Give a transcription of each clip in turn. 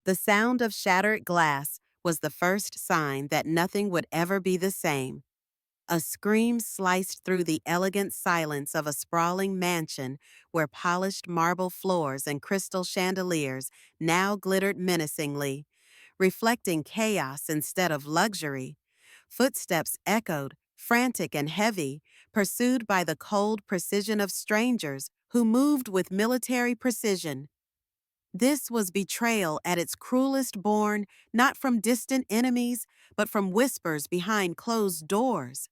The sound of shattered glass was the first sign that nothing would ever be the same. A scream sliced through the elegant silence of a sprawling mansion where polished marble floors and crystal chandeliers now glittered menacingly, reflecting chaos instead of luxury. Footsteps echoed, frantic and heavy, pursued by the cold precision of strangers who moved with military precision. This was betrayal at its cruelest, born not from distant enemies, but from whispers behind closed doors.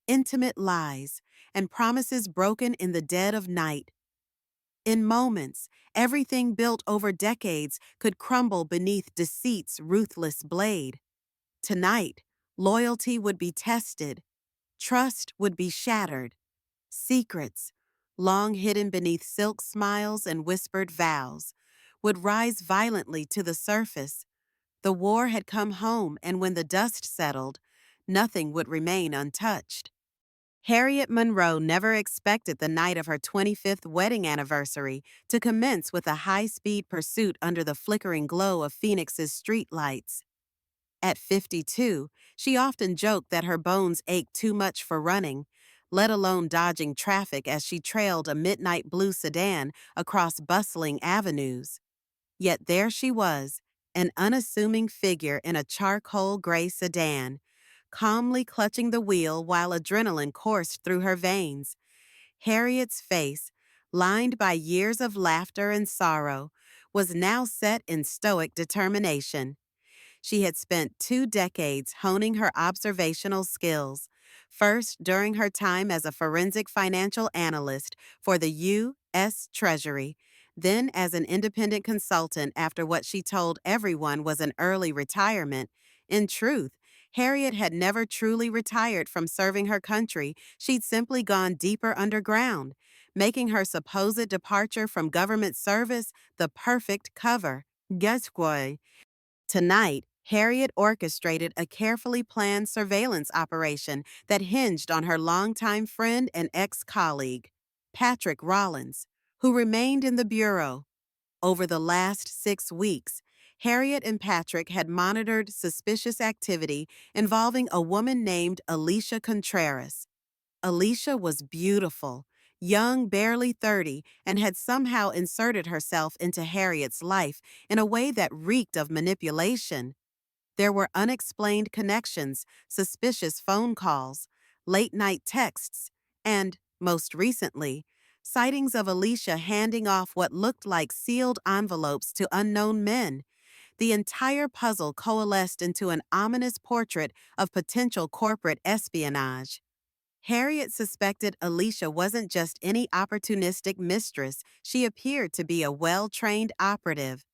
Intimate lies and promises broken in the dead of night. In moments, everything built over decades could crumble beneath deceit's ruthless blade. Tonight, loyalty would be tested, trust would be shattered, secrets, long hidden beneath silk smiles and whispered vows, would rise violently to the surface. The war had come home, and when the dust settled, nothing would remain untouched. Harriet Monroe never expected the night of her 25th wedding anniversary to commence with a high-speed pursuit under the flickering glow of Phoenix's streetlights. At 52, she often joked that her bones ached too much for running, let alone dodging traffic as she trailed a midnight blue sedan across bustling avenues. Yet there she was, an unassuming figure in a charcoal gray sedan, calmly clutching the wheel while adrenaline coursed through her veins. Harriet's face, lined by years of laughter and sorrow, was now set in stoic determination. She had spent 2 decades honing her observational skills, first during her time as a forensic financial analyst for the U.S. Treasury, then as an independent consultant after what she told everyone was an early retirement. In truth, Harriet had never truly retired from serving her country. She'd simply gone deeper underground, making her supposed departure from government service the perfect cover. Guess what? Tonight, Harriet orchestrated a carefully planned surveillance operation that hinged on her longtime friend and ex-colleague, Patrick Rollins, who remained in the Bureau. Over the last 6 weeks, Harriet and Patrick had monitored suspicious activity involving a woman named Alicia Contreras. Alicia was beautiful, young, barely 30, and had somehow inserted herself into Harriet's life in a way that reeked of manipulation. There were unexplained connections, suspicious phone calls, late-night texts, and, most recently, sightings of Alicia handing off what looked like sealed envelopes to unknown men. The entire puzzle coalesced into an ominous portrait of potential corporate espionage. Harriet suspected Alicia wasn't just any opportunistic mistress. She appeared to be a well-trained operative.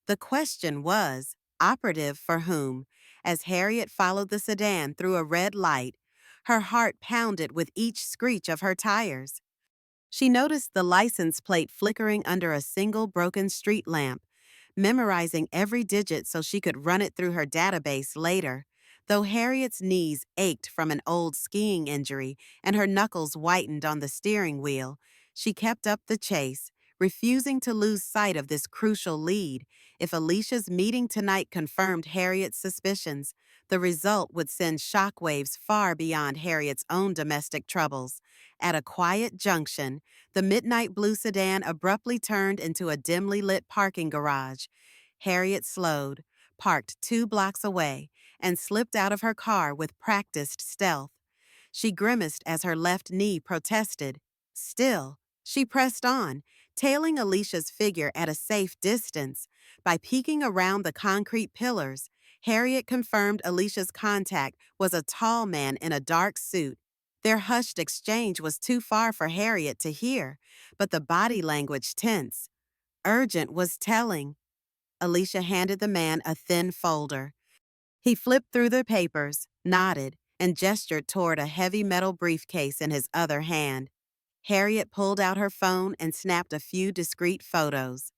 The question was, operative for whom? As Harriet followed the sedan through a red light, her heart pounded with each screech of her tires. She noticed the license plate flickering under a single broken street lamp, memorizing every digit so she could run it through her database later. Though Harriet's knees ached from an old skiing injury and her knuckles whitened on the steering wheel, she kept up the chase, refusing to lose sight of this crucial lead. If Alicia's meeting tonight confirmed Harriet's suspicions, the result would send shockwaves far beyond Harriet's own domestic troubles. At a quiet junction, the midnight blue sedan abruptly turned into a dimly lit parking garage. Harriet slowed, parked 2 blocks away, and slipped out of her car with practiced stealth. She grimaced as her left knee protested. Still, she pressed on, tailing Alicia's figure at a safe distance. By peeking around the concrete pillars, Harriet confirmed Alicia's contact was a tall man in a dark suit. Their hushed exchange was too far for Harriet to hear, but the body language tense. Urgent was telling. Alicia handed the man a thin folder. He flipped through the papers, nodded, and gestured toward a heavy metal briefcase in his other hand. Harriet pulled out her phone and snapped a few discreet photos.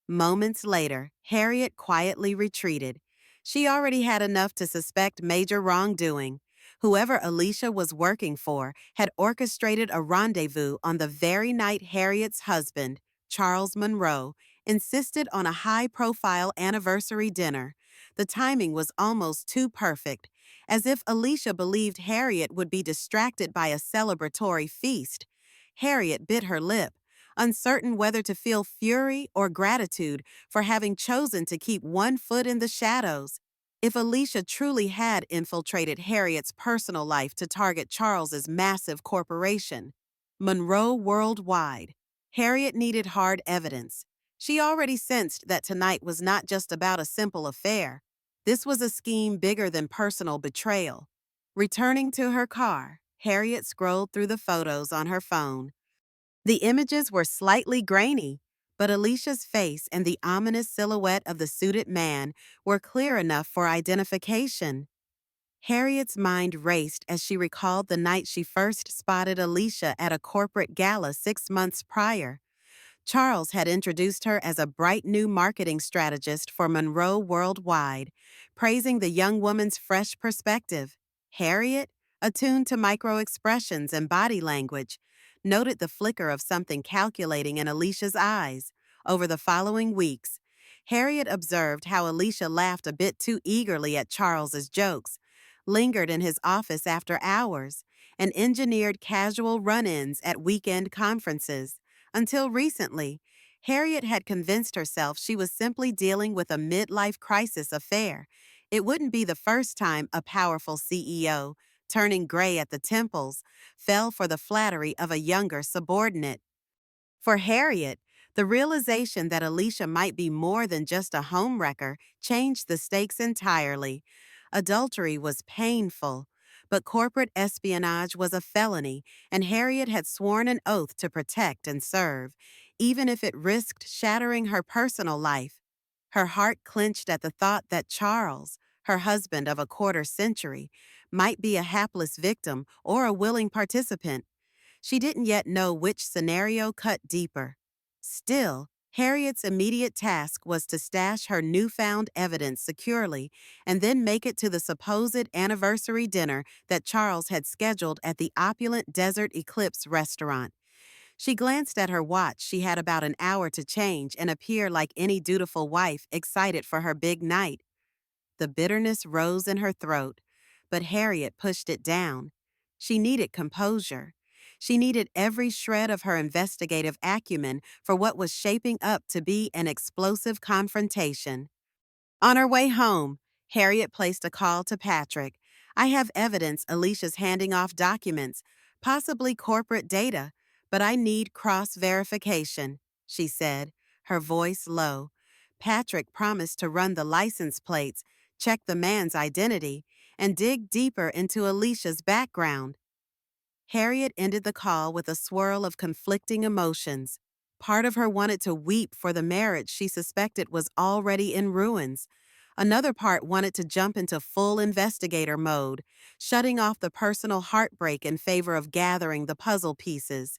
Moments later, Harriet quietly retreated. She already had enough to suspect major wrongdoing. Whoever Alicia was working for had orchestrated a rendezvous on the very night Harriet's husband, Charles Monroe, insisted on a high-profile anniversary dinner. The timing was almost too perfect, as if Alicia believed Harriet would be distracted by a celebratory feast. Harriet bit her lip, uncertain whether to feel fury or gratitude for having chosen to keep one foot in the shadows. If Alicia truly had infiltrated Harriet's personal life to target Charles's massive corporation, Monroe Worldwide, Harriet needed hard evidence. She already sensed that tonight was not just about a simple affair. This was a scheme bigger than personal betrayal. Returning to her car, Harriet scrolled through the photos on her phone. The images were slightly grainy, but Alicia's face and the ominous silhouette of the suited man were clear enough for identification. Harriet's mind raced as she recalled the night she first spotted Alicia at a corporate gala 6 months prior. Charles had introduced her as a bright new marketing strategist for Monroe Worldwide, praising the young woman's fresh perspective. Harriet, attuned to micro-expressions and body language, noted the flicker of something calculating in Alicia's eyes. Over the following weeks, Harriet observed how Alicia laughed a bit too eagerly at Charles's jokes, lingered in his office after hours, and engineered casual run-ins at weekend conferences. Until recently, Harriet had convinced herself she was simply dealing with a midlife crisis affair. It wouldn't be the first time a powerful CEO, turning gray at the temples, fell for the flattery of a younger subordinate. For Harriet, the realization that Alicia might be more than just a homewrecker changed the stakes entirely. Adultery was painful, but corporate espionage was a felony, and Harriet had sworn an oath to protect and serve, even if it risked shattering her personal life. Her heart clenched at the thought that Charles, her husband of a quarter century, might be a hapless victim or a willing participant. She didn't yet know which scenario cut deeper. Still, Harriet's immediate task was to stash her newfound evidence securely and then make it to the supposed anniversary dinner that Charles had scheduled at the opulent Desert Eclipse restaurant. She glanced at her watch. She had about an hour to change and appear like any dutiful wife excited for her big night. The bitterness rose in her throat, but Harriet pushed it down. She needed composure. She needed every shred of her investigative acumen for what was shaping up to be an explosive confrontation. On her way home, Harriet placed a call to Patrick. "I have evidence Alicia's handing off documents, possibly corporate data, but I need cross-verification," she said, her voice low. Patrick promised to run the license plates, check the man's identity, and dig deeper into Alicia's background. Harriet ended the call with a swirl of conflicting emotions. Part of her wanted to weep for the marriage she suspected was already in ruins. Another part wanted to jump into full investigator mode, shutting off the personal heartbreak in favor of gathering the puzzle pieces.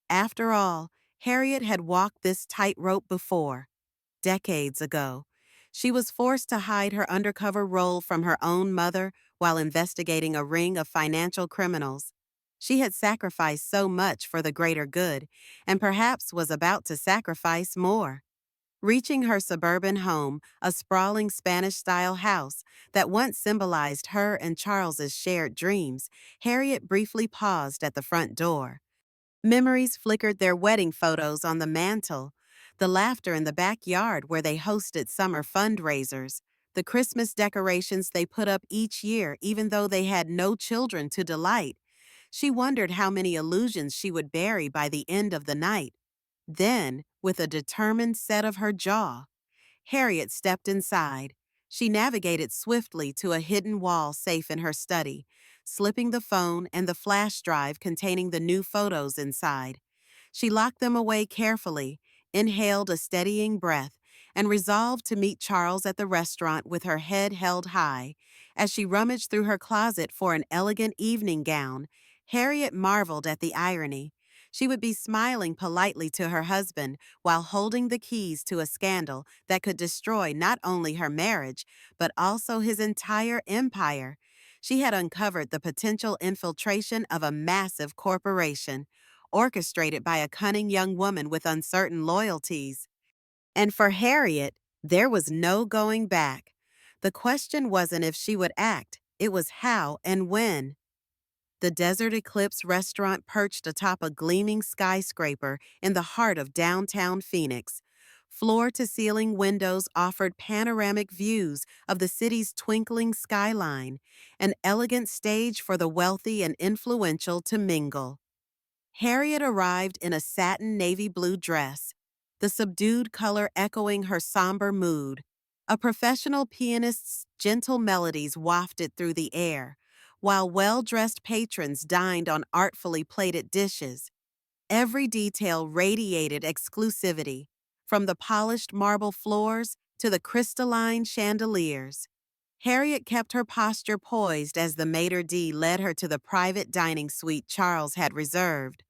After all, Harriet had walked this tightrope before, decades ago. She was forced to hide her undercover role from her own mother while investigating a ring of financial criminals. She had sacrificed so much for the greater good, and perhaps was about to sacrifice more. Reaching her suburban home, a sprawling Spanish-style house that once symbolized her and Charles's shared dreams, Harriet briefly paused at the front door. Memories flickered their wedding photos on the mantel, the laughter in the backyard where they hosted summer fundraisers, the Christmas decorations they put up each year even though they had no children to delight. She wondered how many illusions she would bury by the end of the night. Then, with a determined set of her jaw, Harriet stepped inside. She navigated swiftly to a hidden wall safe in her study, slipping the phone and the flash drive containing the new photos inside. She locked them away carefully, inhaled a steadying breath, and resolved to meet Charles at the restaurant with her head held high. As she rummaged through her closet for an elegant evening gown, Harriet marveled at the irony. She would be smiling politely to her husband while holding the keys to a scandal that could destroy not only her marriage, but also his entire empire. She had uncovered the potential infiltration of a massive corporation, orchestrated by a cunning young woman with uncertain loyalties. And for Harriet, there was no going back. The question wasn't if she would act, it was how and when. The Desert Eclipse restaurant perched atop a gleaming skyscraper in the heart of downtown Phoenix. Floor-to-ceiling windows offered panoramic views of the city's twinkling skyline, an elegant stage for the wealthy and influential to mingle. Harriet arrived in a satin navy blue dress, the subdued color echoing her somber mood. A professional pianist's gentle melodies wafted through the air, while well-dressed patrons dined on artfully plated dishes. Every detail radiated exclusivity, from the polished marble floors to the crystalline chandeliers. Harriet kept her posture poised as the maitre d' led her to the private dining suite Charles had reserved.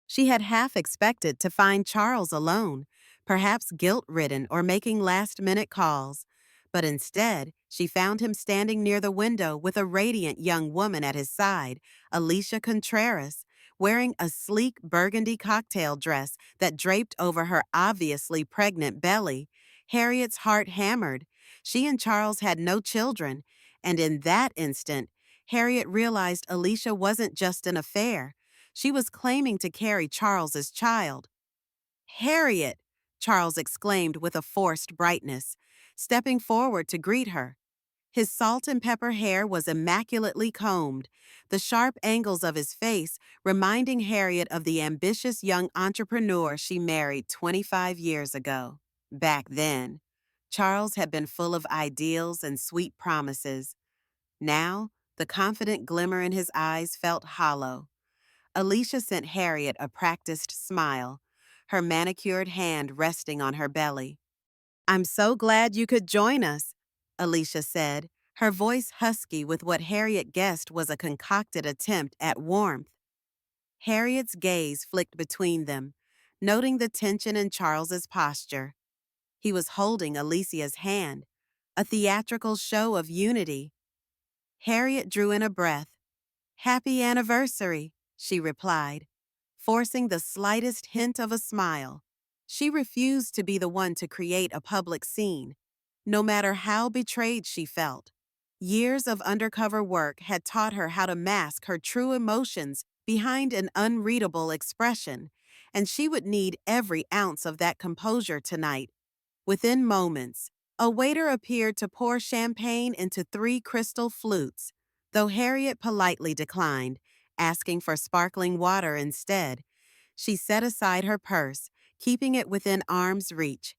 She had half expected to find Charles alone, perhaps guilt-ridden or making last-minute calls. But instead, she found him standing near the window with a radiant young woman at his side, Alicia Contreras, wearing a sleek burgundy cocktail dress that draped over her obviously pregnant belly. Harriet's heart hammered. She and Charles had no children, and in that instant, Harriet realized Alicia wasn't just an affair. She was claiming to carry Charles's child. "Harriet!" Charles exclaimed with a forced brightness, stepping forward to greet her. His salt and pepper hair was immaculately combed, the sharp angles of his face reminding Harriet of the ambitious young entrepreneur she married 25 years ago. Back then, Charles had been full of ideals and sweet promises. Now, the confident glimmer in his eyes felt hollow. Alicia sent Harriet a practiced smile, her manicured hand resting on her belly. "I'm so glad you could join us," Alicia said, her voice husky with what Harriet guessed was a concocted attempt at warmth. Harriet's gaze flicked between them, noting the tension in Charles's posture. He was holding Alicia's hand, a theatrical show of unity. Harriet drew in a breath. "Happy anniversary," she replied, forcing the slightest hint of a smile. She refused to be the one to create a public scene, no matter how betrayed she felt. Years of undercover work had taught her how to mask her true emotions behind an unreadable expression, and she would need every ounce of that composure tonight. Within moments, a waiter appeared to pour champagne into 3 crystal flutes, though Harriet politely declined, asking for sparkling water instead. She set aside her purse, keeping it within arm's reach.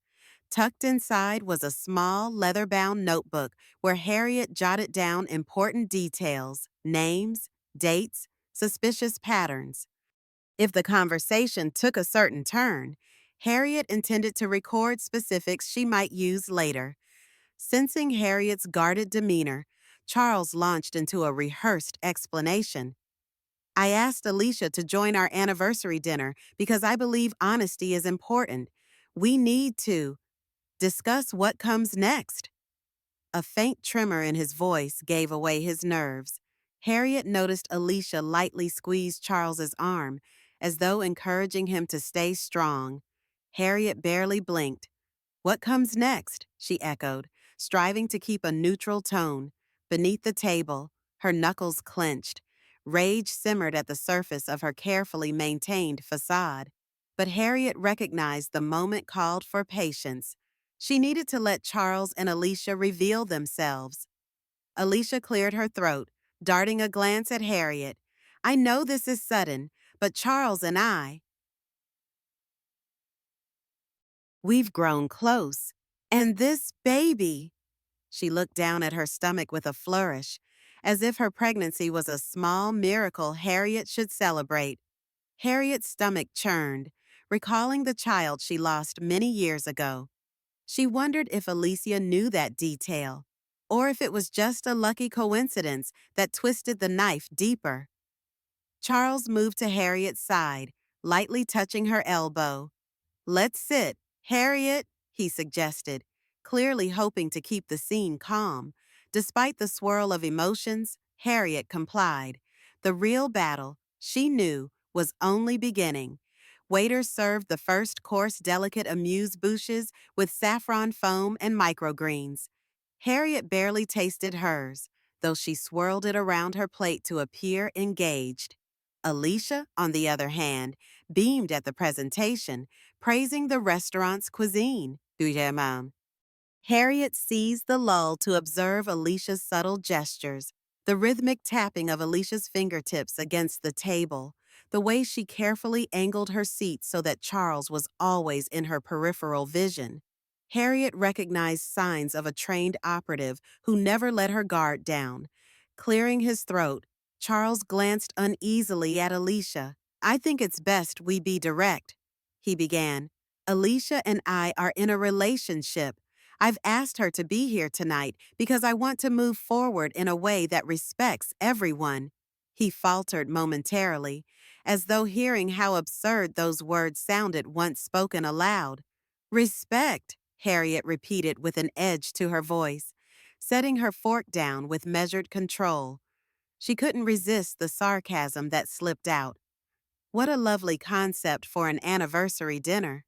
Tucked inside was a small, leather-bound notebook where Harriet jotted down important details, names, dates, suspicious patterns. If the conversation took a certain turn, Harriet intended to record specifics she might use later. Sensing Harriet's guarded demeanor, Charles launched into a rehearsed explanation. "I asked Alicia to join our anniversary dinner because I believe honesty is important. We need to discuss what comes next." A faint tremor in his voice gave away his nerves. Harriet noticed Alicia lightly squeeze Charles's arm, as though encouraging him to stay strong. Harriet barely blinked. "What comes next?" she echoed, striving to keep a neutral tone. Beneath the table, her knuckles clenched. Rage simmered at the surface of her carefully maintained facade. But Harriet recognized the moment called for patience. She needed to let Charles and Alicia reveal themselves. Alicia cleared her throat, darting a glance at Harriet. "I know this is sudden, but Charles and we've grown close. And this baby." She looked down at her stomach with a flourish, as if her pregnancy was a small miracle Harriet should celebrate. Harriet's stomach churned, recalling the child she lost many years ago. She wondered if Alicia knew that detail, or if it was just a lucky coincidence that twisted the knife deeper. Charles moved to Harriet's side, lightly touching her elbow. "Let's sit, Harriet," he suggested, clearly hoping to keep the scene calm. Despite the swirl of emotions, Harriet complied. The real battle, she knew, was only beginning. Waiters served the first course delicate amuse-bouches with saffron foam and microgreens. Harriet barely tasted hers, though she swirled it around her plate to appear engaged. Alicia, on the other hand, beamed at the presentation, praising the restaurant's cuisine. Harriet seized the lull to observe Alicia's subtle gestures, the rhythmic tapping of Alicia's fingertips against the table, the way she carefully angled her seat so that Charles was always in her peripheral vision. Harriet recognized signs of a trained operative who never let her guard down. Clearing his throat, Charles glanced uneasily at Alicia. "I think it's best we be direct," he began. "Alicia and I are in a relationship. I've asked her to be here tonight because I want to move forward in a way that respects everyone." He faltered momentarily, as though hearing how absurd those words sounded once spoken aloud. "Respect," Harriet repeated with an edge to her voice, setting her fork down with measured control. She couldn't resist the sarcasm that slipped out. What a lovely concept for an anniversary dinner.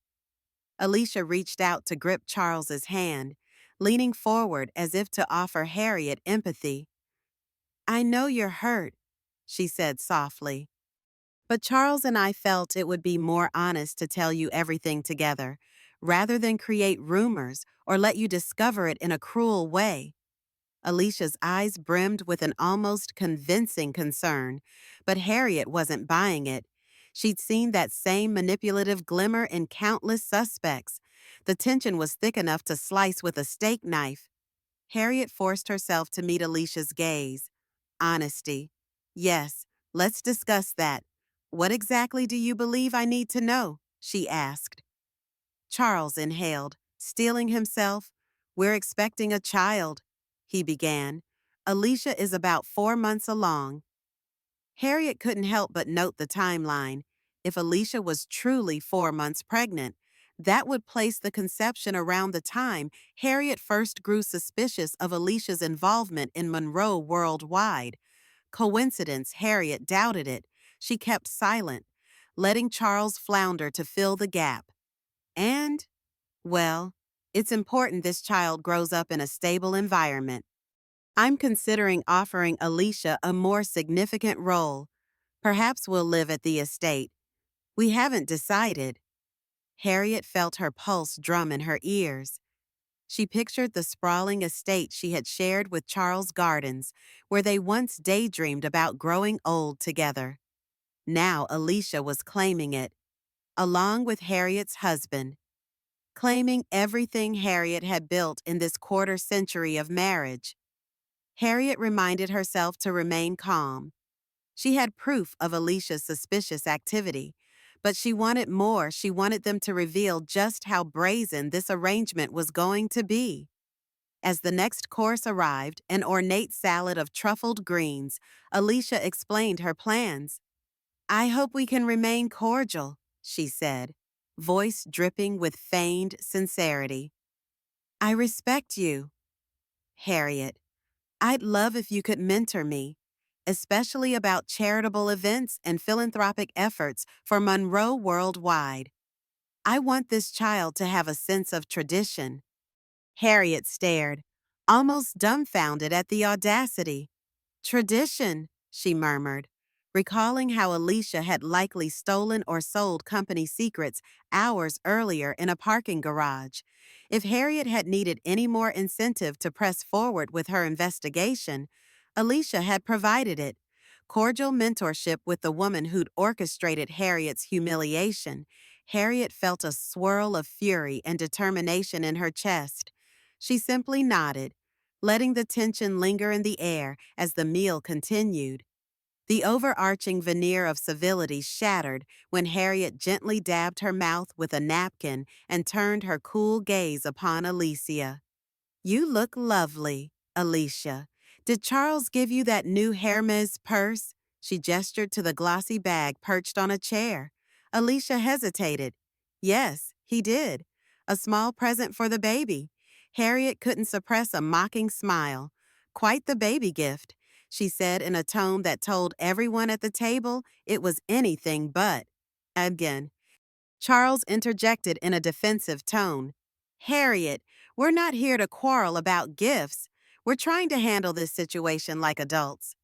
Alicia reached out to grip Charles's hand, leaning forward as if to offer Harriet empathy. "I know you're hurt," she said softly. "But Charles and I felt it would be more honest to tell you everything together, rather than create rumors or let you discover it in a cruel way." Alicia's eyes brimmed with an almost convincing concern, but Harriet wasn't buying it. She'd seen that same manipulative glimmer in countless suspects. The tension was thick enough to slice with a steak knife. Harriet forced herself to meet Alicia's gaze. "Honesty. Yes, let's discuss that. What exactly do you believe I need to know?" she asked. Charles inhaled, steeling himself. "We're expecting a child," he began. "Alicia is about 4 months along." Harriet couldn't help but note the timeline. If Alicia was truly 4 months pregnant, that would place the conception around the time Harriet first grew suspicious of Alicia's involvement in Monroe worldwide. Coincidence, Harriet doubted it. She kept silent, letting Charles flounder to fill the gap. And, well, it's important this child grows up in a stable environment. I'm considering offering Alicia a more significant role. Perhaps we'll live at the estate. We haven't decided." Harriet felt her pulse drum in her ears. She pictured the sprawling estate she had shared with Charles Gardens, where they once daydreamed about growing old together. Now Alicia was claiming it, along with Harriet's husband, claiming everything Harriet had built in this quarter century of marriage. Harriet reminded herself to remain calm. She had proof of Alicia's suspicious activity, but she wanted more. She wanted them to reveal just how brazen this arrangement was going to be. As the next course arrived, an ornate salad of truffled greens, Alicia explained her plans. "I hope we can remain cordial," she said, voice dripping with feigned sincerity. "I respect you." "Harriet, I'd love if you could mentor me, especially about charitable events and philanthropic efforts for Monroe worldwide. I want this child to have a sense of tradition." Harriet stared, almost dumbfounded at the audacity. "Tradition," she murmured, recalling how Alicia had likely stolen or sold company secrets hours earlier in a parking garage. If Harriet had needed any more incentive to press forward with her investigation, Alicia had provided it. Cordial mentorship with the woman who'd orchestrated Harriet's humiliation. Harriet felt a swirl of fury and determination in her chest. She simply nodded, letting the tension linger in the air as the meal continued. The overarching veneer of civility shattered when Harriet gently dabbed her mouth with a napkin and turned her cool gaze upon Alicia. "You look lovely, Alicia. Did Charles give you that new Hermes purse?" She gestured to the glossy bag perched on a chair. Alicia hesitated. "Yes, he did. A small present for the baby." Harriet couldn't suppress a mocking smile. "Quite the baby gift," she said in a tone that told everyone at the table it was anything but. Again, Charles interjected in a defensive tone. Harriet, we're not here to quarrel about gifts. We're trying to handle this situation like adults.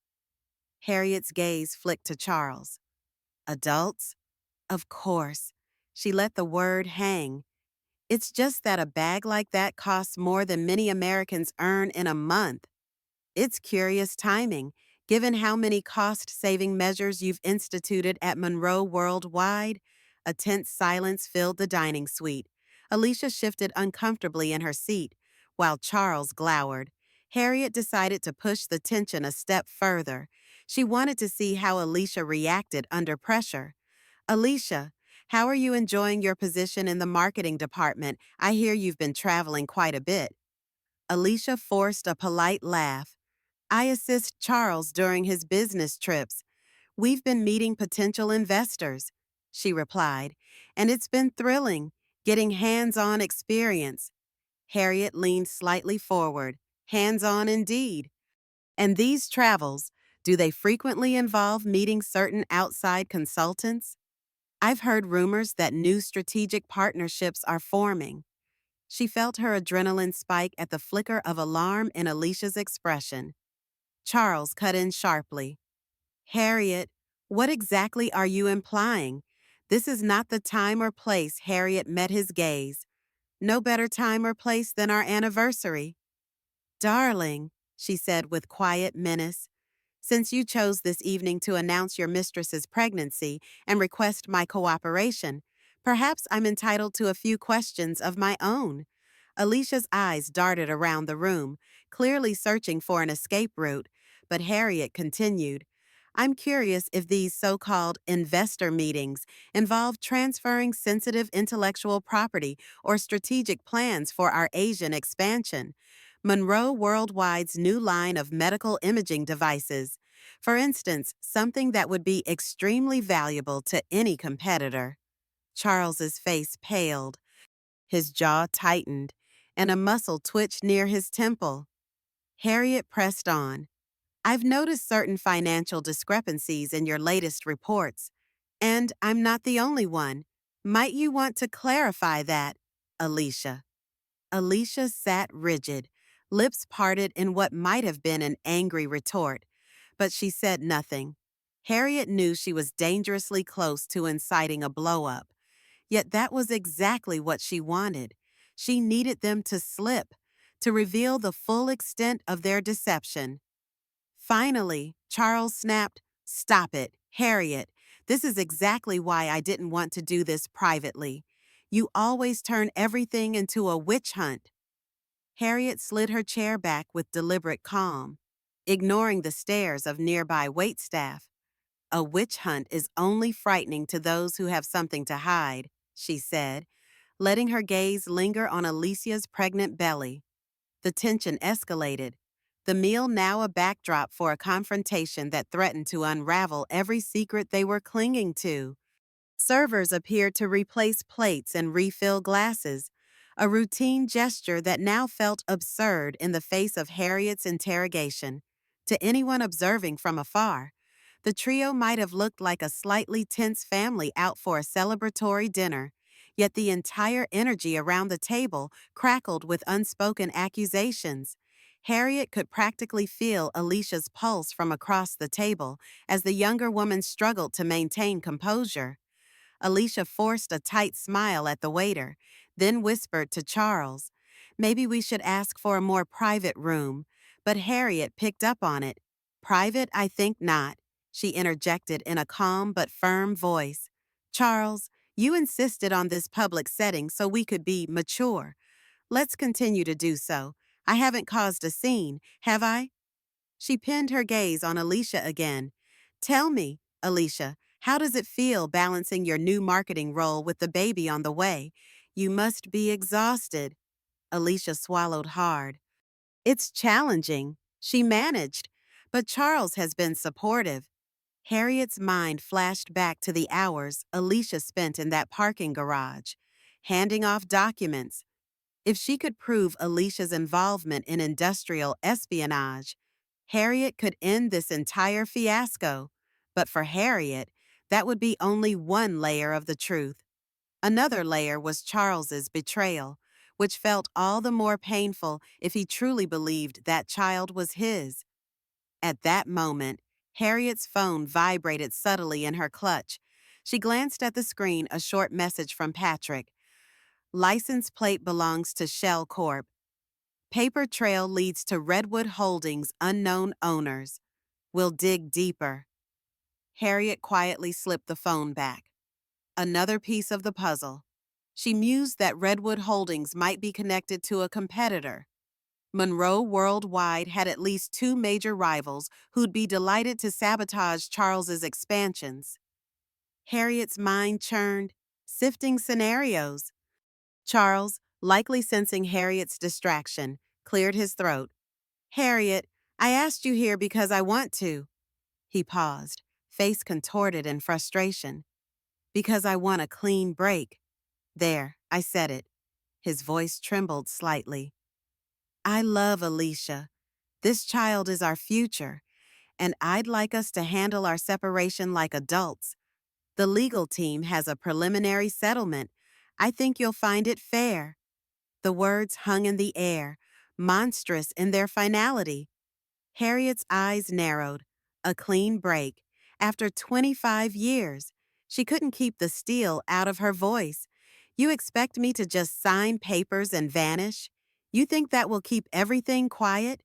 Harriet's gaze flicked to Charles. Adults? Of course. She let the word hang. It's just that a bag like that costs more than many Americans earn in a month. It's curious timing, given how many cost-saving measures you've instituted at Monroe worldwide. A tense silence filled the dining suite. Alicia shifted uncomfortably in her seat, while Charles glowered. Harriet decided to push the tension a step further. She wanted to see how Alicia reacted under pressure. Alicia, how are you enjoying your position in the marketing department? I hear you've been traveling quite a bit. Alicia forced a polite laugh. I assist Charles during his business trips. We've been meeting potential investors, she replied, and it's been thrilling, getting hands-on experience. Harriet leaned slightly forward. Hands-on indeed. And these travels, do they frequently involve meeting certain outside consultants? I've heard rumors that new strategic partnerships are forming. She felt her adrenaline spike at the flicker of alarm in Alicia's expression. Charles cut in sharply. Harriet, what exactly are you implying? This is not the time or place. Harriet met his gaze. No better time or place than our anniversary. Darling, she said with quiet menace, since you chose this evening to announce your mistress's pregnancy and request my cooperation, perhaps I'm entitled to a few questions of my own. Alicia's eyes darted around the room, clearly searching for an escape route, but Harriet continued. I'm curious if these so-called investor meetings involve transferring sensitive intellectual property or strategic plans for our Asian expansion. Monroe Worldwide's new line of medical imaging devices. For instance, something that would be extremely valuable to any competitor. Charles's face paled. His jaw tightened, and a muscle twitched near his temple. Harriet pressed on. I've noticed certain financial discrepancies in your latest reports, and I'm not the only one. Might you want to clarify that, Alicia? Alicia sat rigid, lips parted in what might have been an angry retort, but she said nothing. Harriet knew she was dangerously close to inciting a blow-up. Yet that was exactly what she wanted. She needed them to slip, to reveal the full extent of their deception. Finally, Charles snapped, Stop it, Harriet. This is exactly why I didn't want to do this privately. You always turn everything into a witch hunt. Harriet slid her chair back with deliberate calm, ignoring the stares of nearby waitstaff. A witch hunt is only frightening to those who have something to hide, she said, letting her gaze linger on Alicia's pregnant belly. The tension escalated, the meal now a backdrop for a confrontation that threatened to unravel every secret they were clinging to. Servers appeared to replace plates and refill glasses, a routine gesture that now felt absurd in the face of Harriet's interrogation. To anyone observing from afar, the trio might have looked like a slightly tense family out for a celebratory dinner, yet the entire energy around the table crackled with unspoken accusations. Harriet could practically feel Alicia's pulse from across the table as the younger woman struggled to maintain composure. Alicia forced a tight smile at the waiter, then whispered to Charles, Maybe we should ask for a more private room. But Harriet picked up on it. Private, I think not, she interjected in a calm but firm voice. Charles, you insisted on this public setting so we could be mature. Let's continue to do so. I haven't caused a scene, have I? She pinned her gaze on Alicia again. Tell me, Alicia, how does it feel balancing your new marketing role with the baby on the way? You must be exhausted. Alicia swallowed hard. It's challenging. She managed. But Charles has been supportive. Harriet's mind flashed back to the hours Alicia spent in that parking garage, handing off documents. If she could prove Alicia's involvement in industrial espionage, Harriet could end this entire fiasco. But for Harriet, that would be only one layer of the truth. Another layer was Charles's betrayal, which felt all the more painful if he truly believed that child was his. At that moment, Harriet's phone vibrated subtly in her clutch. She glanced at the screen, a short message from Patrick. License plate belongs to Shell Corp. Paper trail leads to Redwood Holdings' unknown owners. We'll dig deeper. Harriet quietly slipped the phone back. Another piece of the puzzle. She mused that Redwood Holdings might be connected to a competitor. Monroe Worldwide had at least two major rivals who'd be delighted to sabotage Charles's expansions. Harriet's mind churned, sifting scenarios. Charles, likely sensing Harriet's distraction, cleared his throat. Harriet, I asked you here because I want to. He paused, face contorted in frustration. Because I want a clean break. There, I said it. His voice trembled slightly. I love Alicia. This child is our future, and I'd like us to handle our separation like adults. The legal team has a preliminary settlement. I think you'll find it fair. The words hung in the air, monstrous in their finality. Harriet's eyes narrowed. A clean break. After 25 years, she couldn't keep the steel out of her voice. You expect me to just sign papers and vanish? You think that will keep everything quiet?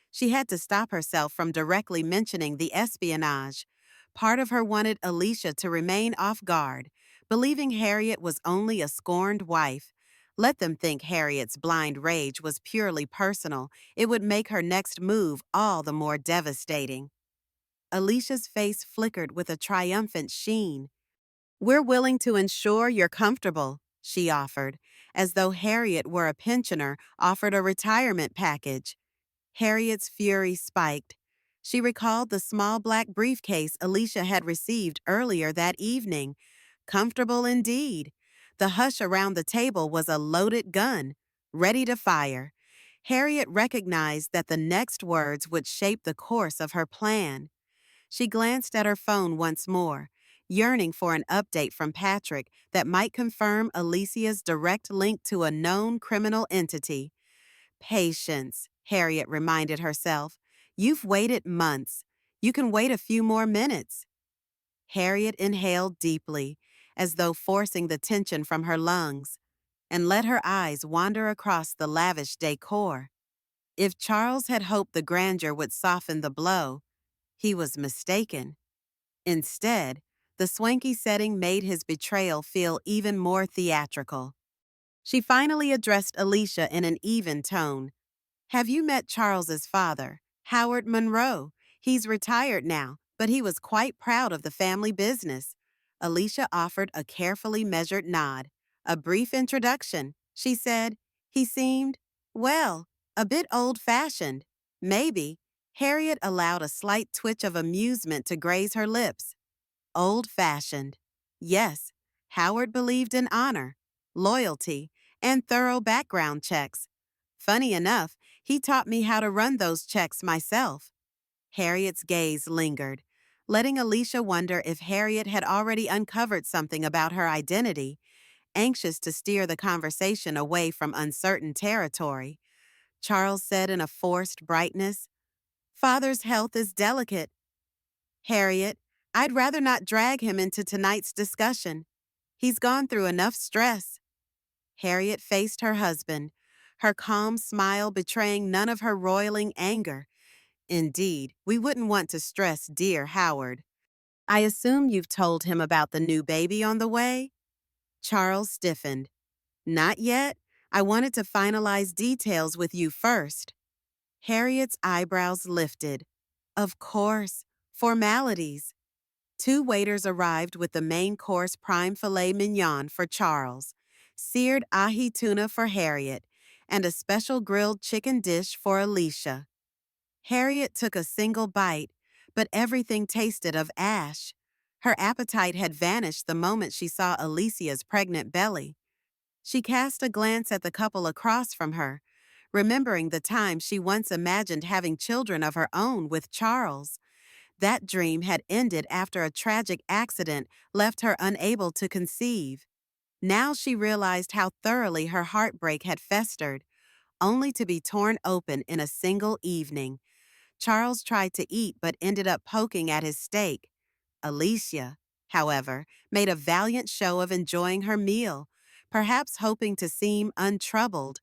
She had to stop herself from directly mentioning the espionage. Part of her wanted Alicia to remain off guard, believing Harriet was only a scorned wife. Let them think Harriet's blind rage was purely personal. It would make her next move all the more devastating. Alicia's face flickered with a triumphant sheen. We're willing to ensure you're comfortable, she offered, as though Harriet were a pensioner offered a retirement package. Harriet's fury spiked. She recalled the small black briefcase Alicia had received earlier that evening. Comfortable indeed. The hush around the table was a loaded gun, ready to fire. Harriet recognized that the next words would shape the course of her plan. She glanced at her phone once more, yearning for an update from Patrick that might confirm Alicia's direct link to a known criminal entity. Patience, Harriet reminded herself. You've waited months. You can wait a few more minutes. Harriet inhaled deeply, as though forcing the tension from her lungs, and let her eyes wander across the lavish decor. If Charles had hoped the grandeur would soften the blow, he was mistaken. Instead, the swanky setting made his betrayal feel even more theatrical. She finally addressed Alicia in an even tone. Have you met Charles's father, Howard Monroe? He's retired now, but he was quite proud of the family business. Alicia offered a carefully measured nod. A brief introduction, she said. He seemed, well, a bit old-fashioned. Maybe. Harriet allowed a slight twitch of amusement to graze her lips. Old-fashioned. Yes, Howard believed in honor, loyalty, and thorough background checks. Funny enough, he taught me how to run those checks myself. Harriet's gaze lingered, letting Alicia wonder if Harriet had already uncovered something about her identity. Anxious to steer the conversation away from uncertain territory, Charles said in a forced brightness, Father's health is delicate. Harriet, I'd rather not drag him into tonight's discussion. He's gone through enough stress. Harriet faced her husband, her calm smile betraying none of her roiling anger. Indeed, we wouldn't want to stress dear Howard. I assume you've told him about the new baby on the way? Charles stiffened. Not yet. I wanted to finalize details with you first. Harriet's eyebrows lifted. Of course, formalities. Two waiters arrived with the main course prime filet mignon for Charles, seared ahi tuna for Harriet, and a special grilled chicken dish for Alicia. Harriet took a single bite, but everything tasted of ash. Her appetite had vanished the moment she saw Alicia's pregnant belly. She cast a glance at the couple across from her, remembering the time she once imagined having children of her own with Charles. That dream had ended after a tragic accident left her unable to conceive. Now she realized how thoroughly her heartbreak had festered, only to be torn open in a single evening. Charles tried to eat but ended up poking at his steak. Alicia, however, made a valiant show of enjoying her meal, perhaps hoping to seem untroubled.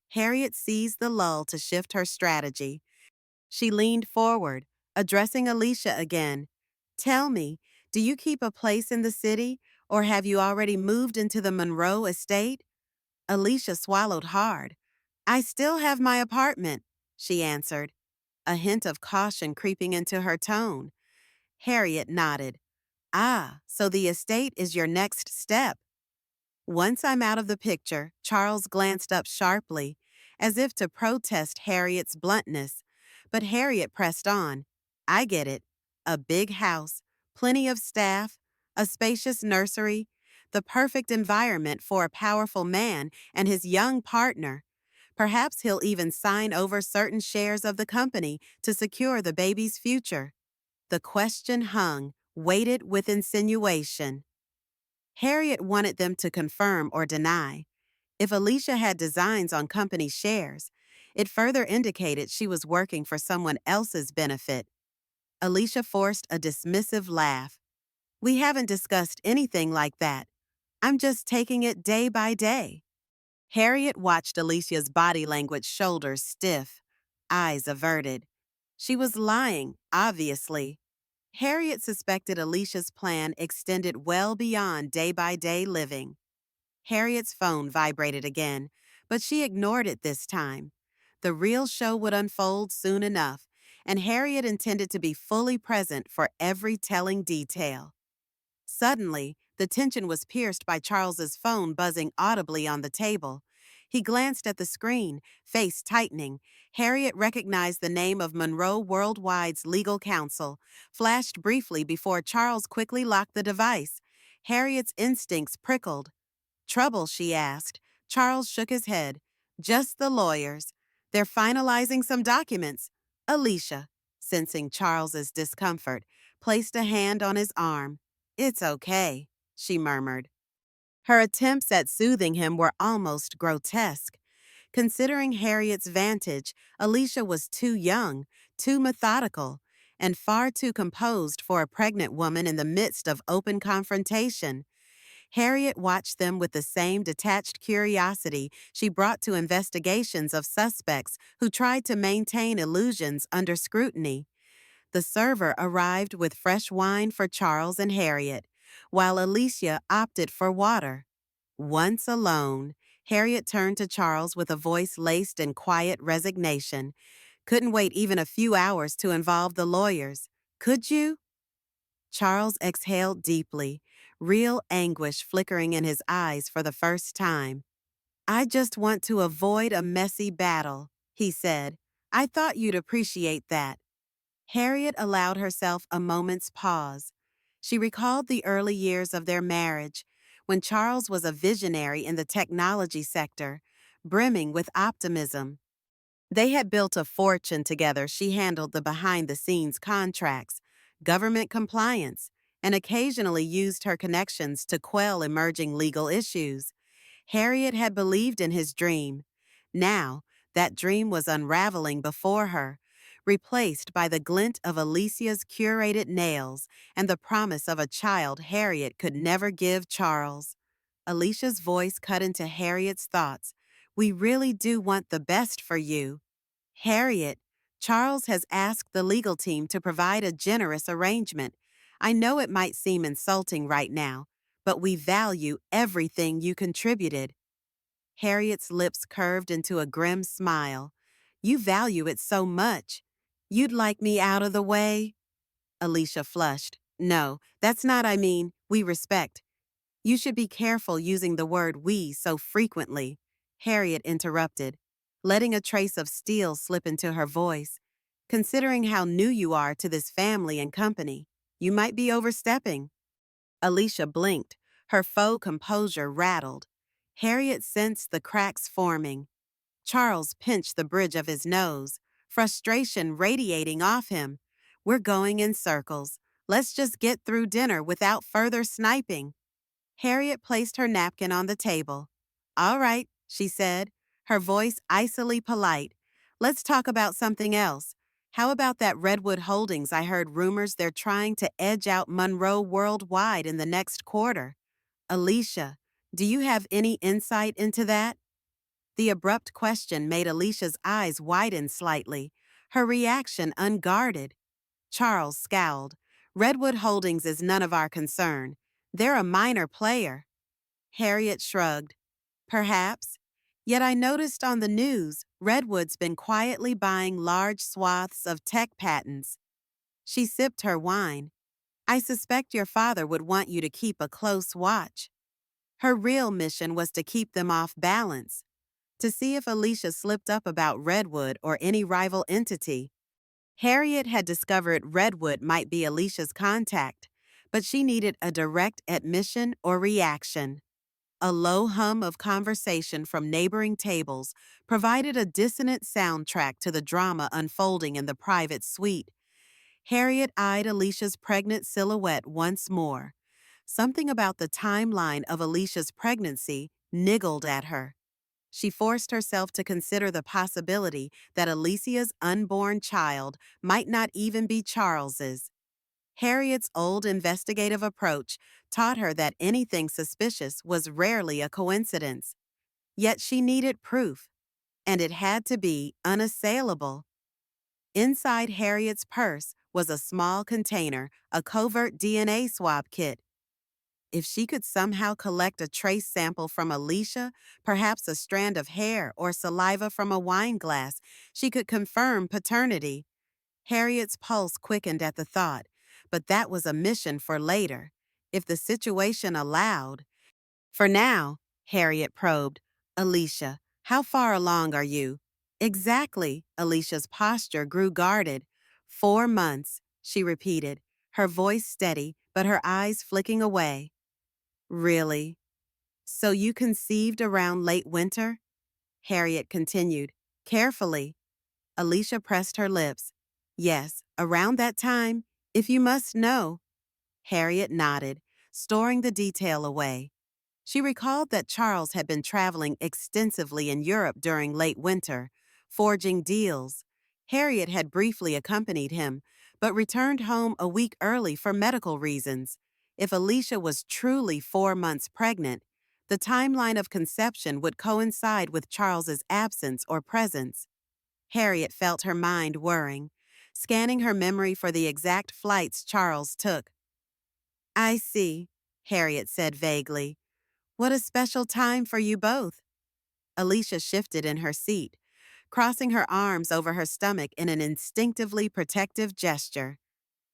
Harriet seized the lull to shift her strategy. She leaned forward, addressing Alicia again. Tell me, do you keep a place in the city, or have you already moved into the Monroe estate? Alicia swallowed hard. I still have my apartment, she answered, a hint of caution creeping into her tone. Harriet nodded. Ah, so the estate is your next step. Once I'm out of the picture, Charles glanced up sharply, as if to protest Harriet's bluntness. But Harriet pressed on. I get it. A big house, plenty of staff, a spacious nursery, the perfect environment for a powerful man and his young partner. Perhaps he'll even sign over certain shares of the company to secure the baby's future. The question hung, weighted with insinuation. Harriet wanted them to confirm or deny. If Alicia had designs on company shares, it further indicated she was working for someone else's benefit. Alicia forced a dismissive laugh. We haven't discussed anything like that. I'm just taking it day by day. Harriet watched Alicia's body language, shoulders stiff, eyes averted. She was lying, obviously. Harriet suspected Alicia's plan extended well beyond day-by-day living. Harriet's phone vibrated again, but she ignored it this time. The real show would unfold soon enough, and Harriet intended to be fully present for every telling detail. Suddenly, the tension was pierced by Charles's phone buzzing audibly on the table. He glanced at the screen, face tightening. Harriet recognized the name of Monroe Worldwide's legal counsel, flashed briefly before Charles quickly locked the device. Harriet's instincts prickled. Trouble, she asked. Charles shook his head. Just the lawyers. They're finalizing some documents. Alicia, sensing Charles's discomfort, placed a hand on his arm. It's okay, she murmured. Her attempts at soothing him were almost grotesque. Considering Harriet's vantage, Alicia was too young, too methodical, and far too composed for a pregnant woman in the midst of open confrontation. Harriet watched them with the same detached curiosity she brought to investigations of suspects who tried to maintain illusions under scrutiny. The server arrived with fresh wine for Charles and Harriet, while Alicia opted for water. Once alone, Harriet turned to Charles with a voice laced in quiet resignation. Couldn't wait even a few hours to involve the lawyers. Could you? Charles exhaled deeply, real anguish flickering in his eyes for the first time. I just want to avoid a messy battle, he said. I thought you'd appreciate that. Harriet allowed herself a moment's pause. She recalled the early years of their marriage, when Charles was a visionary in the technology sector, brimming with optimism. They had built a fortune together. She handled the behind-the-scenes contracts, government compliance, and occasionally used her connections to quell emerging legal issues. Harriet had believed in his dream. Now, that dream was unraveling before her, replaced by the glint of Alicia's curated nails and the promise of a child Harriet could never give Charles. Alicia's voice cut into Harriet's thoughts. We really do want the best for you. Harriet, Charles has asked the legal team to provide a generous arrangement. I know it might seem insulting right now, but we value everything you contributed. Harriet's lips curved into a grim smile. You value it so much. You'd like me out of the way? Alicia flushed. No, that's not I mean, we respect. You should be careful using the word we so frequently. Harriet interrupted, letting a trace of steel slip into her voice. Considering how new you are to this family and company, you might be overstepping. Alicia blinked, her faux composure rattled. Harriet sensed the cracks forming. Charles pinched the bridge of his nose, frustration radiating off him. We're going in circles. Let's just get through dinner without further sniping. Harriet placed her napkin on the table. All right, she said, her voice icily polite. Let's talk about something else. How about that Redwood Holdings? I heard rumors they're trying to edge out Monroe worldwide in the next quarter. Alicia, do you have any insight into that? The abrupt question made Alicia's eyes widen slightly, her reaction unguarded. Charles scowled. Redwood Holdings is none of our concern. They're a minor player. Harriet shrugged. Perhaps. Yet I noticed on the news, Redwood's been quietly buying large swaths of tech patents. She sipped her wine. I suspect your father would want you to keep a close watch. Her real mission was to keep them off balance, to see if Alicia slipped up about Redwood or any rival entity. Harriet had discovered Redwood might be Alicia's contact, but she needed a direct admission or reaction. A low hum of conversation from neighboring tables provided a dissonant soundtrack to the drama unfolding in the private suite. Harriet eyed Alicia's pregnant silhouette once more. Something about the timeline of Alicia's pregnancy niggled at her. She forced herself to consider the possibility that Alicia's unborn child might not even be Charles's. Harriet's old investigative approach taught her that anything suspicious was rarely a coincidence. Yet she needed proof, and it had to be unassailable. Inside Harriet's purse was a small container, a covert DNA swab kit. If she could somehow collect a trace sample from Alicia, perhaps a strand of hair or saliva from a wine glass, she could confirm paternity. Harriet's pulse quickened at the thought, but that was a mission for later, if the situation allowed. For now, Harriet probed, Alicia, how far along are you? Exactly, Alicia's posture grew guarded. 4 months, she repeated, her voice steady, but her eyes flicking away. Really? So you conceived around late winter? Harriet continued, carefully. Alicia pressed her lips. Yes, around that time, if you must know. Harriet nodded, storing the detail away. She recalled that Charles had been traveling extensively in Europe during late winter, forging deals. Harriet had briefly accompanied him, but returned home a week early for medical reasons. If Alicia was truly 4 months pregnant, the timeline of conception would coincide with Charles's absence or presence. Harriet felt her mind whirring, scanning her memory for the exact flights Charles took. I see, Harriet said vaguely. What a special time for you both. Alicia shifted in her seat, crossing her arms over her stomach in an instinctively protective gesture.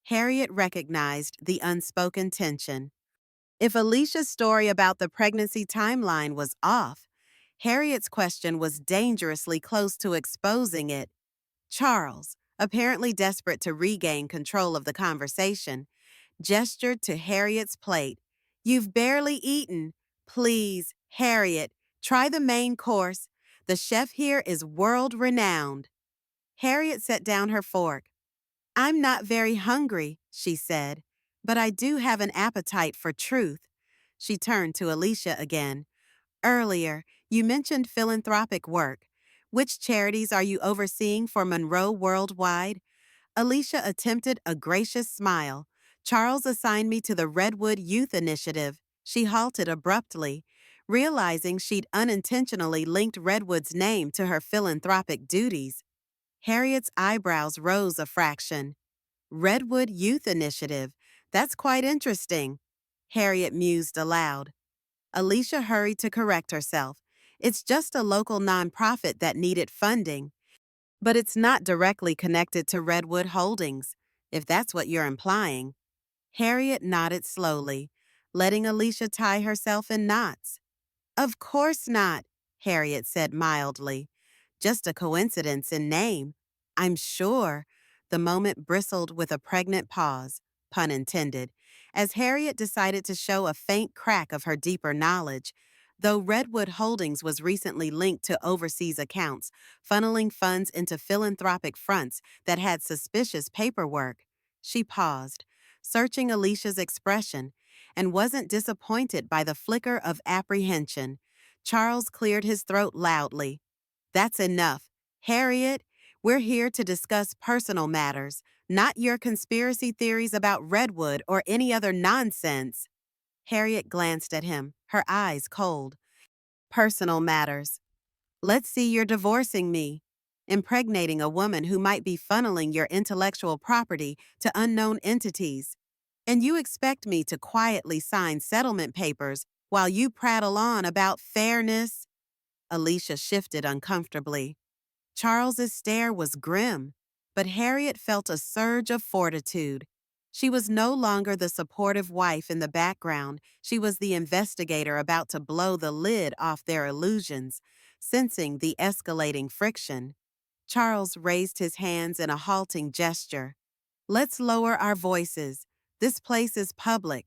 Harriet recognized the unspoken tension. If Alicia's story about the pregnancy timeline was off, Harriet's question was dangerously close to exposing it. Charles, apparently desperate to regain control of the conversation, gestured to Harriet's plate. You've barely eaten. Please, Harriet, try the main course. The chef here is world-renowned. Harriet set down her fork. I'm not very hungry, she said, but I do have an appetite for truth. She turned to Alicia again. Earlier, you mentioned philanthropic work. Which charities are you overseeing for Monroe worldwide? Alicia attempted a gracious smile. Charles assigned me to the Redwood Youth Initiative. She halted abruptly, realizing she'd unintentionally linked Redwood's name to her philanthropic duties. Harriet's eyebrows rose a fraction. Redwood Youth Initiative. That's quite interesting. Harriet mused aloud. Alicia hurried to correct herself. It's just a local nonprofit that needed funding. But it's not directly connected to Redwood Holdings, if that's what you're implying. Harriet nodded slowly, letting Alicia tie herself in knots. Of course not, Harriet said mildly. Just a coincidence in name. I'm sure. The moment bristled with a pregnant pause, pun intended, as Harriet decided to show a faint crack of her deeper knowledge. Though Redwood Holdings was recently linked to overseas accounts, funneling funds into philanthropic fronts that had suspicious paperwork. She paused, searching Alicia's expression, and wasn't disappointed by the flicker of apprehension. Charles cleared his throat loudly. That's enough. Harriet, we're here to discuss personal matters, not your conspiracy theories about Redwood or any other nonsense. Harriet glanced at him, her eyes cold. Personal matters. Let's see you're divorcing me, impregnating a woman who might be funneling your intellectual property to unknown entities. And you expect me to quietly sign settlement papers while you prattle on about fairness? Alicia shifted uncomfortably. Charles's stare was grim, but Harriet felt a surge of fortitude. She was no longer the supportive wife in the background. She was the investigator about to blow the lid off their illusions, sensing the escalating friction. Charles raised his hands in a halting gesture. Let's lower our voices. This place is public.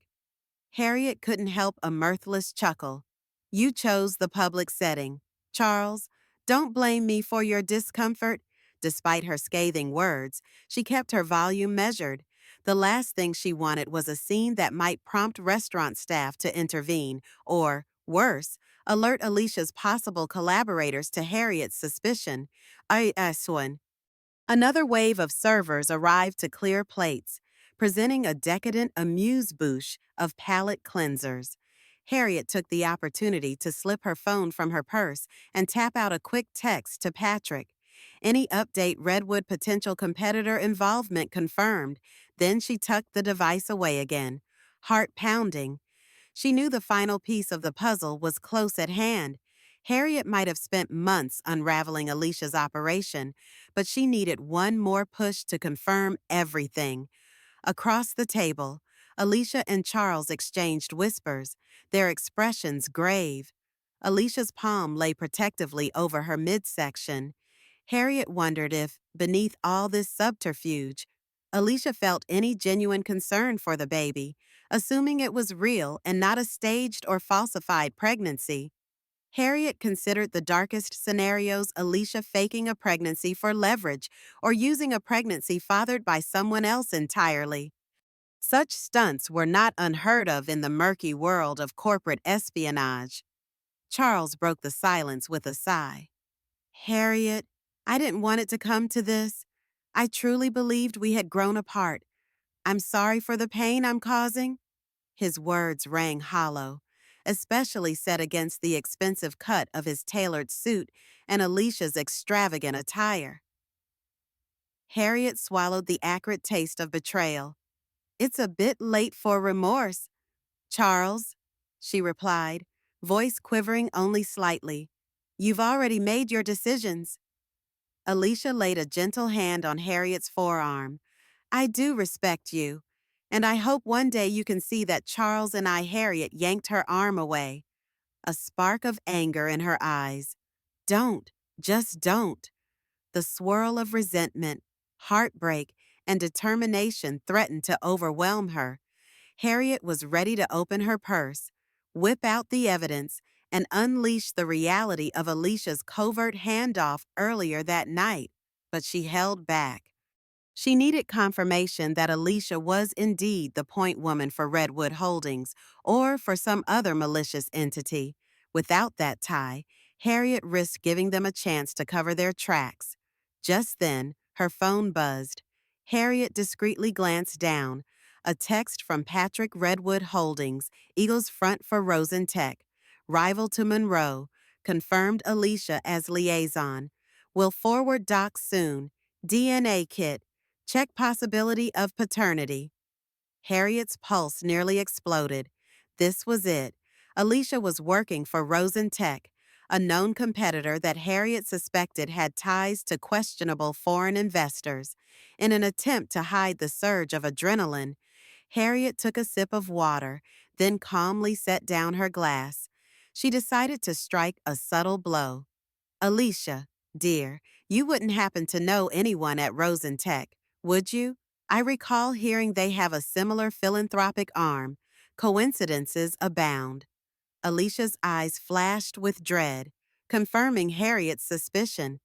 Harriet couldn't help a mirthless chuckle. You chose the public setting. Charles, don't blame me for your discomfort. Despite her scathing words, she kept her volume measured. The last thing she wanted was a scene that might prompt restaurant staff to intervene, or, worse, alert Alicia's possible collaborators to Harriet's suspicion. Swan. Another wave of servers arrived to clear plates, presenting a decadent amuse-bouche of palate cleansers. Harriet took the opportunity to slip her phone from her purse and tap out a quick text to Patrick. Any update Redwood potential competitor involvement confirmed. Then she tucked the device away again, heart pounding. She knew the final piece of the puzzle was close at hand. Harriet might have spent months unraveling Alicia's operation, but she needed one more push to confirm everything. Across the table, Alicia and Charles exchanged whispers, their expressions grave. Alicia's palm lay protectively over her midsection. Harriet wondered if, beneath all this subterfuge, Alicia felt any genuine concern for the baby, assuming it was real and not a staged or falsified pregnancy. Harriet considered the darkest scenarios: Alicia faking a pregnancy for leverage or using a pregnancy fathered by someone else entirely. Such stunts were not unheard of in the murky world of corporate espionage. Charles broke the silence with a sigh. Harriet, I didn't want it to come to this. I truly believed we had grown apart. I'm sorry for the pain I'm causing. His words rang hollow, especially set against the expensive cut of his tailored suit and Alicia's extravagant attire. Harriet swallowed the acrid taste of betrayal. It's a bit late for remorse, Charles, she replied, voice quivering only slightly. You've already made your decisions. Alicia laid a gentle hand on Harriet's forearm. I do respect you, and I hope one day you can see that Charles and I. Harriet yanked her arm away, a spark of anger in her eyes. Don't, just don't. The swirl of resentment, heartbreak, and determination threatened to overwhelm her. Harriet was ready to open her purse, whip out the evidence, and unleash the reality of Alicia's covert handoff earlier that night, but she held back. She needed confirmation that Alicia was indeed the point woman for Redwood Holdings or for some other malicious entity. Without that tie, Harriet risked giving them a chance to cover their tracks. Just then, her phone buzzed. Harriet discreetly glanced down. A text from Patrick: Redwood Holdings, Eagles Front for Rosentech. Rival to Monroe. Confirmed Alicia as liaison. Will forward docs soon. DNA kit. Check possibility of paternity. Harriet's pulse nearly exploded. This was it. Alicia was working for Rosentech, a known competitor that Harriet suspected had ties to questionable foreign investors. In an attempt to hide the surge of adrenaline, Harriet took a sip of water, then calmly set down her glass. She decided to strike a subtle blow. Alicia, dear, you wouldn't happen to know anyone at Rosentech, would you? I recall hearing they have a similar philanthropic arm. Coincidences abound. Alicia's eyes flashed with dread, confirming Harriet's suspicion.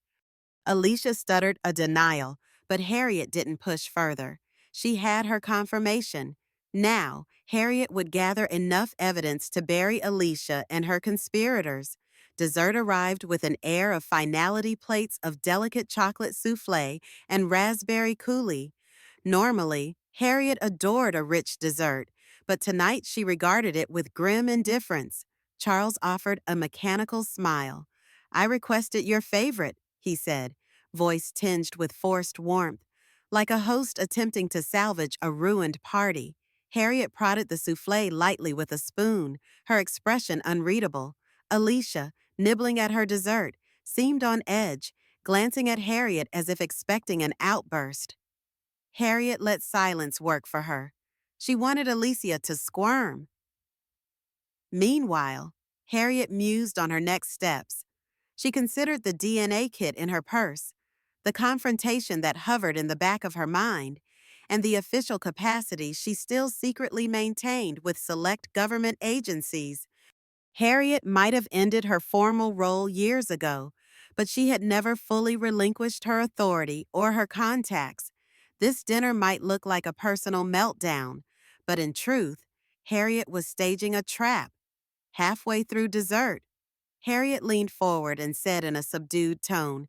Alicia stuttered a denial, but Harriet didn't push further. She had her confirmation. Now, Harriet would gather enough evidence to bury Alicia and her conspirators. Dessert arrived with an air of finality, plates of delicate chocolate souffle and raspberry coulis. Normally, Harriet adored a rich dessert, but tonight she regarded it with grim indifference. Charles offered a mechanical smile. "I requested your favorite," he said, voice tinged with forced warmth. Like a host attempting to salvage a ruined party, Harriet prodded the souffle lightly with a spoon, her expression unreadable. Alicia, nibbling at her dessert, seemed on edge, glancing at Harriet as if expecting an outburst. Harriet let silence work for her. She wanted Alicia to squirm. Meanwhile, Harriet mused on her next steps. She considered the DNA kit in her purse, the confrontation that hovered in the back of her mind, and the official capacity she still secretly maintained with select government agencies. Harriet might have ended her formal role years ago, but she had never fully relinquished her authority or her contacts. This dinner might look like a personal meltdown, but in truth, Harriet was staging a trap. Halfway through dessert, Harriet leaned forward and said in a subdued tone,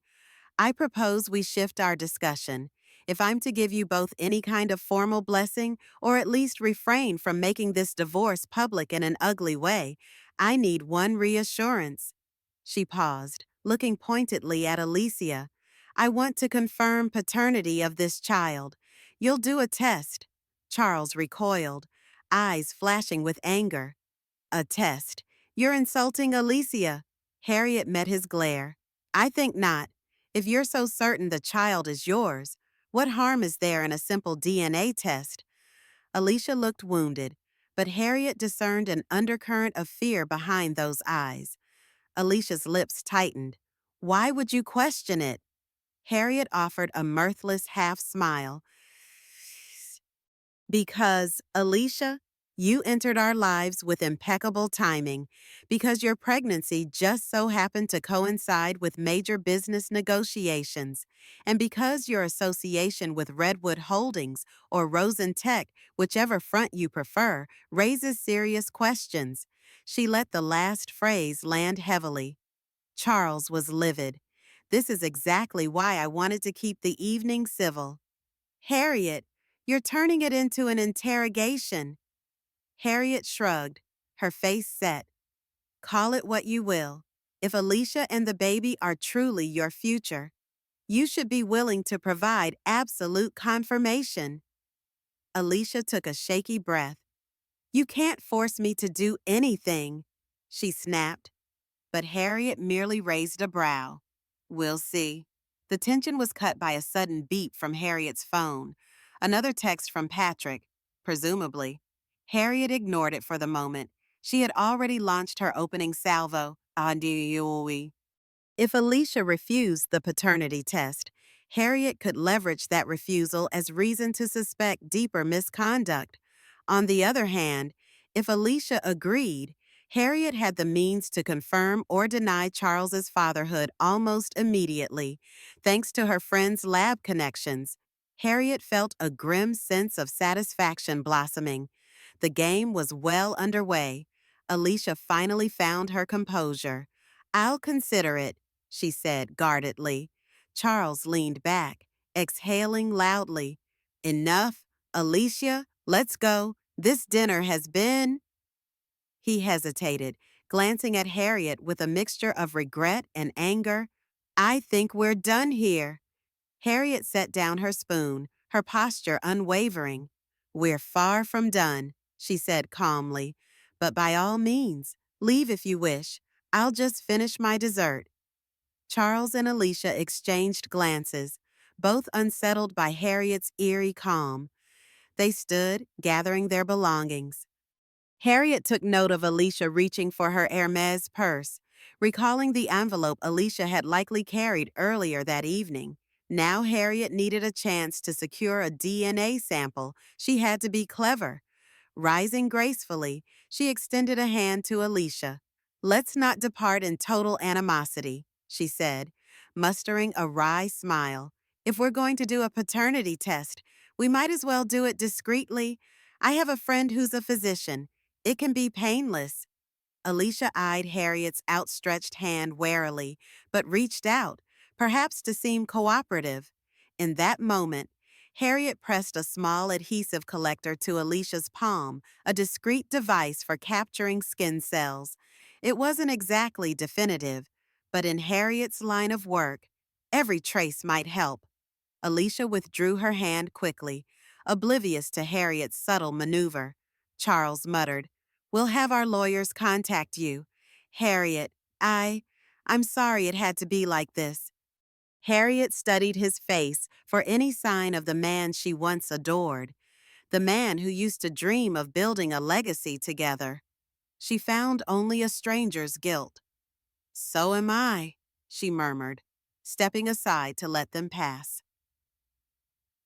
"I propose we shift our discussion. If I'm to give you both any kind of formal blessing, or at least refrain from making this divorce public in an ugly way, I need one reassurance." She paused, looking pointedly at Alicia. "I want to confirm paternity of this child. You'll do a test." Charles recoiled, eyes flashing with anger. "A test? You're insulting Alicia." Harriet met his glare. "I think not. If you're so certain the child is yours, what harm is there in a simple DNA test?" Alicia looked wounded, but Harriet discerned an undercurrent of fear behind those eyes. Alicia's lips tightened. "Why would you question it?" Harriet offered a mirthless half smile. "Because, Alicia, you entered our lives with impeccable timing, because your pregnancy just so happened to coincide with major business negotiations, and because your association with Redwood Holdings or Rosen Tech, whichever front you prefer, raises serious questions." She let the last phrase land heavily. Charles was livid. "This is exactly why I wanted to keep the evening civil." "Harriet, you're turning it into an interrogation." Harriet shrugged, her face set. "Call it what you will. If Alicia and the baby are truly your future, you should be willing to provide absolute confirmation." Alicia took a shaky breath. "You can't force me to do anything," she snapped. But Harriet merely raised a brow. "We'll see." The tension was cut by a sudden beep from Harriet's phone. Another text from Patrick, presumably. Harriet ignored it for the moment. She had already launched her opening salvo. "Adieu." If Alicia refused the paternity test, Harriet could leverage that refusal as reason to suspect deeper misconduct. On the other hand, if Alicia agreed, Harriet had the means to confirm or deny Charles's fatherhood almost immediately. Thanks to her friend's lab connections, Harriet felt a grim sense of satisfaction blossoming. The game was well underway. Alicia finally found her composure. "I'll consider it," she said guardedly. Charles leaned back, exhaling loudly. "Enough, Alicia, let's go. This dinner has been—" He hesitated, glancing at Harriet with a mixture of regret and anger. "I think we're done here." Harriet set down her spoon, her posture unwavering. "We're far from done," she said calmly. "But by all means, leave if you wish. I'll just finish my dessert." Charles and Alicia exchanged glances, both unsettled by Harriet's eerie calm. They stood, gathering their belongings. Harriet took note of Alicia reaching for her Hermes purse, recalling the envelope Alicia had likely carried earlier that evening. Now Harriet needed a chance to secure a DNA sample. She had to be clever. Rising gracefully, she extended a hand to Alicia. "Let's not depart in total animosity," she said, mustering a wry smile. "If we're going to do a paternity test, we might as well do it discreetly. I have a friend who's a physician. It can be painless. Alicia eyed Harriet's outstretched hand warily, but reached out, perhaps to seem cooperative. In that moment, Harriet pressed a small adhesive collector to Alicia's palm, a discreet device for capturing skin cells. It wasn't exactly definitive, but in Harriet's line of work, every trace might help. Alicia withdrew her hand quickly, oblivious to Harriet's subtle maneuver. Charles muttered, "We'll have our lawyers contact you." Harriet, I'm sorry it had to be like this. Harriet studied his face for any sign of the man she once adored, the man who used to dream of building a legacy together. She found only a stranger's guilt. "So am I," she murmured, stepping aside to let them pass.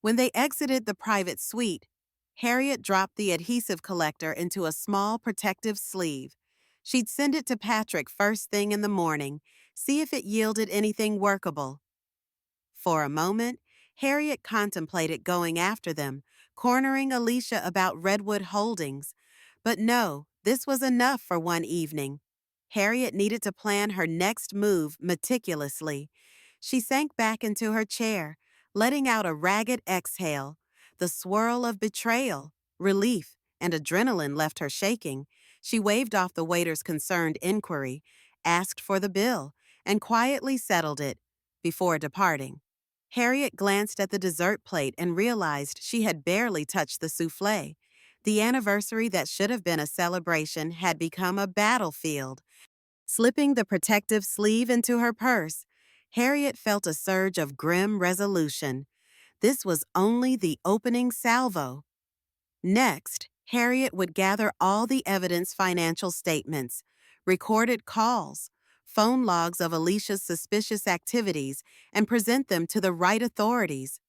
When they exited the private suite, Harriet dropped the adhesive collector into a small protective sleeve. She'd send it to Patrick first thing in the morning, see if it yielded anything workable. For a moment, Harriet contemplated going after them, cornering Alicia about Redwood Holdings. But no, this was enough for one evening. Harriet needed to plan her next move meticulously. She sank back into her chair, letting out a ragged exhale. The swirl of betrayal, relief, and adrenaline left her shaking. She waved off the waiter's concerned inquiry, asked for the bill, and quietly settled it before departing. Harriet glanced at the dessert plate and realized she had barely touched the souffle. The anniversary that should have been a celebration had become a battlefield. Slipping the protective sleeve into her purse, Harriet felt a surge of grim resolution. This was only the opening salvo. Next, Harriet would gather all the evidence: financial statements, recorded calls, phone logs of Alicia's suspicious activities, and present them to the right authorities.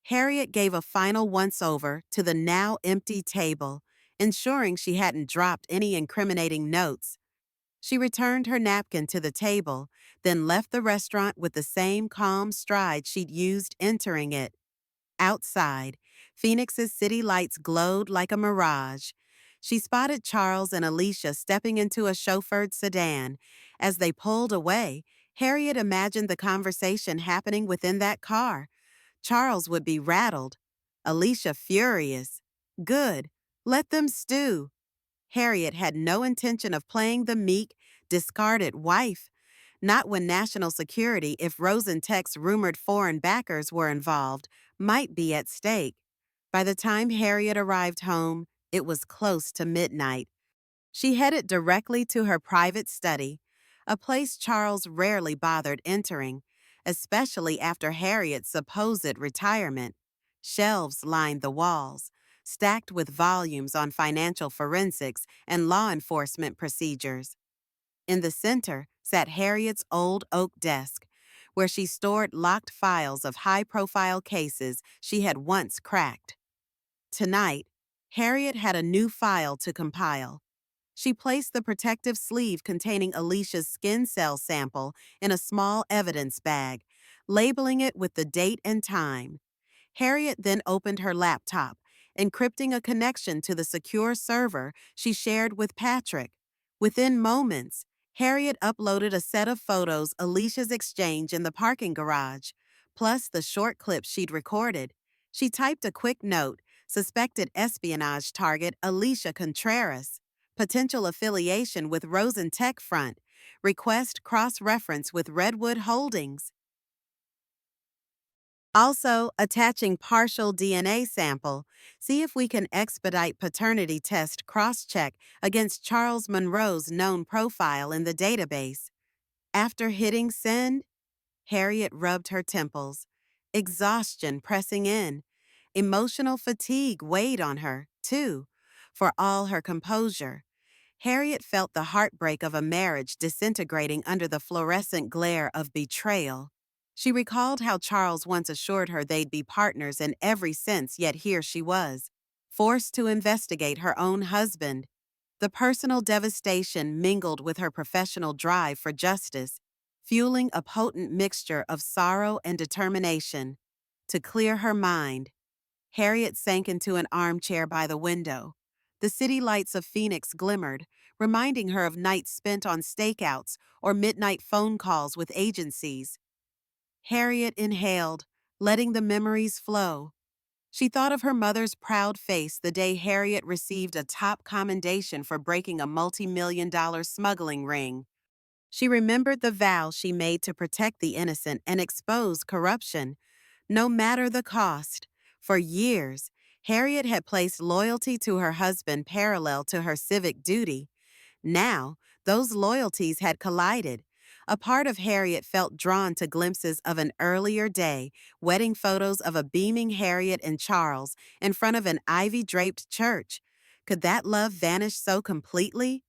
Harriet gave a final once-over to the now empty table, ensuring she hadn't dropped any incriminating notes. She returned her napkin to the table, then left the restaurant with the same calm stride she'd used entering it. Outside, Phoenix's city lights glowed like a mirage. She spotted Charles and Alicia stepping into a chauffeured sedan. As they pulled away, Harriet imagined the conversation happening within that car. Charles would be rattled, Alicia furious. Good, let them stew. Harriet had no intention of playing the meek, discarded wife. Not when national security, if Rosentech's rumored foreign backers were involved, might be at stake. By the time Harriet arrived home, it was close to midnight. She headed directly to her private study, a place Charles rarely bothered entering, especially after Harriet's supposed retirement. Shelves lined the walls, stacked with volumes on financial forensics and law enforcement procedures. In the center sat Harriet's old oak desk, where she stored locked files of high-profile cases she had once cracked. Tonight, Harriet had a new file to compile. She placed the protective sleeve containing Alicia's skin cell sample in a small evidence bag, labeling it with the date and time. Harriet then opened her laptop, encrypting a connection to the secure server she shared with Patrick. Within moments, Harriet uploaded a set of photos Alicia's exchange in the parking garage, plus the short clips she'd recorded. She typed a quick note: suspected espionage target Alicia Contreras, potential affiliation with Rosentech Front, request cross-reference with Redwood Holdings. Also, attaching partial DNA sample, see if we can expedite paternity test cross-check against Charles Monroe's known profile in the database. After hitting send, Harriet rubbed her temples, exhaustion pressing in. Emotional fatigue weighed on her, too. For all her composure, Harriet felt the heartbreak of a marriage disintegrating under the fluorescent glare of betrayal. She recalled how Charles once assured her they'd be partners in every sense, yet here she was, forced to investigate her own husband. The personal devastation mingled with her professional drive for justice, fueling a potent mixture of sorrow and determination. To clear her mind, Harriet sank into an armchair by the window. The city lights of Phoenix glimmered, reminding her of nights spent on stakeouts or midnight phone calls with agencies. Harriet inhaled, letting the memories flow. She thought of her mother's proud face the day Harriet received a top commendation for breaking a multi-million-dollar smuggling ring. She remembered the vow she made to protect the innocent and expose corruption, no matter the cost. For years, Harriet had placed loyalty to her husband parallel to her civic duty. Now, those loyalties had collided. A part of Harriet felt drawn to glimpses of an earlier day, wedding photos of a beaming Harriet and Charles in front of an ivy-draped church. Could that love vanish so completely?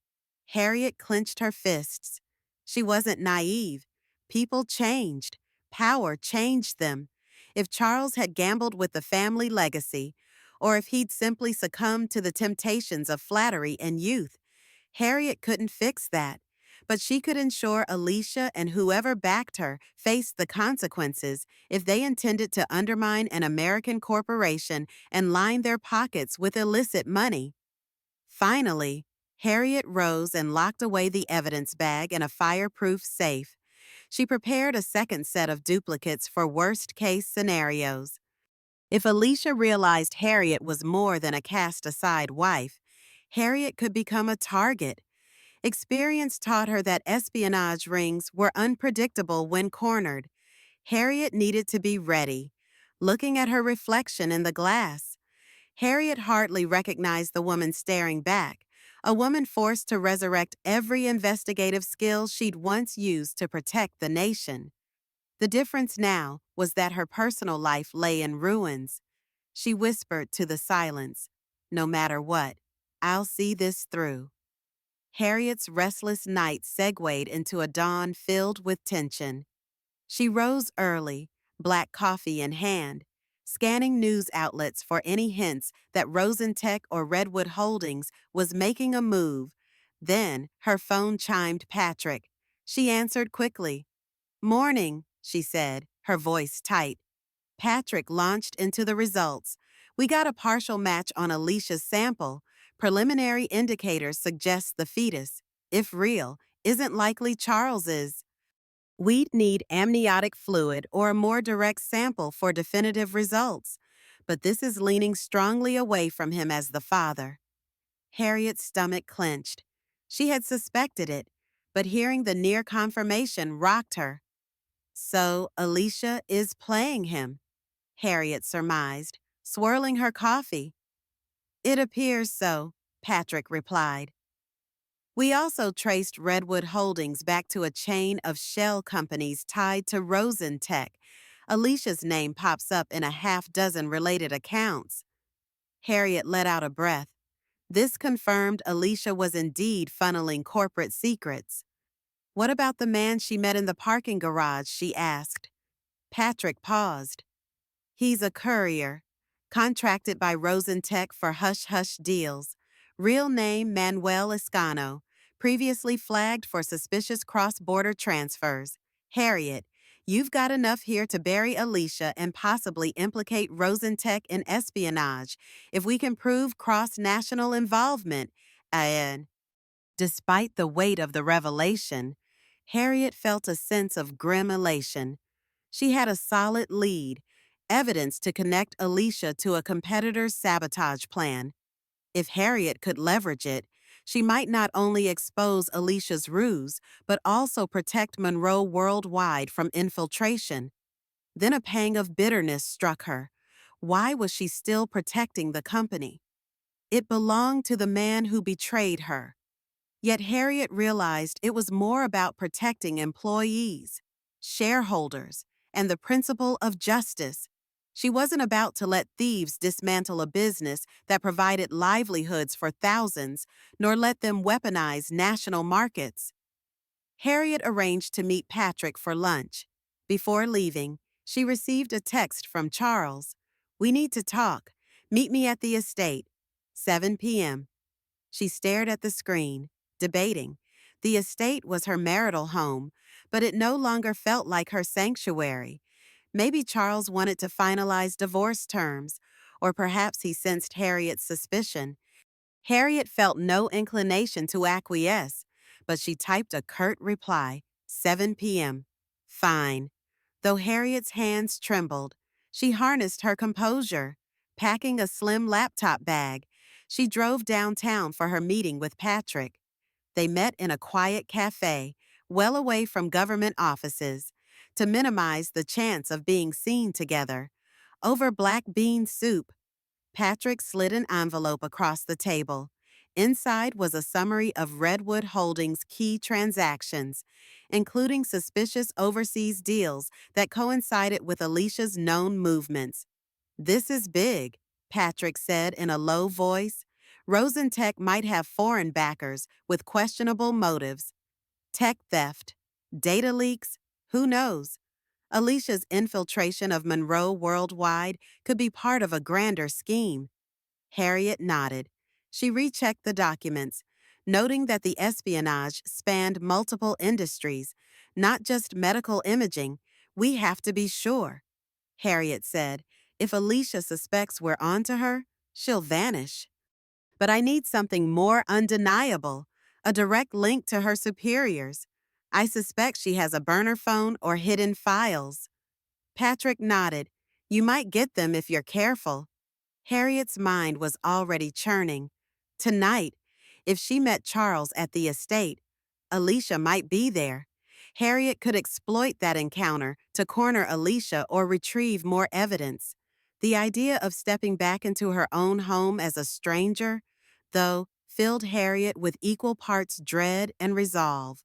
Harriet clenched her fists. She wasn't naive. People changed. Power changed them. If Charles had gambled with the family legacy, or if he'd simply succumbed to the temptations of flattery and youth, Harriet couldn't fix that, but she could ensure Alicia and whoever backed her faced the consequences if they intended to undermine an American corporation and line their pockets with illicit money. Finally, Harriet rose and locked away the evidence bag in a fireproof safe. She prepared a second set of duplicates for worst-case scenarios. If Alicia realized Harriet was more than a cast-aside wife, Harriet could become a target. Experience taught her that espionage rings were unpredictable when cornered. Harriet needed to be ready. Looking at her reflection in the glass, Harriet hardly recognized the woman staring back, a woman forced to resurrect every investigative skill she'd once used to protect the nation. The difference now was that her personal life lay in ruins. She whispered to the silence, "No matter what, I'll see this through." Harriet's restless night segued into a dawn filled with tension. She rose early, black coffee in hand, scanning news outlets for any hints that Rosentech or Redwood Holdings was making a move. Then her phone chimed Patrick. She answered quickly. "Morning," she said, her voice tight. Patrick launched into the results. "We got a partial match on Alicia's sample. Preliminary indicators suggest the fetus, if real, isn't likely Charles's. We'd need amniotic fluid or a more direct sample for definitive results, but this is leaning strongly away from him as the father." Harriet's stomach clenched. She had suspected it, but hearing the near confirmation rocked her. "So Alicia is playing him," Harriet surmised, swirling her coffee. "It appears so," Patrick replied. "We also traced Redwood Holdings back to a chain of shell companies tied to Rosentech. Alicia's name pops up in a half-dozen related accounts." Harriet let out a breath. This confirmed Alicia was indeed funneling corporate secrets. "What about the man she met in the parking garage?" she asked. Patrick paused. "He's a courier, contracted by Rosentech for hush-hush deals. Real name Manuel Escano, previously flagged for suspicious cross-border transfers. Harriet, you've got enough here to bury Alicia and possibly implicate Rosentech in espionage if we can prove cross-national involvement. And despite the weight of the revelation, Harriet felt a sense of grim elation. She had a solid lead, evidence to connect Alicia to a competitor's sabotage plan. If Harriet could leverage it, she might not only expose Alicia's ruse, but also protect Monroe worldwide from infiltration. Then a pang of bitterness struck her. Why was she still protecting the company? It belonged to the man who betrayed her. Yet Harriet realized it was more about protecting employees, shareholders, and the principle of justice. She wasn't about to let thieves dismantle a business that provided livelihoods for thousands, nor let them weaponize national markets. Harriet arranged to meet Patrick for lunch. Before leaving, she received a text from Charles. "We need to talk. Meet me at the estate. 7 p.m. She stared at the screen, debating. The estate was her marital home, but it no longer felt like her sanctuary. Maybe Charles wanted to finalize divorce terms, or perhaps he sensed Harriet's suspicion. Harriet felt no inclination to acquiesce, but she typed a curt reply, 7 p.m. Fine. Though Harriet's hands trembled, she harnessed her composure. Packing a slim laptop bag, she drove downtown for her meeting with Patrick. They met in a quiet cafe, well away from government offices, to minimize the chance of being seen together. Over black bean soup, Patrick slid an envelope across the table. Inside was a summary of Redwood Holdings' key transactions, including suspicious overseas deals that coincided with Alicia's known movements. This is big, Patrick said in a low voice. Rosentech might have foreign backers with questionable motives. Tech theft, data leaks, who knows? Alicia's infiltration of Monroe worldwide could be part of a grander scheme. Harriet nodded. She rechecked the documents, noting that the espionage spanned multiple industries, not just medical imaging. We have to be sure, Harriet said. If Alicia suspects we're onto her, she'll vanish. But I need something more undeniable, a direct link to her superiors. I suspect she has a burner phone or hidden files. Patrick nodded. You might get them if you're careful. Harriet's mind was already churning. Tonight, if she met Charles at the estate, Alicia might be there. Harriet could exploit that encounter to corner Alicia or retrieve more evidence. The idea of stepping back into her own home as a stranger, though, filled Harriet with equal parts dread and resolve.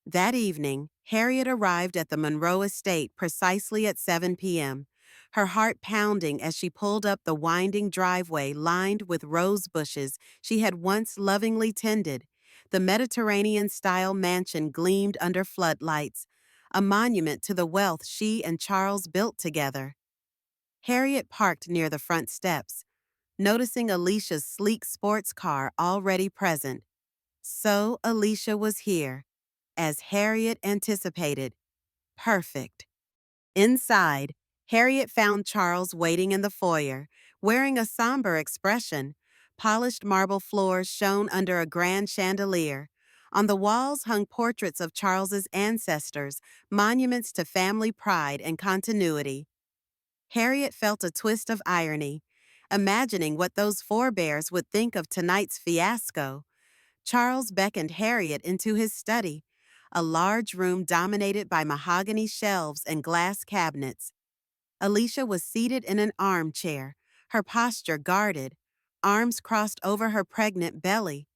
That evening, Harriet arrived at the Monroe estate precisely at 7 p.m., her heart pounding as she pulled up the winding driveway lined with rose bushes she had once lovingly tended. The Mediterranean-style mansion gleamed under floodlights, a monument to the wealth she and Charles built together. Harriet parked near the front steps, noticing Alicia's sleek sports car already present. So Alicia was here, as Harriet anticipated. Perfect. Inside, Harriet found Charles waiting in the foyer, wearing a somber expression. Polished marble floors shone under a grand chandelier. On the walls hung portraits of Charles's ancestors, monuments to family pride and continuity. Harriet felt a twist of irony, imagining what those forebears would think of tonight's fiasco. Charles beckoned Harriet into his study, a large room dominated by mahogany shelves and glass cabinets. Alicia was seated in an armchair, her posture guarded, arms crossed over her pregnant belly.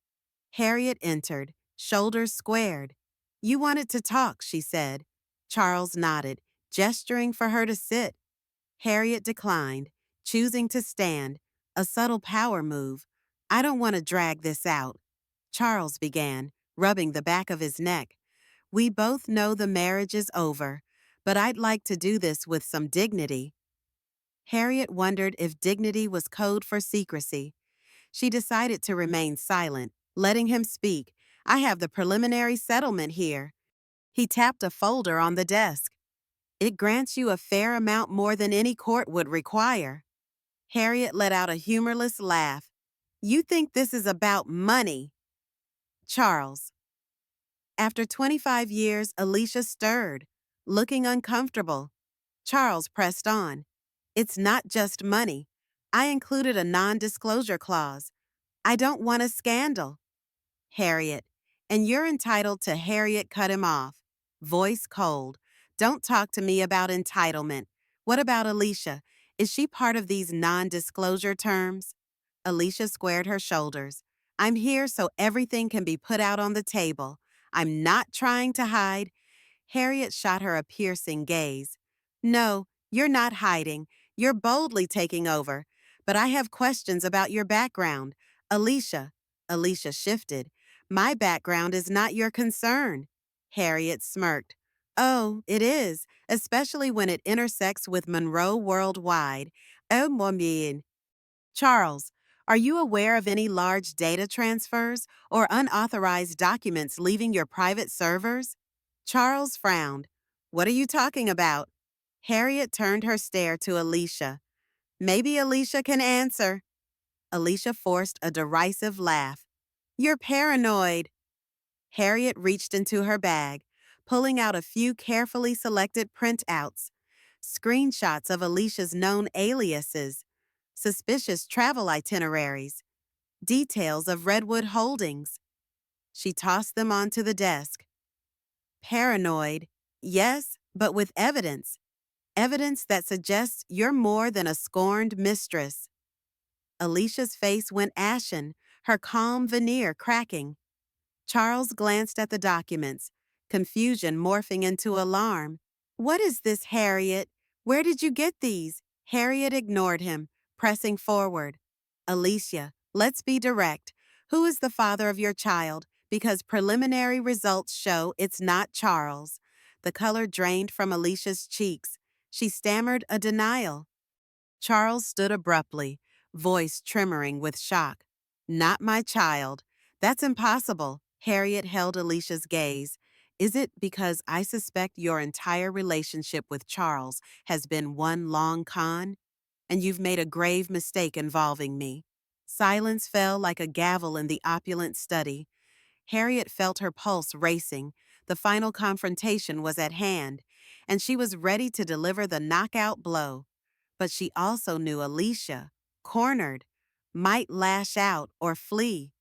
Harriet entered, shoulders squared. You wanted to talk, she said. Charles nodded, gesturing for her to sit. Harriet declined, choosing to stand, a subtle power move. I don't want to drag this out, Charles began, rubbing the back of his neck. We both know the marriage is over, but I'd like to do this with some dignity. Harriet wondered if dignity was code for secrecy. She decided to remain silent, letting him speak. I have the preliminary settlement here. He tapped a folder on the desk. It grants you a fair amount more than any court would require. Harriet let out a humorless laugh. You think this is about money? Charles. After 25 years, Alicia stirred, looking uncomfortable. Charles pressed on. It's not just money. I included a non-disclosure clause. I don't want a scandal. Harriet. And you're entitled to. Harriet cut him off. Voice cold. Don't talk to me about entitlement. What about Alicia? Is she part of these non-disclosure terms? Alicia squared her shoulders. I'm here so everything can be put out on the table. I'm not trying to hide. Harriet shot her a piercing gaze. No, you're not hiding. You're boldly taking over. But I have questions about your background. Alicia. Alicia shifted. My background is not your concern. Harriet smirked. Oh, it is, especially when it intersects with Monroe worldwide. Oh, mon bien. Charles, are you aware of any large data transfers or unauthorized documents leaving your private servers? Charles frowned. What are you talking about? Harriet turned her stare to Alicia. Maybe Alicia can answer. Alicia forced a derisive laugh. You're paranoid. Harriet reached into her bag, pulling out a few carefully selected printouts, screenshots of Alicia's known aliases, suspicious travel itineraries, details of Redwood Holdings. She tossed them onto the desk. Paranoid, yes, but with evidence. Evidence that suggests you're more than a scorned mistress. Alicia's face went ashen, her calm veneer cracking. Charles glanced at the documents, confusion morphing into alarm. What is this, Harriet? Where did you get these? Harriet ignored him, pressing forward. Alicia, let's be direct. Who is the father of your child? Because preliminary results show it's not Charles. The color drained from Alicia's cheeks. She stammered a denial. Charles stood abruptly, voice tremoring with shock. Not my child. That's impossible. Harriet held Alicia's gaze. Is it because I suspect your entire relationship with Charles has been one long con? And you've made a grave mistake involving me. Silence fell like a gavel in the opulent study. Harriet felt her pulse racing. The final confrontation was at hand, and she was ready to deliver the knockout blow. But she also knew Alicia, cornered, might lash out or flee.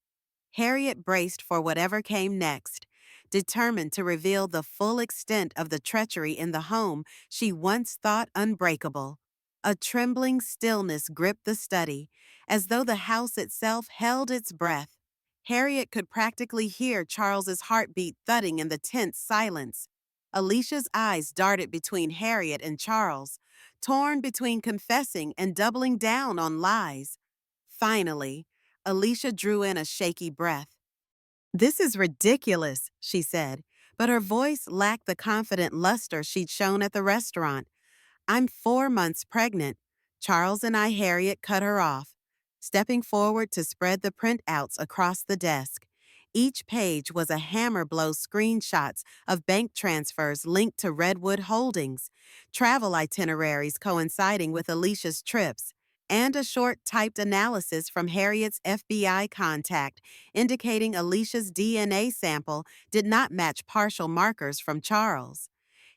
Harriet braced for whatever came next, determined to reveal the full extent of the treachery in the home she once thought unbreakable. A trembling stillness gripped the study, as though the house itself held its breath. Harriet could practically hear Charles's heartbeat thudding in the tense silence. Alicia's eyes darted between Harriet and Charles, torn between confessing and doubling down on lies. Finally, Alicia drew in a shaky breath. This is ridiculous, she said, but her voice lacked the confident luster she'd shown at the restaurant. I'm 4 months pregnant. Charles and I, Harriet, cut her off, stepping forward to spread the printouts across the desk. Each page was a hammer blow screenshots of bank transfers linked to Redwood Holdings, travel itineraries coinciding with Alicia's trips, and a short typed analysis from Harriet's FBI contact indicating Alicia's DNA sample did not match partial markers from Charles.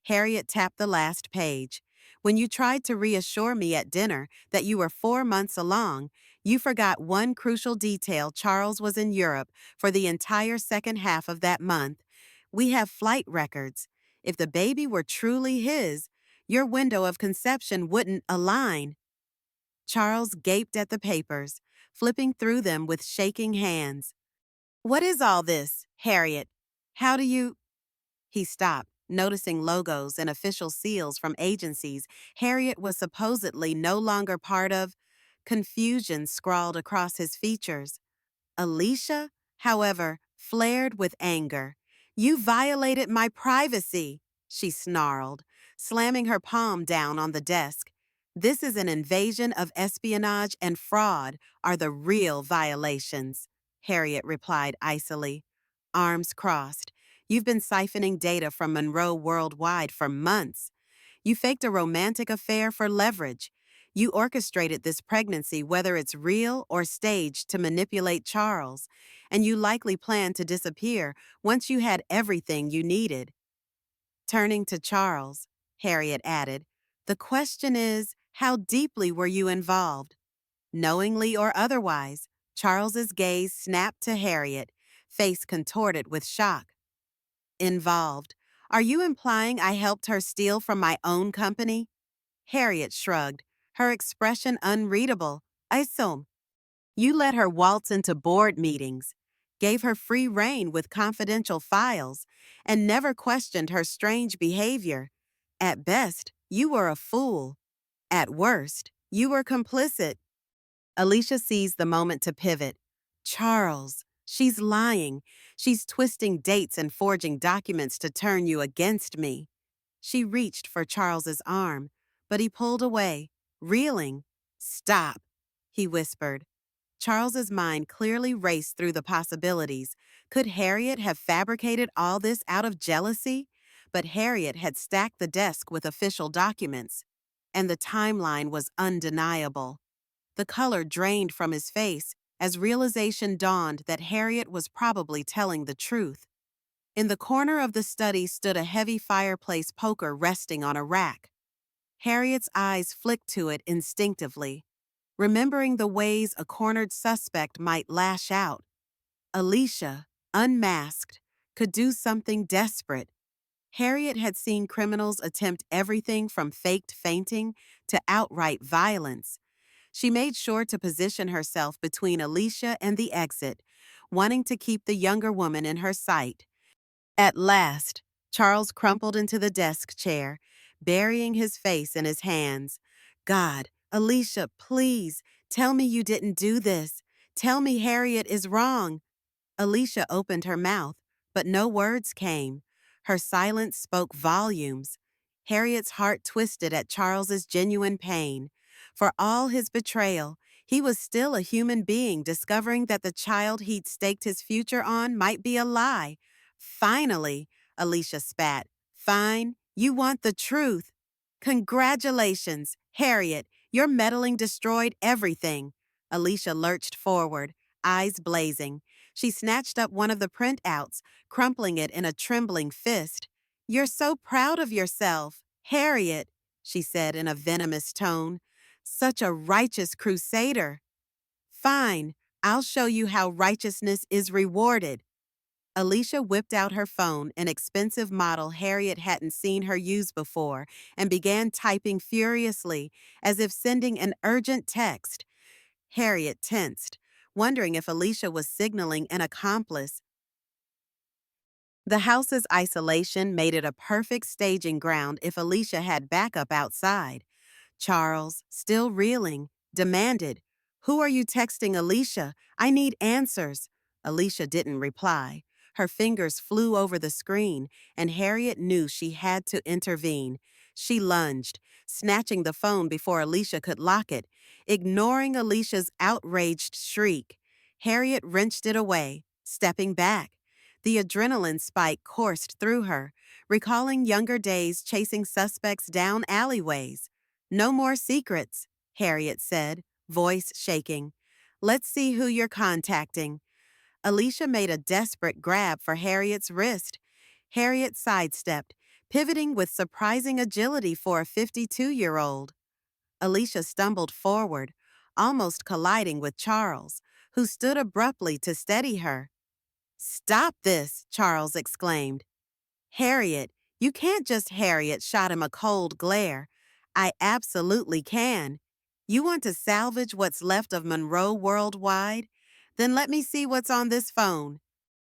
Harriet tapped the last page. When you tried to reassure me at dinner that you were 4 months along, you forgot one crucial detail. Charles was in Europe for the entire second half of that month. We have flight records. If the baby were truly his, your window of conception wouldn't align. Charles gaped at the papers, flipping through them with shaking hands. What is all this, Harriet? How do you... He stopped, noticing logos and official seals from agencies Harriet was supposedly no longer part of. Confusion scrawled across his features. Alicia, however, flared with anger. You violated my privacy, she snarled, slamming her palm down on the desk. This is an invasion of espionage and fraud are the real violations, Harriet replied icily. Arms crossed. You've been siphoning data from Monroe Worldwide for months. You faked a romantic affair for leverage. You orchestrated this pregnancy, whether it's real or staged, to manipulate Charles, and you likely planned to disappear once you had everything you needed. Turning to Charles, Harriet added, the question is, how deeply were you involved? Knowingly or otherwise, Charles's gaze snapped to Harriet, face contorted with shock. Involved. Are you implying I helped her steal from my own company? Harriet shrugged, her expression unreadable. I assume. You let her waltz into board meetings, gave her free rein with confidential files, and never questioned her strange behavior. At best, you were a fool. At worst, you were complicit. Alicia seized the moment to pivot. Charles, she's lying. She's twisting dates and forging documents to turn you against me. She reached for Charles's arm, but he pulled away, reeling. Stop, he whispered. Charles's mind clearly raced through the possibilities. Could Harriet have fabricated all this out of jealousy? But Harriet had stacked the desk with official documents. and the timeline was undeniable. The color drained from his face as realization dawned that Harriet was probably telling the truth. In the corner of the study stood a heavy fireplace poker resting on a rack. Harriet's eyes flicked to it instinctively, remembering the ways a cornered suspect might lash out. Alicia, unmasked, could do something desperate. Harriet had seen criminals attempt everything from faked fainting to outright violence. She made sure to position herself between Alicia and the exit, wanting to keep the younger woman in her sight. At last, Charles crumpled into the desk chair, burying his face in his hands. God, Alicia, please, tell me you didn't do this. Tell me Harriet is wrong. Alicia opened her mouth, but no words came. Her silence spoke volumes. Harriet's heart twisted at Charles's genuine pain. For all his betrayal, he was still a human being discovering that the child he'd staked his future on might be a lie. Finally, Alicia spat. Fine, you want the truth. Congratulations, Harriet, your meddling destroyed everything. Alicia lurched forward, eyes blazing. She snatched up one of the printouts, crumpling it in a trembling fist. You're so proud of yourself, Harriet, she said in a venomous tone. Such a righteous crusader. Fine, I'll show you how righteousness is rewarded. Alicia whipped out her phone, an expensive model Harriet hadn't seen her use before, and began typing furiously, as if sending an urgent text. Harriet tensed, wondering if Alicia was signaling an accomplice. The house's isolation made it a perfect staging ground if Alicia had backup outside. Charles, still reeling, demanded, "Who are you texting, Alicia? I need answers." Alicia didn't reply. Her fingers flew over the screen, and Harriet knew she had to intervene. She lunged, snatching the phone before Alicia could lock it. Ignoring Alicia's outraged shriek, Harriet wrenched it away, stepping back. The adrenaline spike coursed through her, recalling younger days chasing suspects down alleyways. "No more secrets," Harriet said, voice shaking. "Let's see who you're contacting." Alicia made a desperate grab for Harriet's wrist. Harriet sidestepped, pivoting with surprising agility for a 52-year-old. Alicia stumbled forward, almost colliding with Charles, who stood abruptly to steady her. "Stop this!" Charles exclaimed. "Harriet, you can't just," Harriet shot him a cold glare. "I absolutely can. You want to salvage what's left of Monroe worldwide? Then let me see what's on this phone."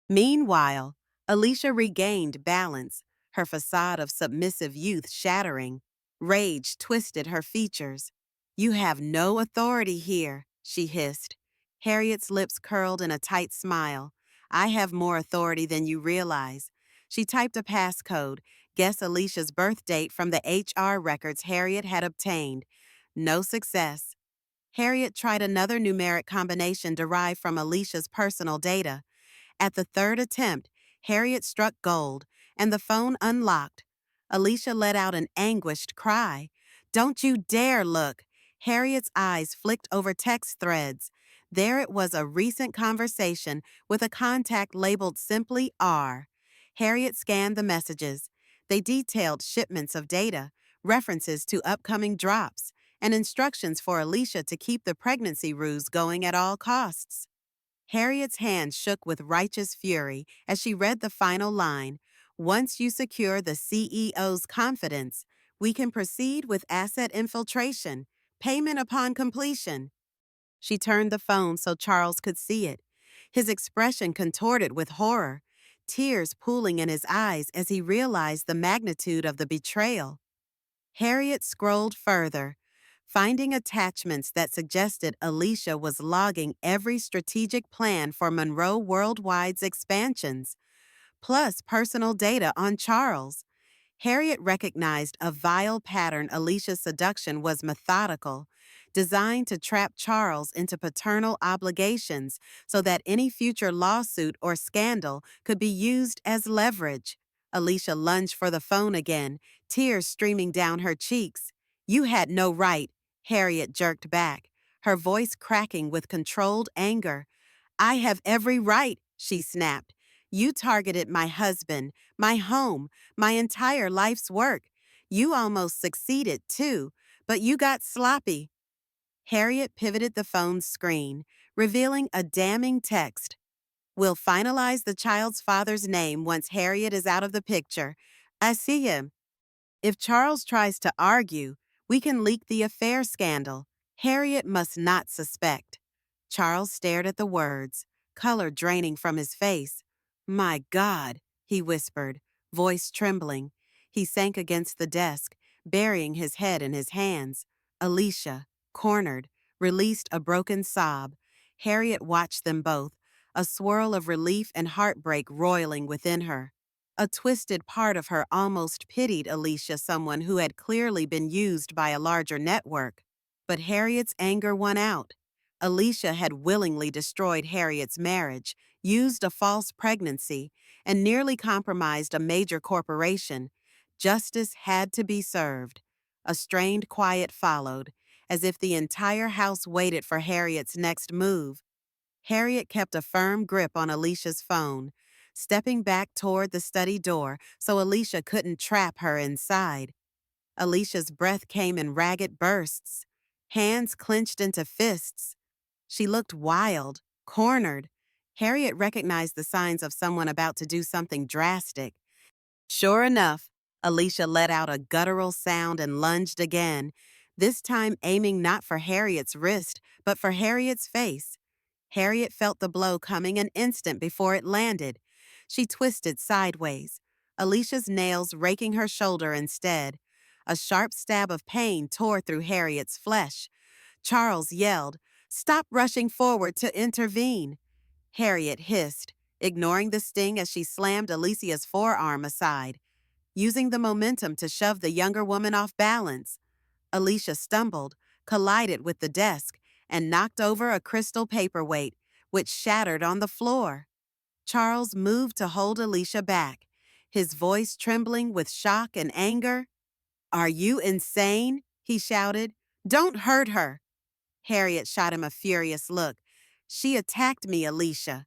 Meanwhile, Alicia regained balance, her facade of submissive youth shattering. Rage twisted her features. "You have no authority here," she hissed. Harriet's lips curled in a tight smile. "I have more authority than you realize." She typed a passcode, guessed Alicia's birth date from the HR records Harriet had obtained. No success. Harriet tried another numeric combination derived from Alicia's personal data. At the third attempt, Harriet struck gold, and the phone unlocked. Alicia let out an anguished cry. "Don't you dare look!" Harriet's eyes flicked over text threads. There it was, a recent conversation with a contact labeled simply R. Harriet scanned the messages. They detailed shipments of data, references to upcoming drops, and instructions for Alicia to keep the pregnancy ruse going at all costs. Harriet's hand shook with righteous fury as she read the final line. "Once you secure the CEO's confidence, we can proceed with asset infiltration, payment upon completion." She turned the phone so Charles could see it. His expression contorted with horror, tears pooling in his eyes as he realized the magnitude of the betrayal. Harriet scrolled further, finding attachments that suggested Alicia was logging every strategic plan for Monroe Worldwide's expansions, plus personal data on Charles. Harriet recognized a vile pattern. Alicia's seduction was methodical, designed to trap Charles into paternal obligations so that any future lawsuit or scandal could be used as leverage. Alicia lunged for the phone again, tears streaming down her cheeks. You had no right, Harriet jerked back, her voice cracking with controlled anger. I have every right, she snapped. You targeted my husband, my home, my entire life's work. You almost succeeded, too, but you got sloppy. Harriet pivoted the phone's screen, revealing a damning text. We'll finalize the child's father's name once Harriet is out of the picture. I see him. If Charles tries to argue, we can leak the affair scandal. Harriet must not suspect. Charles stared at the words, color draining from his face. My God, he whispered, voice trembling. He sank against the desk, burying his head in his hands. Alicia, cornered, released a broken sob. Harriet watched them both, a swirl of relief and heartbreak roiling within her. A twisted part of her almost pitied Alicia, someone who had clearly been used by a larger network. But Harriet's anger won out. Alicia had willingly destroyed Harriet's marriage, used a false pregnancy, and nearly compromised a major corporation. Justice had to be served. A strained quiet followed, as if the entire house waited for Harriet's next move. Harriet kept a firm grip on Alicia's phone, stepping back toward the study door so Alicia couldn't trap her inside. Alicia's breath came in ragged bursts, hands clenched into fists. She looked wild, cornered. Harriet recognized the signs of someone about to do something drastic. Sure enough, Alicia let out a guttural sound and lunged again, this time aiming not for Harriet's wrist, but for Harriet's face. Harriet felt the blow coming an instant before it landed. She twisted sideways, Alicia's nails raking her shoulder instead. A sharp stab of pain tore through Harriet's flesh. Charles yelled, "Stop rushing forward to intervene." Harriet hissed, ignoring the sting as she slammed Alicia's forearm aside, using the momentum to shove the younger woman off balance. Alicia stumbled, collided with the desk, and knocked over a crystal paperweight, which shattered on the floor. Charles moved to hold Alicia back, his voice trembling with shock and anger. "Are you insane?" he shouted. "Don't hurt her." Harriet shot him a furious look. "She attacked me, Alicia."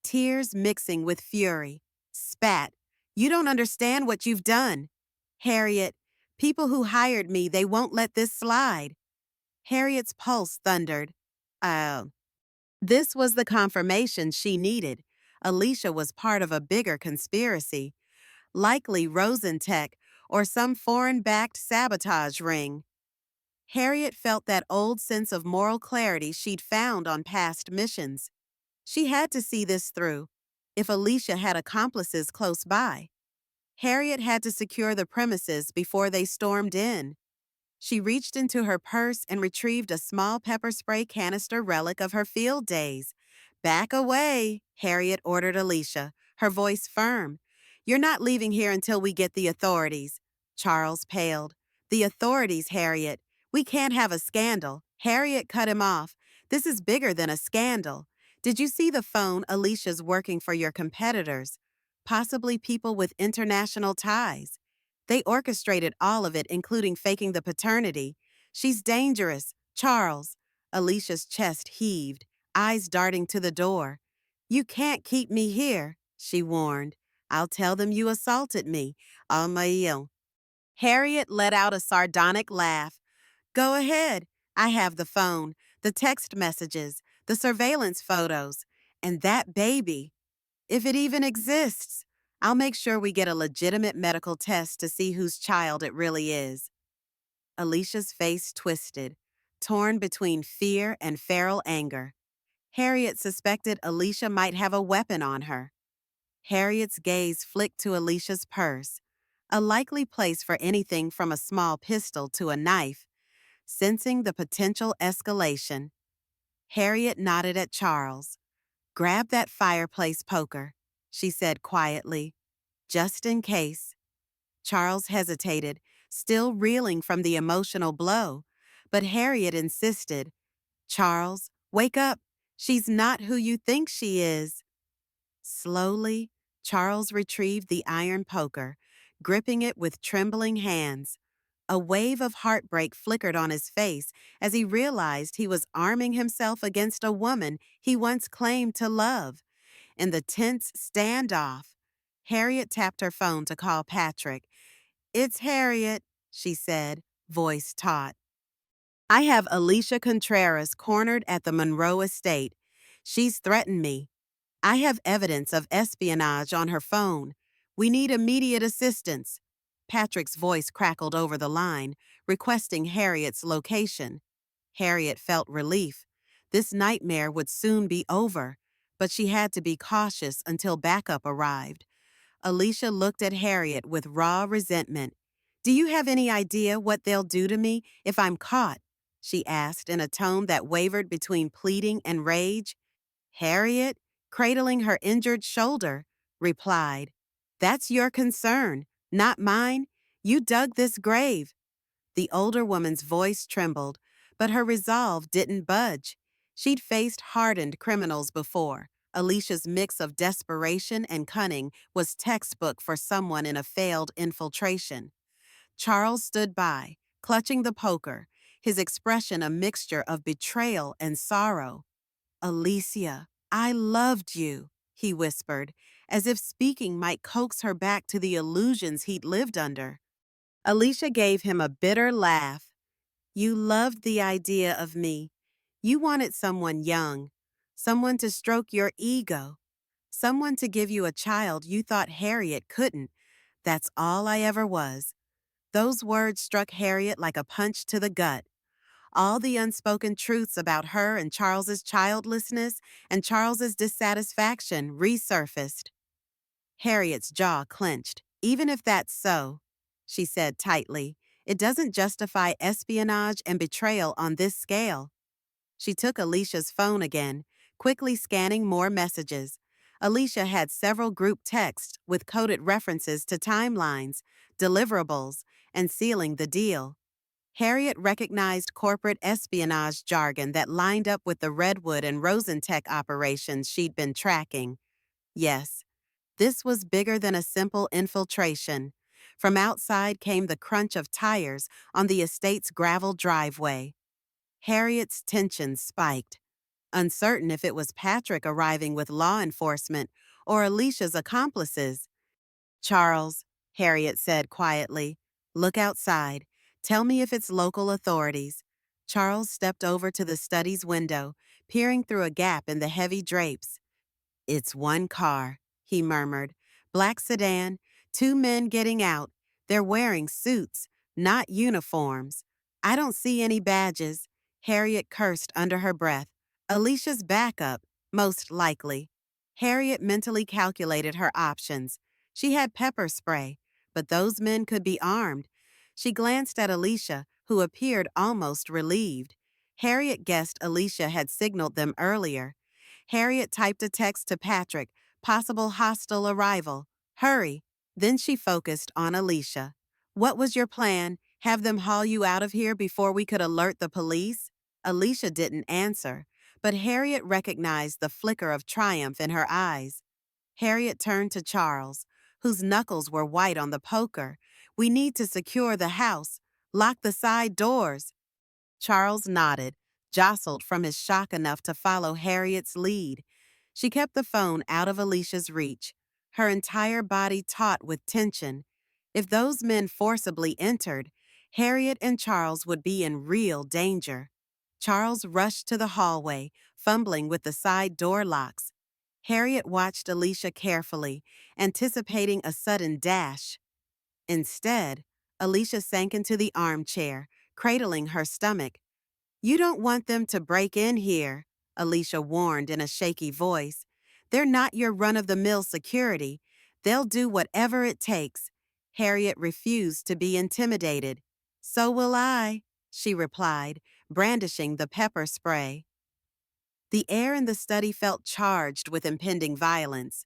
Tears mixing with fury. Spat. "You don't understand what you've done." "Harriet, people who hired me, they won't let this slide." Harriet's pulse thundered. Oh. This was the confirmation she needed. Alicia was part of a bigger conspiracy, likely Rosentech or some foreign-backed sabotage ring. Harriet felt that old sense of moral clarity she'd found on past missions. She had to see this through, if Alicia had accomplices close by. Harriet had to secure the premises before they stormed in. She reached into her purse and retrieved a small pepper spray canister relic of her field days. "Back away," Harriet ordered Alicia, her voice firm. "You're not leaving here until we get the authorities." Charles paled. "The authorities, Harriet. We can't have a scandal." Harriet cut him off. "This is bigger than a scandal. Did you see the phone Alicia's working for your competitors? Possibly people with international ties. They orchestrated all of it, including faking the paternity. She's dangerous. Charles." Alicia's chest heaved, eyes darting to the door. "You can't keep me here," she warned. "I'll tell them you assaulted me. Amail." Harriet let out a sardonic laugh. "Go ahead. I have the phone, the text messages, the surveillance photos, and that baby. If it even exists. I'll make sure we get a legitimate medical test to see whose child it really is." Alicia's face twisted, torn between fear and feral anger. Harriet suspected Alicia might have a weapon on her. Harriet's gaze flicked to Alicia's purse, a likely place for anything from a small pistol to a knife. Sensing the potential escalation, Harriet nodded at Charles. "Grab that fireplace poker," she said quietly, "just in case." Charles hesitated, still reeling from the emotional blow, but Harriet insisted. "Charles, wake up. She's not who you think she is." Slowly, Charles retrieved the iron poker, gripping it with trembling hands. A wave of heartbreak flickered on his face as he realized he was arming himself against a woman he once claimed to love. In the tense standoff, Harriet tapped her phone to call Patrick. "It's Harriet," she said, voice taut. "I have Alicia Contreras cornered at the Monroe estate. She's threatened me. I have evidence of espionage on her phone. We need immediate assistance." Patrick's voice crackled over the line, requesting Harriet's location. Harriet felt relief. This nightmare would soon be over, but she had to be cautious until backup arrived. Alicia looked at Harriet with raw resentment. "Do you have any idea what they'll do to me if I'm caught?" she asked in a tone that wavered between pleading and rage. Harriet, cradling her injured shoulder, replied, "That's your concern, not mine. You dug this grave." The older woman's voice trembled, but her resolve didn't budge. She'd faced hardened criminals before. Alicia's mix of desperation and cunning was textbook for someone in a failed infiltration. Charles stood by, clutching the poker, his expression a mixture of betrayal and sorrow. "Alicia, I loved you," he whispered, as if speaking might coax her back to the illusions he'd lived under. Alicia gave him a bitter laugh. "You loved the idea of me. You wanted someone young, someone to stroke your ego, someone to give you a child you thought Harriet couldn't. That's all I ever was." Those words struck Harriet like a punch to the gut. All the unspoken truths about her and Charles's childlessness and Charles's dissatisfaction resurfaced. Harriet's jaw clenched. "Even if that's so," she said tightly, "it doesn't justify espionage and betrayal on this scale." She took Alicia's phone again, quickly scanning more messages. Alicia had several group texts with coded references to timelines, deliverables, and sealing the deal. Harriet recognized corporate espionage jargon that lined up with the Redwood and Rosentech operations she'd been tracking. Yes, this was bigger than a simple infiltration. From outside came the crunch of tires on the estate's gravel driveway. Harriet's tension spiked. Uncertain if it was Patrick arriving with law enforcement or Alicia's accomplices. "Charles," Harriet said quietly, "look outside. Tell me if it's local authorities." Charles stepped over to the study's window, peering through a gap in the heavy drapes. "It's one car," he murmured. "Black sedan, two men getting out. They're wearing suits, not uniforms. I don't see any badges." Harriet cursed under her breath. "Alicia's backup, most likely." Harriet mentally calculated her options. She had pepper spray, but those men could be armed. She glanced at Alicia, who appeared almost relieved. Harriet guessed Alicia had signaled them earlier. Harriet typed a text to Patrick, possible hostile arrival. "Hurry." Then she focused on Alicia. "What was your plan? Have them haul you out of here before we could alert the police?" Alicia didn't answer, but Harriet recognized the flicker of triumph in her eyes. Harriet turned to Charles, whose knuckles were white on the poker. "We need to secure the house. Lock the side doors." Charles nodded, jostled from his shock enough to follow Harriet's lead. She kept the phone out of Alicia's reach, her entire body taut with tension. If those men forcibly entered, Harriet and Charles would be in real danger. Charles rushed to the hallway, fumbling with the side door locks. Harriet watched Alicia carefully, anticipating a sudden dash. Instead, Alicia sank into the armchair, cradling her stomach. "You don't want them to break in here," Alicia warned in a shaky voice. "They're not your run-of-the-mill security. They'll do whatever it takes." Harriet refused to be intimidated. "So will I," she replied, brandishing the pepper spray. The air in the study felt charged with impending violence.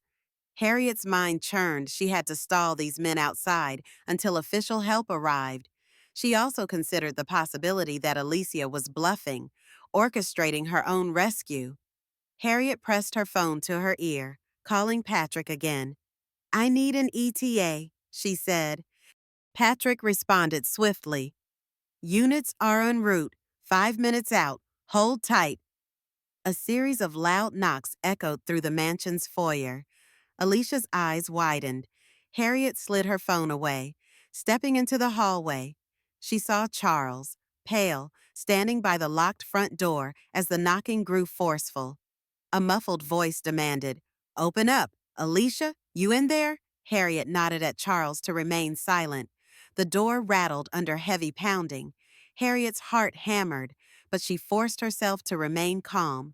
Harriet's mind churned she had to stall these men outside until official help arrived. She also considered the possibility that Alicia was bluffing, orchestrating her own rescue. Harriet pressed her phone to her ear, calling Patrick again. "I need an ETA," she said. Patrick responded swiftly. Units are en route. 5 minutes out. Hold tight. A series of loud knocks echoed through the mansion's foyer. Alicia's eyes widened. Harriet slid her phone away. Stepping into the hallway, she saw Charles, pale, standing by the locked front door as the knocking grew forceful. A muffled voice demanded, "Open up. Alicia, you in there?" Harriet nodded at Charles to remain silent. The door rattled under heavy pounding. Harriet's heart hammered, but she forced herself to remain calm.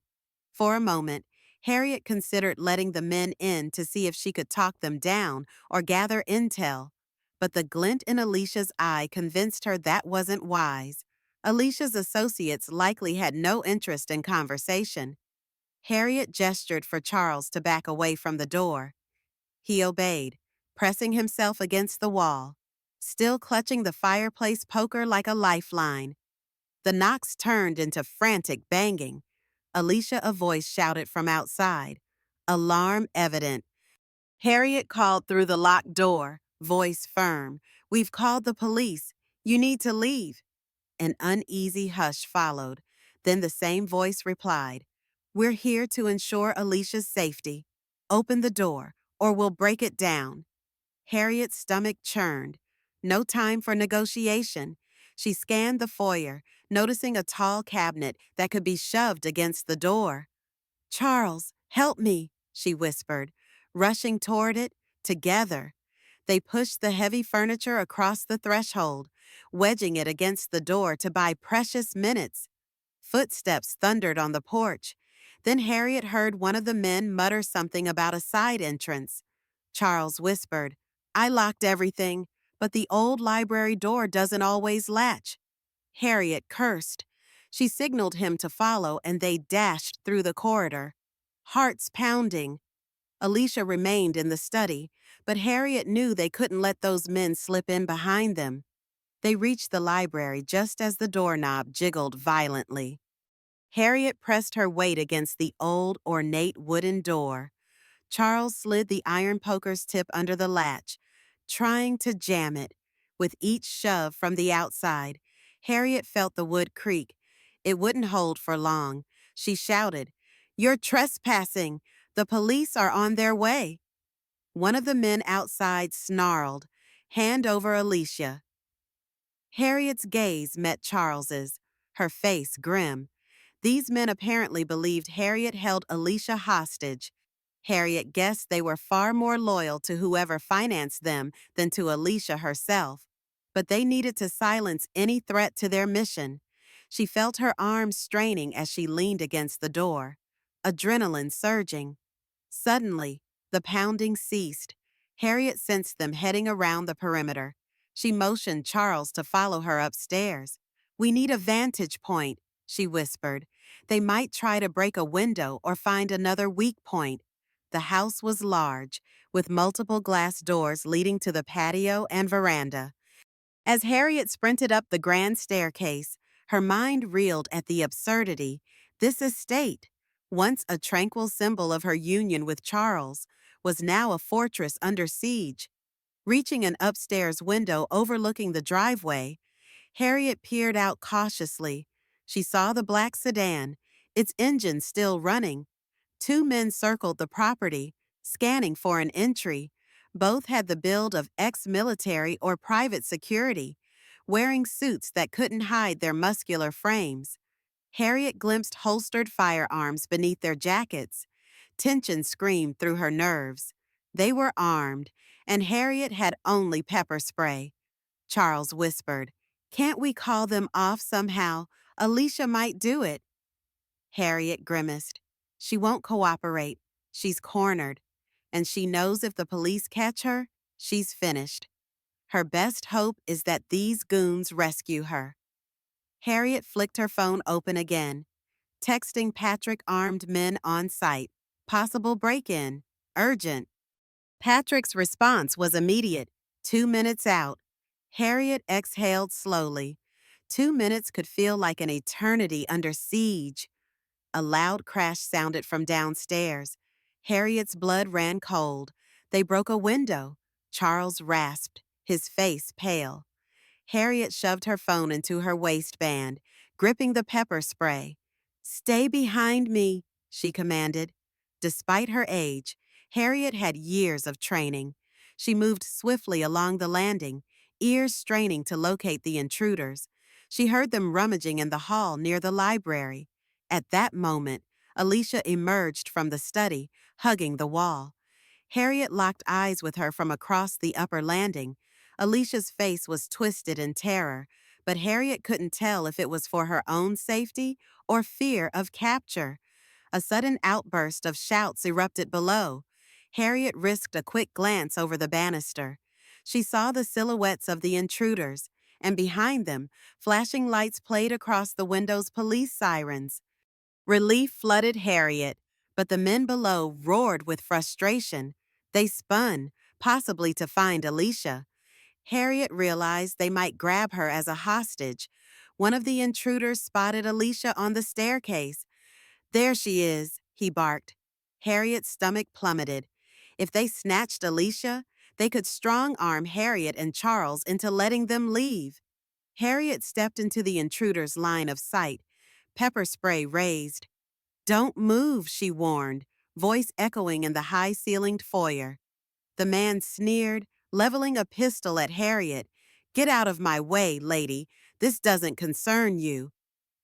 For a moment, Harriet considered letting the men in to see if she could talk them down or gather intel. But the glint in Alicia's eye convinced her that wasn't wise. Alicia's associates likely had no interest in conversation. Harriet gestured for Charles to back away from the door. He obeyed, pressing himself against the wall, still clutching the fireplace poker like a lifeline. The knocks turned into frantic banging. Alicia, a voice shouted from outside. Alarm evident. Harriet called through the locked door, voice firm. "We've called the police. You need to leave." An uneasy hush followed. Then the same voice replied, "We're here to ensure Alicia's safety. Open the door, or we'll break it down." Harriet's stomach churned. No time for negotiation. She scanned the foyer, noticing a tall cabinet that could be shoved against the door. "Charles, help me," she whispered, rushing toward it, together. They pushed the heavy furniture across the threshold, wedging it against the door to buy precious minutes. Footsteps thundered on the porch. Then Harriet heard one of the men mutter something about a side entrance. Charles whispered, "I locked everything, but the old library door doesn't always latch." Harriet cursed. She signaled him to follow, and they dashed through the corridor. Hearts pounding. Alicia remained in the study, but Harriet knew they couldn't let those men slip in behind them. They reached the library just as the doorknob jiggled violently. Harriet pressed her weight against the old, ornate wooden door. Charles slid the iron poker's tip under the latch, trying to jam it. With each shove from the outside, Harriet felt the wood creak. It wouldn't hold for long. She shouted, "You're trespassing! The police are on their way!" One of the men outside snarled, "Hand over Alicia." Harriet's gaze met Charles's, her face grim. These men apparently believed Harriet held Alicia hostage. Harriet guessed they were far more loyal to whoever financed them than to Alicia herself. But they needed to silence any threat to their mission. She felt her arms straining as she leaned against the door, adrenaline surging. Suddenly, the pounding ceased. Harriet sensed them heading around the perimeter. She motioned Charles to follow her upstairs. "We need a vantage point," she whispered. "They might try to break a window or find another weak point." The house was large, with multiple glass doors leading to the patio and veranda. As Harriet sprinted up the grand staircase, her mind reeled at the absurdity. This estate, once a tranquil symbol of her union with Charles, was now a fortress under siege. Reaching an upstairs window overlooking the driveway, Harriet peered out cautiously. She saw the black sedan, its engine still running. Two men circled the property, scanning for an entry. Both had the build of ex-military or private security, wearing suits that couldn't hide their muscular frames. Harriet glimpsed holstered firearms beneath their jackets. Tension screamed through her nerves. They were armed, and Harriet had only pepper spray. Charles whispered, "Can't we call them off somehow? Alicia might do it." Harriet grimaced. She won't cooperate. She's cornered. And she knows if the police catch her, she's finished. Her best hope is that these goons rescue her. Harriet flicked her phone open again, texting Patrick armed men on site. Possible break-in. Urgent. Patrick's response was immediate. 2 minutes out. Harriet exhaled slowly. 2 minutes could feel like an eternity under siege. A loud crash sounded from downstairs. Harriet's blood ran cold. They broke a window. Charles rasped, his face pale. Harriet shoved her phone into her waistband, gripping the pepper spray. "Stay behind me," she commanded. Despite her age, Harriet had years of training. She moved swiftly along the landing, ears straining to locate the intruders. She heard them rummaging in the hall near the library. At that moment, Alicia emerged from the study, hugging the wall. Harriet locked eyes with her from across the upper landing. Alicia's face was twisted in terror, but Harriet couldn't tell if it was for her own safety or fear of capture. A sudden outburst of shouts erupted below. Harriet risked a quick glance over the banister. She saw the silhouettes of the intruders, and behind them, flashing lights played across the window's police sirens. Relief flooded Harriet, but the men below roared with frustration. They spun, possibly to find Alicia. Harriet realized they might grab her as a hostage. One of the intruders spotted Alicia on the staircase. "There she is," he barked. Harriet's stomach plummeted. If they snatched Alicia, they could strong-arm Harriet and Charles into letting them leave. Harriet stepped into the intruder's line of sight, pepper spray raised. "Don't move," she warned, voice echoing in the high-ceilinged foyer. The man sneered, leveling a pistol at Harriet. "Get out of my way, lady. This doesn't concern you."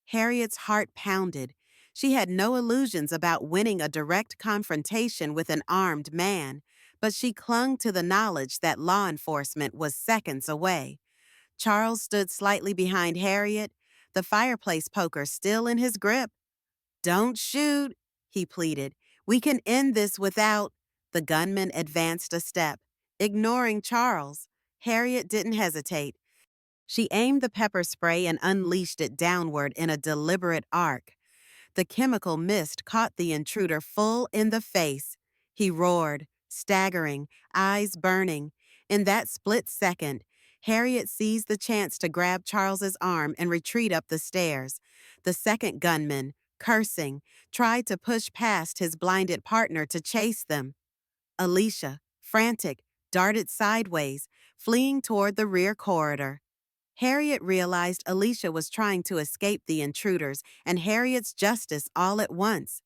Harriet's heart pounded. She had no illusions about winning a direct confrontation with an armed man, but she clung to the knowledge that law enforcement was seconds away. Charles stood slightly behind Harriet, the fireplace poker still in his grip. "Don't shoot," he pleaded. "We can end this without—" The gunman advanced a step. Ignoring Charles, Harriet didn't hesitate. She aimed the pepper spray and unleashed it downward in a deliberate arc. The chemical mist caught the intruder full in the face. He roared, staggering, eyes burning. In that split second, Harriet seized the chance to grab Charles's arm and retreat up the stairs. The second gunman, cursing, tried to push past his blinded partner to chase them. Alicia, frantic, darted sideways, fleeing toward the rear corridor. Harriet realized Alicia was trying to escape the intruders and Harriet's justice all at once.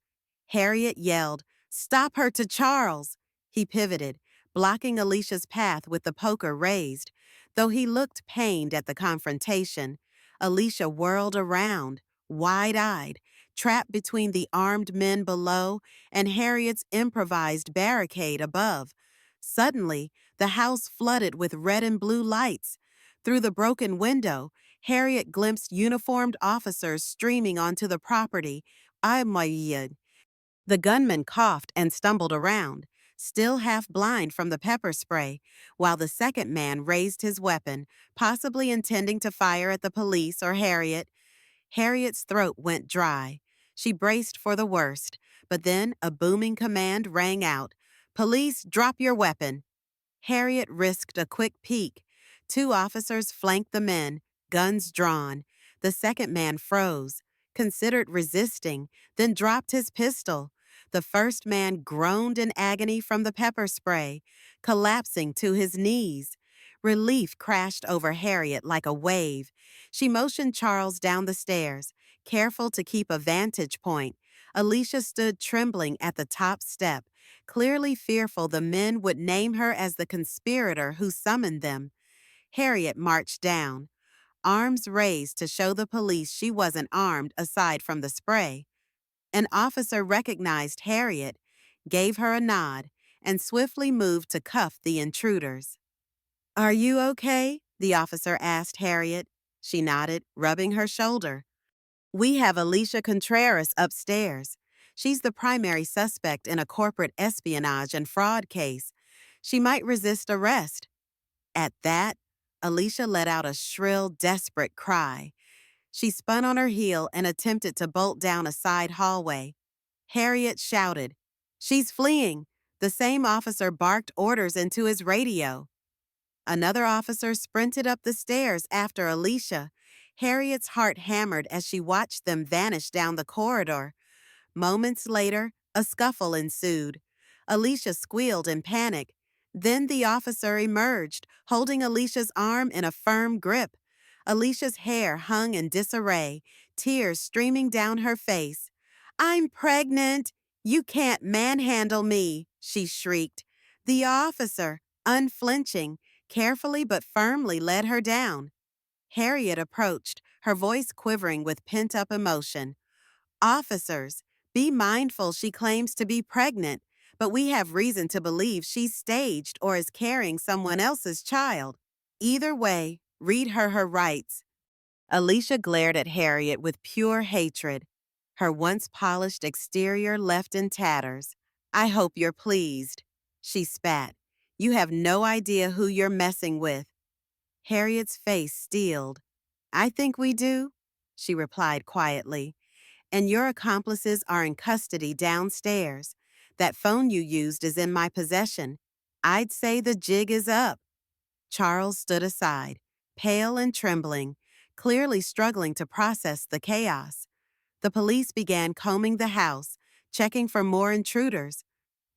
Harriet yelled, "Stop her!" to Charles. He pivoted, blocking Alicia's path with the poker raised. Though he looked pained at the confrontation, Alicia whirled around, wide-eyed, trapped between the armed men below and Harriet's improvised barricade above. Suddenly, the house flooded with red and blue lights. Through the broken window, Harriet glimpsed uniformed officers streaming onto the property. "Aymayid." The gunman coughed and stumbled around, still half blind from the pepper spray, while the second man raised his weapon, possibly intending to fire at the police or Harriet. Harriet's throat went dry. She braced for the worst, but then a booming command rang out. "Police, drop your weapon." Harriet risked a quick peek. Two officers flanked the men, guns drawn. The second man froze, considered resisting, then dropped his pistol. The first man groaned in agony from the pepper spray, collapsing to his knees. Relief crashed over Harriet like a wave. She motioned Charles down the stairs, careful to keep a vantage point. Alicia stood trembling at the top step, clearly fearful the men would name her as the conspirator who summoned them. Harriet marched down, arms raised to show the police she wasn't armed aside from the spray. An officer recognized Harriet, gave her a nod, and swiftly moved to cuff the intruders. "Are you okay?" the officer asked Harriet. She nodded, rubbing her shoulder. "We have Alicia Contreras upstairs. She's the primary suspect in a corporate espionage and fraud case. She might resist arrest." At that, Alicia let out a shrill, desperate cry. She spun on her heel and attempted to bolt down a side hallway. Harriet shouted, "She's fleeing!" The same officer barked orders into his radio. Another officer sprinted up the stairs after Alicia. Harriet's heart hammered as she watched them vanish down the corridor. Moments later, a scuffle ensued. Alicia squealed in panic. Then the officer emerged, holding Alicia's arm in a firm grip. Alicia's hair hung in disarray, tears streaming down her face. "I'm pregnant! You can't manhandle me!" she shrieked. The officer, unflinching, carefully but firmly led her down. Harriet approached, her voice quivering with pent-up emotion. "Officers, be mindful she claims to be pregnant, but we have reason to believe she's staged or is carrying someone else's child. Either way, read her rights." Alicia glared at Harriet with pure hatred, her once polished exterior left in tatters. "I hope you're pleased," she spat. "You have no idea who you're messing with." Harriet's face steeled. "I think we do," she replied quietly. "And your accomplices are in custody downstairs. That phone you used is in my possession. I'd say the jig is up." Charles stood aside, pale and trembling, clearly struggling to process the chaos. The police began combing the house, checking for more intruders.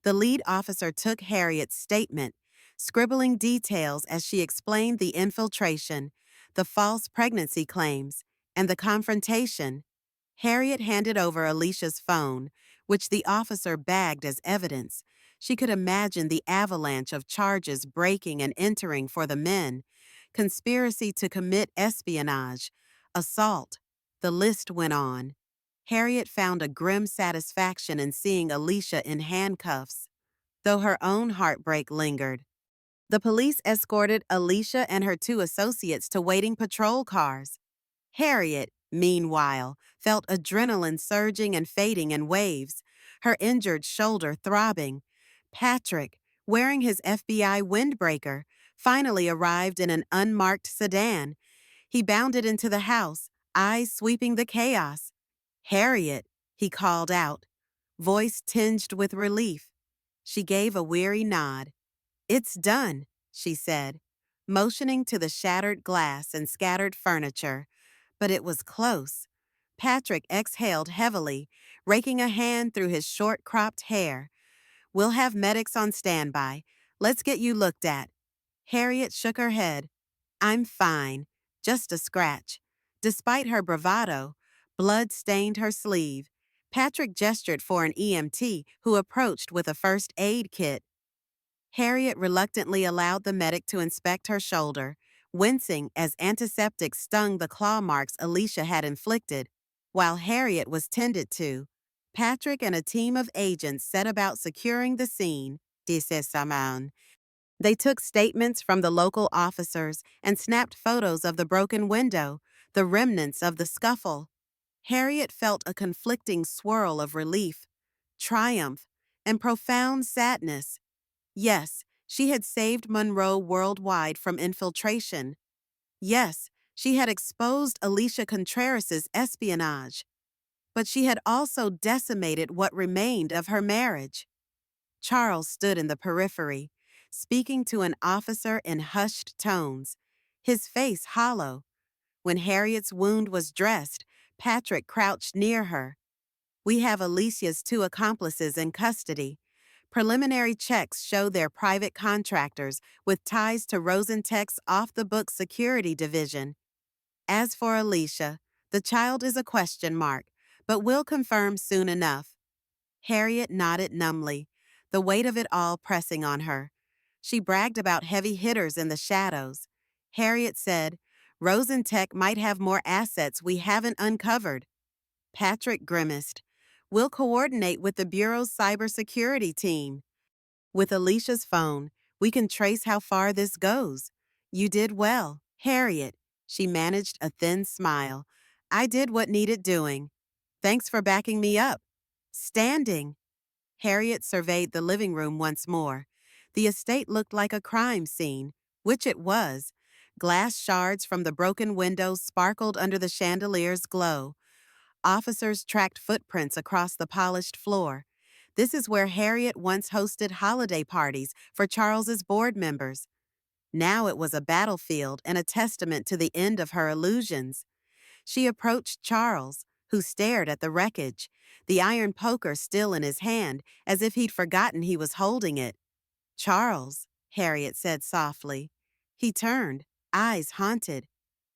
The lead officer took Harriet's statement, scribbling details as she explained the infiltration, the false pregnancy claims, and the confrontation. Harriet handed over Alicia's phone, which the officer bagged as evidence. She could imagine the avalanche of charges breaking and entering for the men: conspiracy to commit espionage, assault. The list went on. Harriet found a grim satisfaction in seeing Alicia in handcuffs, though her own heartbreak lingered. The police escorted Alicia and her two associates to waiting patrol cars. Harriet, meanwhile, felt adrenaline surging and fading in waves, her injured shoulder throbbing. Patrick, wearing his FBI windbreaker, finally arrived in an unmarked sedan. He bounded into the house, eyes sweeping the chaos. "Harriet," he called out, voice tinged with relief. She gave a weary nod. "It's done," she said, motioning to the shattered glass and scattered furniture. But it was close. Patrick exhaled heavily, raking a hand through his short-cropped hair. "We'll have medics on standby. Let's get you looked at." Harriet shook her head. "I'm fine. Just a scratch." Despite her bravado, blood stained her sleeve. Patrick gestured for an EMT who approached with a first aid kit. Harriet reluctantly allowed the medic to inspect her shoulder, wincing as antiseptic stung the claw marks Alicia had inflicted. While Harriet was tended to, Patrick and a team of agents set about securing the scene, disait Saman. They took statements from the local officers and snapped photos of the broken window, the remnants of the scuffle. Harriet felt a conflicting swirl of relief, triumph, and profound sadness. Yes, she had saved Monroe worldwide from infiltration. Yes, she had exposed Alicia Contreras's espionage. But she had also decimated what remained of her marriage. Charles stood in the periphery, speaking to an officer in hushed tones, his face hollow. When Harriet's wound was dressed, Patrick crouched near her. "We have Alicia's two accomplices in custody. Preliminary checks show they're private contractors with ties to Rosentech's off-the-book security division. As for Alicia, the child is a question mark, but we'll confirm soon enough." Harriet nodded numbly, the weight of it all pressing on her. She bragged about heavy hitters in the shadows. Harriet said, "Rosentech might have more assets we haven't uncovered." Patrick grimaced. "We'll coordinate with the Bureau's cybersecurity team. With Alicia's phone, we can trace how far this goes." "You did well, Harriet." She managed a thin smile. "I did what needed doing. Thanks for backing me up." "Standing." Harriet surveyed the living room once more. The estate looked like a crime scene, which it was. Glass shards from the broken windows sparkled under the chandelier's glow. Officers tracked footprints across the polished floor. This is where Harriet once hosted holiday parties for Charles's board members. Now it was a battlefield and a testament to the end of her illusions. She approached Charles, who stared at the wreckage, the iron poker still in his hand, as if he'd forgotten he was holding it. "Charles," Harriet said softly. He turned, eyes haunted.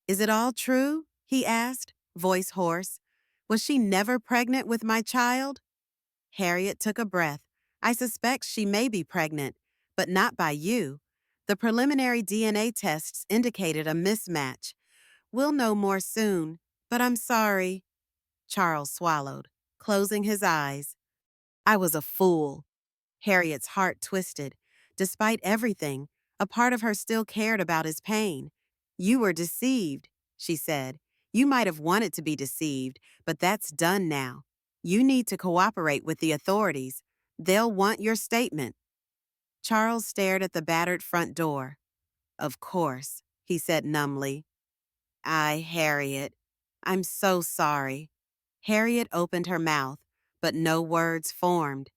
Is it all true? He asked, voice hoarse. Was she never pregnant with my child? Harriet took a breath. I suspect she may be pregnant, but not by you. The preliminary DNA tests indicated a mismatch. We'll know more soon, but I'm sorry. Charles swallowed, closing his eyes. I was a fool. Harriet's heart twisted. Despite everything, a part of her still cared about his pain. You were deceived, she said. You might have wanted to be deceived, but that's done now. You need to cooperate with the authorities. They'll want your statement. Charles stared at the battered front door. Of course, he said numbly. Harriet. I'm so sorry. Harriet opened her mouth, but no words formed.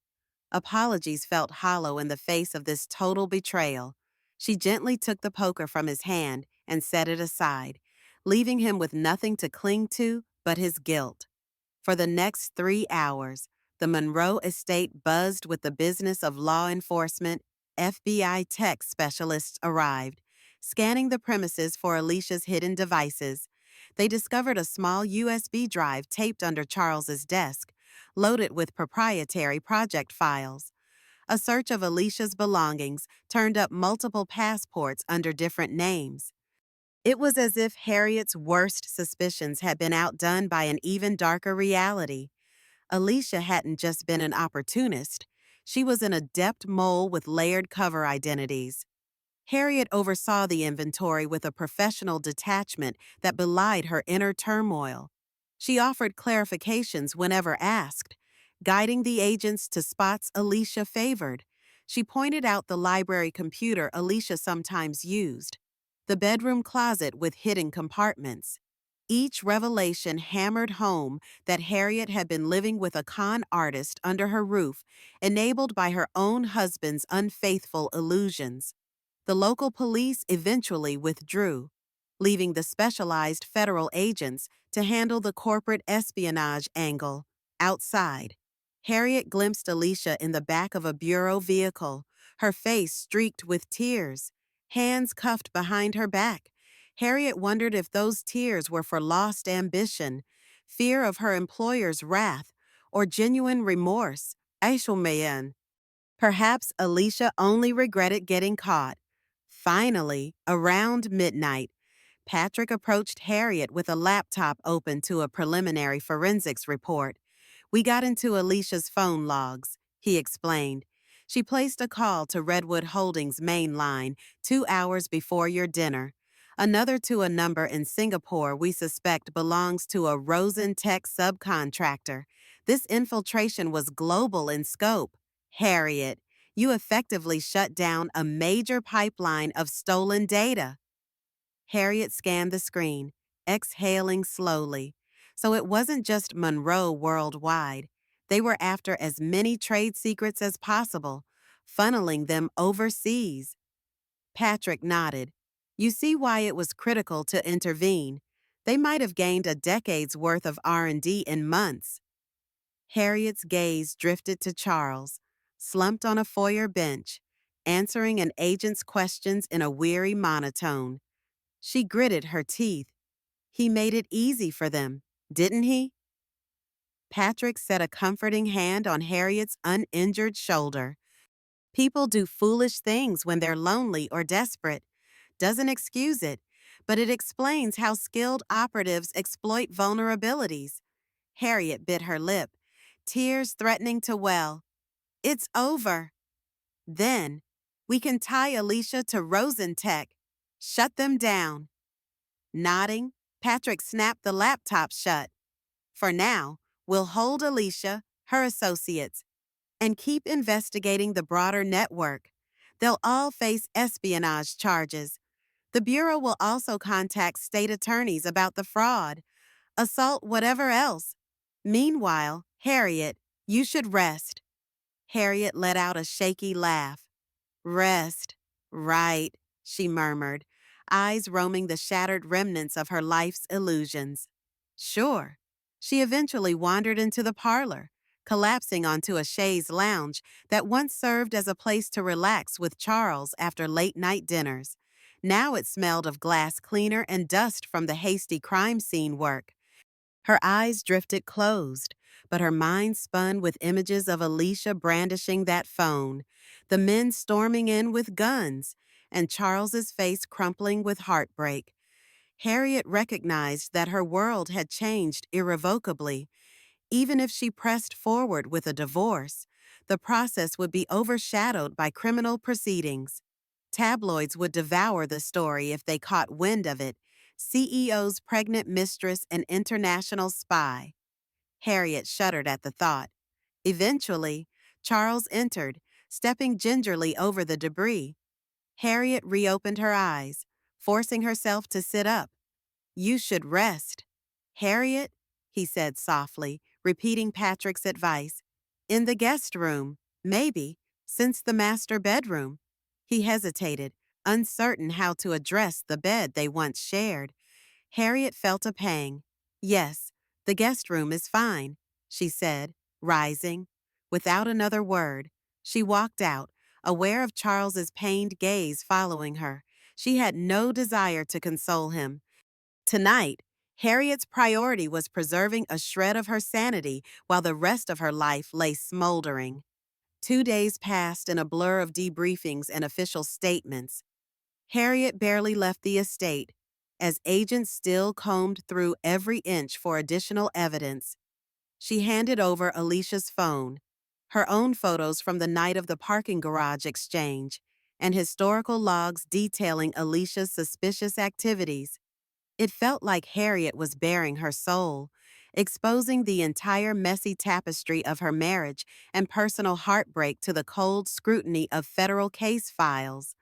Apologies felt hollow in the face of this total betrayal. She gently took the poker from his hand and set it aside, leaving him with nothing to cling to but his guilt. For the next 3 hours, the Monroe estate buzzed with the business of law enforcement. FBI tech specialists arrived, scanning the premises for Alicia's hidden devices. They discovered a small USB drive taped under Charles's desk, loaded with proprietary project files. A search of Alicia's belongings turned up multiple passports under different names. It was as if Harriet's worst suspicions had been outdone by an even darker reality. Alicia hadn't just been an opportunist. She was an adept mole with layered cover identities. Harriet oversaw the inventory with a professional detachment that belied her inner turmoil. She offered clarifications whenever asked, guiding the agents to spots Alicia favored. She pointed out the library computer Alicia sometimes used, the bedroom closet with hidden compartments. Each revelation hammered home that Harriet had been living with a con artist under her roof, enabled by her own husband's unfaithful illusions. The local police eventually withdrew, leaving the specialized federal agents to handle the corporate espionage angle. Outside, Harriet glimpsed Alicia in the back of a bureau vehicle, her face streaked with tears, hands cuffed behind her back. Harriet wondered if those tears were for lost ambition, fear of her employer's wrath, or genuine remorse. Aishomayan. Perhaps Alicia only regretted getting caught. Finally, around midnight, Patrick approached Harriet with a laptop open to a preliminary forensics report. We got into Alicia's phone logs, he explained. She placed a call to Redwood Holdings' main line 2 hours before your dinner. Another to a number in Singapore we suspect belongs to a Rosen Tech subcontractor. This infiltration was global in scope. Harriet, you effectively shut down a major pipeline of stolen data. Harriet scanned the screen, exhaling slowly. So it wasn't just Monroe worldwide. They were after as many trade secrets as possible, funneling them overseas. Patrick nodded. You see why it was critical to intervene. They might have gained a decade's worth of R&D in months. Harriet's gaze drifted to Charles, slumped on a foyer bench, answering an agent's questions in a weary monotone. She gritted her teeth. He made it easy for them, didn't he? Patrick set a comforting hand on Harriet's uninjured shoulder. People do foolish things when they're lonely or desperate. Doesn't excuse it, but it explains how skilled operatives exploit vulnerabilities. Harriet bit her lip, tears threatening to well. It's over. Then, we can tie Alicia to Rosentech. Shut them down. Nodding, Patrick snapped the laptop shut. For now, we'll hold Alicia, her associates, and keep investigating the broader network. They'll all face espionage charges. The Bureau will also contact state attorneys about the fraud, assault, whatever else. Meanwhile, Harriet, you should rest. Harriet let out a shaky laugh. Rest. Right, she murmured, eyes roaming the shattered remnants of her life's illusions. Sure. She eventually wandered into the parlor, collapsing onto a chaise lounge that once served as a place to relax with Charles after late-night dinners. Now it smelled of glass cleaner and dust from the hasty crime scene work. Her eyes drifted closed, but her mind spun with images of Alicia brandishing that phone, the men storming in with guns, and Charles's face crumpling with heartbreak. Harriet recognized that her world had changed irrevocably. Even if she pressed forward with a divorce, the process would be overshadowed by criminal proceedings. Tabloids would devour the story if they caught wind of it. CEO's pregnant mistress and international spy. Harriet shuddered at the thought. Eventually, Charles entered, stepping gingerly over the debris. Harriet reopened her eyes, forcing herself to sit up. "You should rest." "Harriet," he said softly, repeating Patrick's advice. "In the guest room, maybe, since the master bedroom." He hesitated, uncertain how to address the bed they once shared. Harriet felt a pang. "Yes, the guest room is fine," she said, rising. Without another word, she walked out, aware of Charles's pained gaze following her. She had no desire to console him. Tonight, Harriet's priority was preserving a shred of her sanity while the rest of her life lay smoldering. 2 days passed in a blur of debriefings and official statements. Harriet barely left the estate, as agents still combed through every inch for additional evidence. She handed over Alicia's phone, her own photos from the night of the parking garage exchange, and historical logs detailing Alicia's suspicious activities. It felt like Harriet was baring her soul, exposing the entire messy tapestry of her marriage and personal heartbreak to the cold scrutiny of federal case files.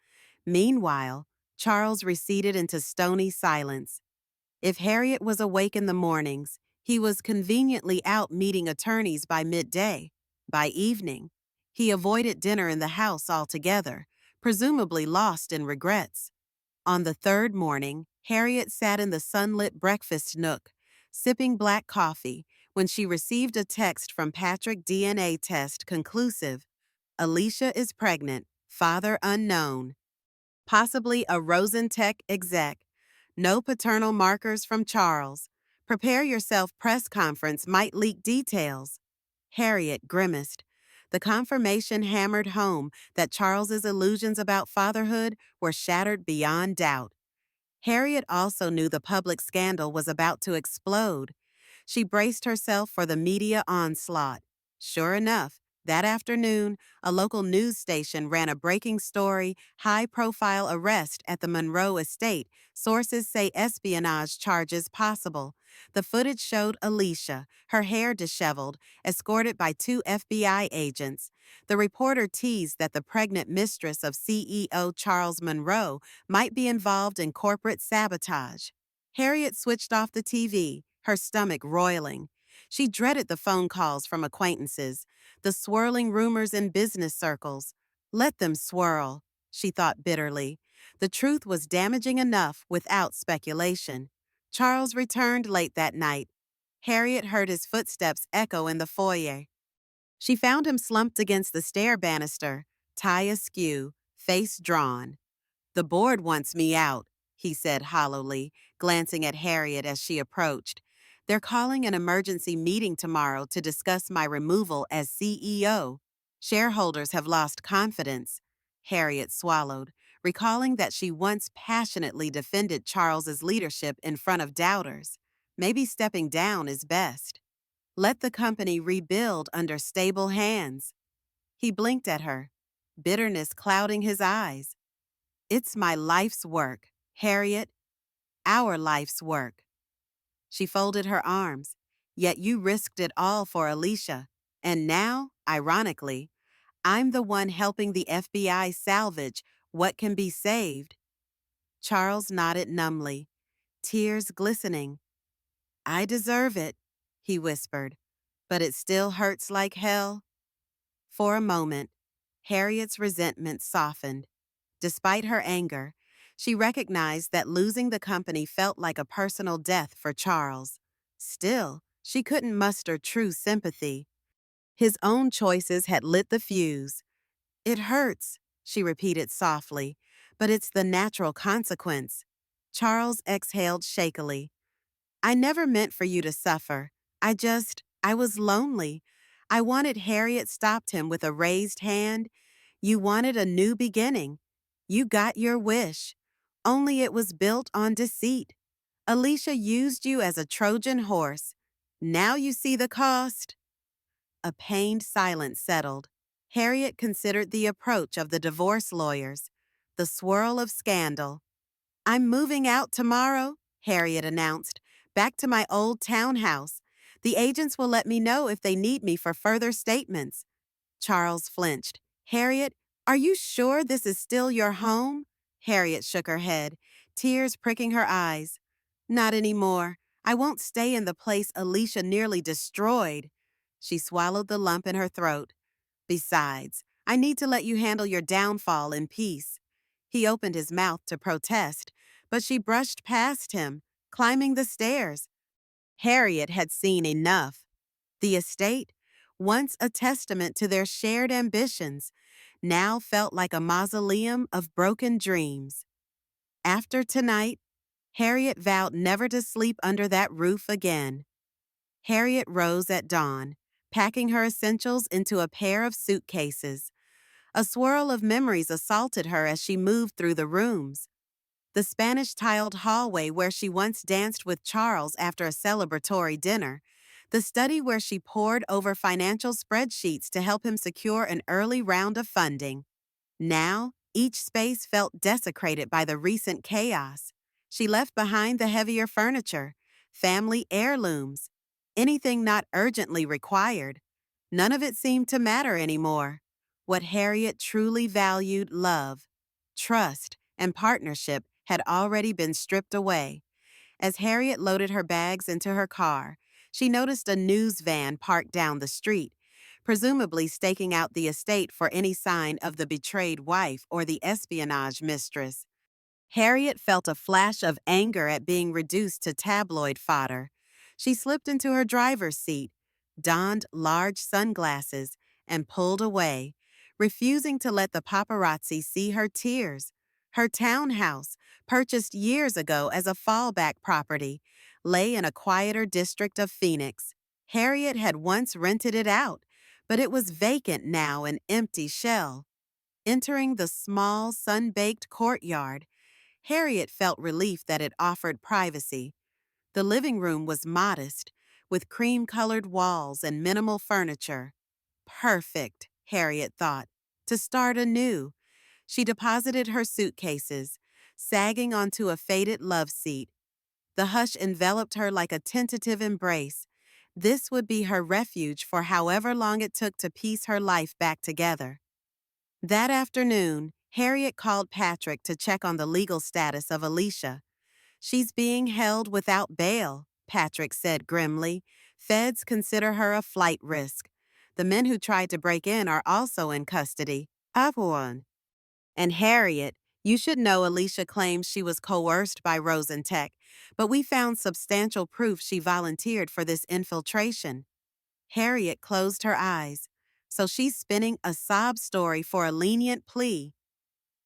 Meanwhile, Charles receded into stony silence. If Harriet was awake in the mornings, he was conveniently out meeting attorneys by midday. By evening, he avoided dinner in the house altogether, presumably lost in regrets. On the third morning, Harriet sat in the sunlit breakfast nook, sipping black coffee, when she received a text from Patrick. DNA test conclusive. Alicia is pregnant, father unknown. Possibly a Rosentech exec. No paternal markers from Charles. Prepare yourself, press conference might leak details. Harriet grimaced. The confirmation hammered home that Charles's illusions about fatherhood were shattered beyond doubt. Harriet also knew the public scandal was about to explode. She braced herself for the media onslaught. Sure enough, that afternoon, a local news station ran a breaking story, high-profile arrest at the Monroe estate. Sources say espionage charges possible. The footage showed Alicia, her hair disheveled, escorted by 2 FBI agents. The reporter teased that the pregnant mistress of CEO Charles Monroe might be involved in corporate sabotage. Harriet switched off the TV, her stomach roiling. She dreaded the phone calls from acquaintances, the swirling rumors in business circles. Let them swirl, she thought bitterly. The truth was damaging enough without speculation. Charles returned late that night. Harriet heard his footsteps echo in the foyer. She found him slumped against the stair banister, tie askew, face drawn. "The board wants me out," he said hollowly, glancing at Harriet as she approached. "They're calling an emergency meeting tomorrow to discuss my removal as CEO. Shareholders have lost confidence." Harriet swallowed, recalling that she once passionately defended Charles's leadership in front of doubters. Maybe stepping down is best. Let the company rebuild under stable hands. He blinked at her, bitterness clouding his eyes. "It's my life's work, Harriet. Our life's work." She folded her arms. "Yet you risked it all for Alicia. And now, ironically, I'm the one helping the FBI salvage what can be saved." Charles nodded numbly, tears glistening. "I deserve it," he whispered, "but it still hurts like hell." For a moment, Harriet's resentment softened. Despite her anger, she recognized that losing the company felt like a personal death for Charles. Still, she couldn't muster true sympathy. His own choices had lit the fuse. "It hurts," she repeated softly, "but it's the natural consequence." Charles exhaled shakily. "I never meant for you to suffer. I was lonely. I wanted." Harriet stopped him with a raised hand. "You wanted a new beginning. You got your wish. Only it was built on deceit. Alicia used you as a Trojan horse. Now you see the cost." A pained silence settled. Harriet considered the approach of the divorce lawyers, the swirl of scandal. "I'm moving out tomorrow," Harriet announced, "back to my old townhouse. The agents will let me know if they need me for further statements." Charles flinched. "Harriet, are you sure this is still your home?" Harriet shook her head, tears pricking her eyes. "Not anymore. I won't stay in the place Alicia nearly destroyed." She swallowed the lump in her throat. "Besides, I need to let you handle your downfall in peace." He opened his mouth to protest, but she brushed past him, climbing the stairs. Harriet had seen enough. The estate, once a testament to their shared ambitions, now felt like a mausoleum of broken dreams. After tonight, Harriet vowed never to sleep under that roof again. Harriet rose at dawn, packing her essentials into a pair of suitcases. A swirl of memories assaulted her as she moved through the rooms. The Spanish-tiled hallway where she once danced with Charles after a celebratory dinner. The study where she pored over financial spreadsheets to help him secure an early round of funding. Now, each space felt desecrated by the recent chaos. She left behind the heavier furniture, family heirlooms, anything not urgently required. None of it seemed to matter anymore. What Harriet truly valued, love, trust, and partnership, had already been stripped away. As Harriet loaded her bags into her car, she noticed a news van parked down the street, presumably staking out the estate for any sign of the betrayed wife or the espionage mistress. Harriet felt a flash of anger at being reduced to tabloid fodder. She slipped into her driver's seat, donned large sunglasses, and pulled away, refusing to let the paparazzi see her tears. Her townhouse, purchased years ago as a fallback property, lay in a quieter district of Phoenix. Harriet had once rented it out, but it was vacant now, an empty shell. Entering the small, sun-baked courtyard, Harriet felt relief that it offered privacy. The living room was modest, with cream-colored walls and minimal furniture. Perfect, Harriet thought, to start anew. She deposited her suitcases, sagging onto a faded love seat. The hush enveloped her like a tentative embrace. This would be her refuge for however long it took to piece her life back together. That afternoon, Harriet called Patrick to check on the legal status of Alicia. "She's being held without bail," Patrick said grimly. "Feds consider her a flight risk. The men who tried to break in are also in custody." One. "And Harriet, you should know Alicia claims she was coerced by Rosentech, but we found substantial proof she volunteered for this infiltration." Harriet closed her eyes. "So she's spinning a sob story for a lenient plea."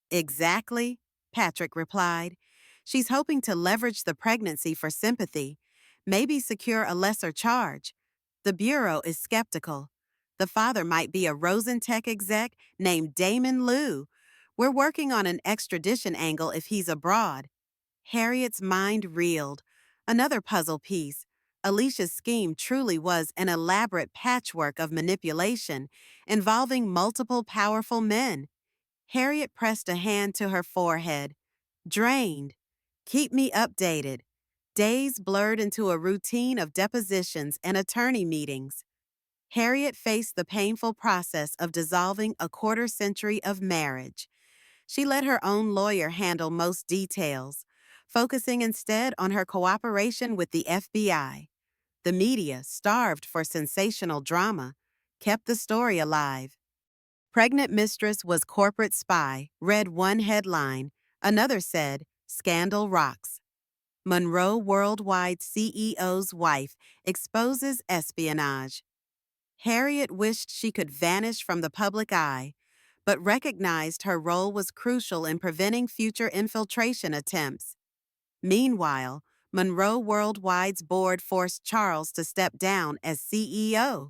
"Exactly," Patrick replied. "She's hoping to leverage the pregnancy for sympathy, maybe secure a lesser charge. The Bureau is skeptical. The father might be a Rosentech exec named Damon Liu. We're working on an extradition angle if he's abroad." Harriet's mind reeled. Another puzzle piece. Alicia's scheme truly was an elaborate patchwork of manipulation involving multiple powerful men. Harriet pressed a hand to her forehead. "Drained. Keep me updated." Days blurred into a routine of depositions and attorney meetings. Harriet faced the painful process of dissolving a quarter-century of marriage. She let her own lawyer handle most details, focusing instead on her cooperation with the FBI. The media, starved for sensational drama, kept the story alive. "Pregnant Mistress was corporate spy," read one headline. Another said, "Scandal rocks." "Monroe Worldwide CEO's wife exposes espionage." Harriet wished she could vanish from the public eye, but recognized her role was crucial in preventing future infiltration attempts. Meanwhile, Monroe Worldwide's board forced Charles to step down as CEO.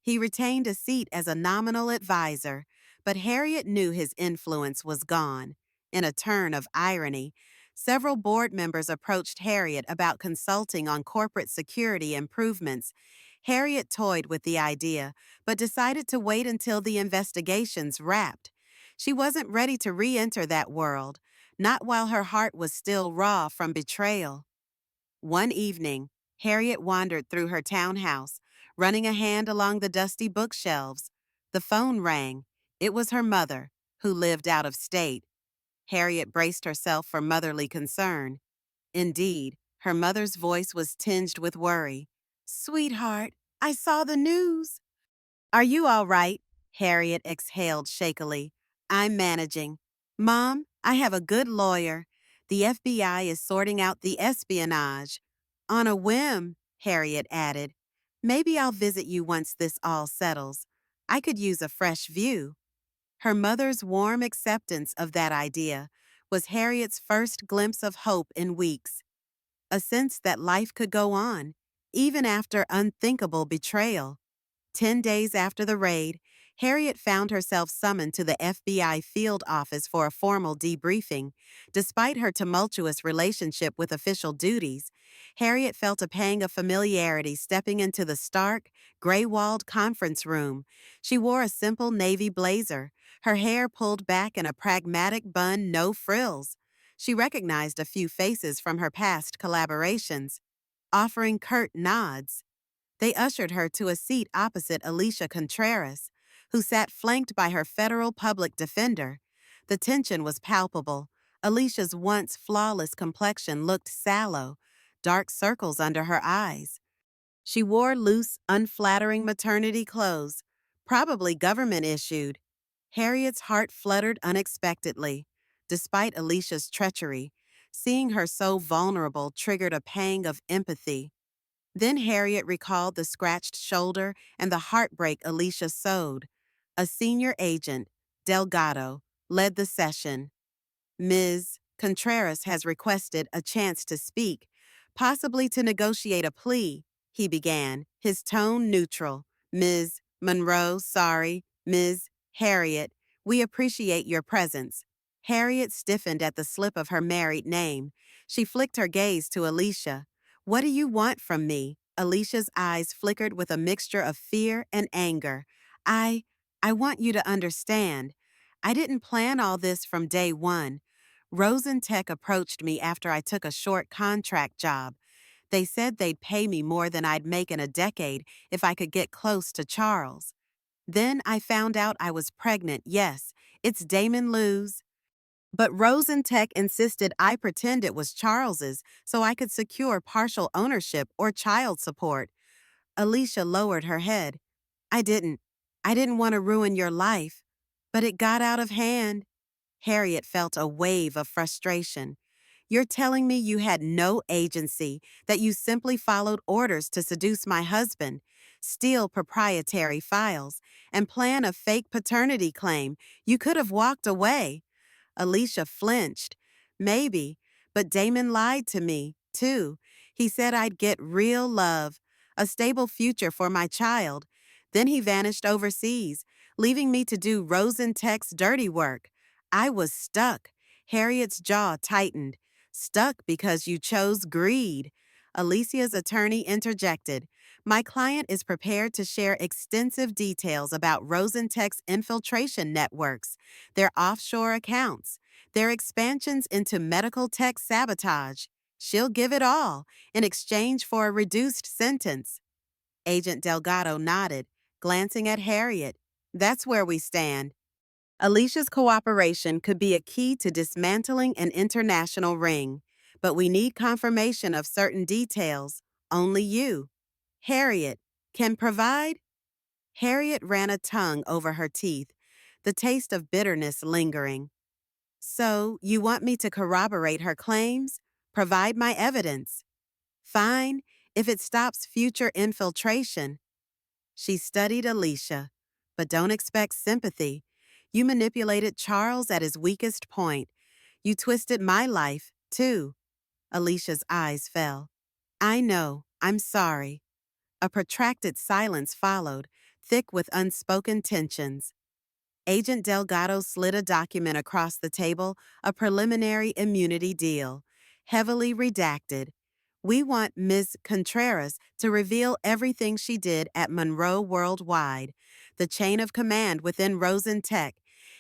He retained a seat as a nominal advisor, but Harriet knew his influence was gone. In a turn of irony, several board members approached Harriet about consulting on corporate security improvements. Harriet toyed with the idea, but decided to wait until the investigations wrapped. She wasn't ready to re-enter that world, not while her heart was still raw from betrayal. One evening, Harriet wandered through her townhouse, running a hand along the dusty bookshelves. The phone rang. It was her mother, who lived out of state. Harriet braced herself for motherly concern. Indeed, her mother's voice was tinged with worry. "Sweetheart, I saw the news." "Are you all right?" Harriet exhaled shakily. "I'm managing. Mom, I have a good lawyer. The FBI is sorting out the espionage." "On a whim," Harriet added. "Maybe I'll visit you once this all settles. I could use a fresh view." Her mother's warm acceptance of that idea was Harriet's first glimpse of hope in weeks, a sense that life could go on, even after unthinkable betrayal. 10 days after the raid, Harriet found herself summoned to the FBI field office for a formal debriefing. Despite her tumultuous relationship with official duties, Harriet felt a pang of familiarity stepping into the stark, gray-walled conference room. She wore a simple navy blazer, her hair pulled back in a pragmatic bun, no frills. She recognized a few faces from her past collaborations, offering curt nods. They ushered her to a seat opposite Alicia Contreras, who sat flanked by her federal public defender. The tension was palpable. Alicia's once flawless complexion looked sallow, dark circles under her eyes. She wore loose, unflattering maternity clothes, probably government-issued. Harriet's heart fluttered unexpectedly. Despite Alicia's treachery, seeing her so vulnerable triggered a pang of empathy. Then Harriet recalled the scratched shoulder and the heartbreak Alicia sowed. A senior agent, Delgado, led the session. "Ms. Contreras has requested a chance to speak, possibly to negotiate a plea," he began, his tone neutral. "Ms. Monroe, sorry, Ms. Harriet, we appreciate your presence." Harriet stiffened at the slip of her married name. She flicked her gaze to Alicia. "What do you want from me?" Alicia's eyes flickered with a mixture of fear and anger. I want you to understand. I didn't plan all this from day one. Rosentech approached me after I took a short contract job. They said they'd pay me more than I'd make in a decade if I could get close to Charles. Then I found out I was pregnant, yes, it's Damon Lou's. But Rosentech insisted I pretend it was Charles's so I could secure partial ownership or child support. Alicia lowered her head. I didn't. I didn't want to ruin your life. But it got out of hand." Harriet felt a wave of frustration. "You're telling me you had no agency, that you simply followed orders to seduce my husband, steal proprietary files, and plan a fake paternity claim. You could have walked away." Alicia flinched. "Maybe, but Damon lied to me, too. He said I'd get real love, a stable future for my child. Then he vanished overseas, leaving me to do Rosentech's dirty work. I was stuck." Harriet's jaw tightened. "Stuck because you chose greed." Alicia's attorney interjected. "My client is prepared to share extensive details about Rosentech's infiltration networks, their offshore accounts, their expansions into medical tech sabotage. She'll give it all in exchange for a reduced sentence." Agent Delgado nodded, glancing at Harriet. "That's where we stand. Alicia's cooperation could be a key to dismantling an international ring, but we need confirmation of certain details. Only you, Harriet, can provide." Harriet ran a tongue over her teeth, the taste of bitterness lingering. "So, you want me to corroborate her claims? Provide my evidence." "Fine, if it stops future infiltration." She studied Alicia, but don't expect sympathy. You manipulated Charles at his weakest point. You twisted my life, too. Alicia's eyes fell. I know. I'm sorry. A protracted silence followed, thick with unspoken tensions. Agent Delgado slid a document across the table, a preliminary immunity deal. Heavily redacted. We want Ms. Contreras to reveal everything she did at Monroe Worldwide, the chain of command within Rosen Tech,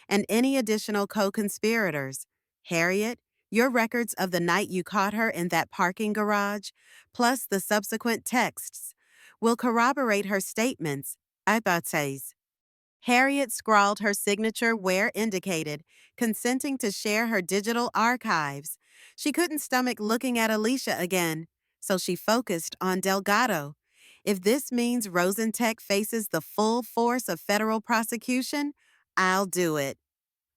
and any additional co-conspirators. Harriet, your records of the night you caught her in that parking garage, plus the subsequent texts, will corroborate her statements. Hypotheses. Harriet scrawled her signature where indicated, consenting to share her digital archives. She couldn't stomach looking at Alicia again, so she focused on Delgado. If this means Rosentech faces the full force of federal prosecution, I'll do it.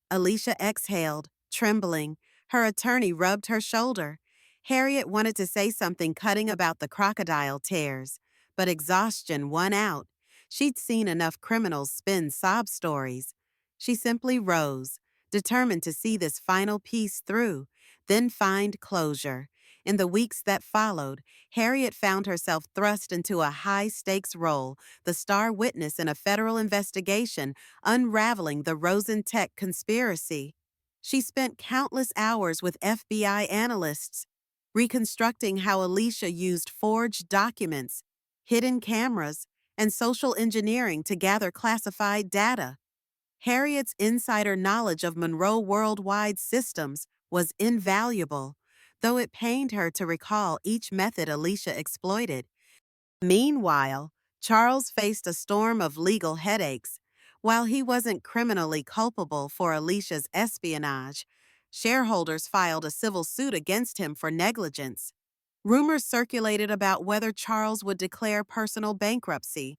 Alicia exhaled, trembling. Her attorney rubbed her shoulder. Harriet wanted to say something cutting about the crocodile tears, but exhaustion won out. She'd seen enough criminals spin sob stories. She simply rose, determined to see this final piece through, then find closure. In the weeks that followed, Harriet found herself thrust into a high-stakes role, the star witness in a federal investigation unraveling the Rosentech conspiracy. She spent countless hours with FBI analysts, reconstructing how Alicia used forged documents, hidden cameras, and social engineering to gather classified data. Harriet's insider knowledge of Monroe Worldwide systems was invaluable, though it pained her to recall each method Alicia exploited. Meanwhile, Charles faced a storm of legal headaches. While he wasn't criminally culpable for Alicia's espionage, shareholders filed a civil suit against him for negligence. Rumors circulated about whether Charles would declare personal bankruptcy.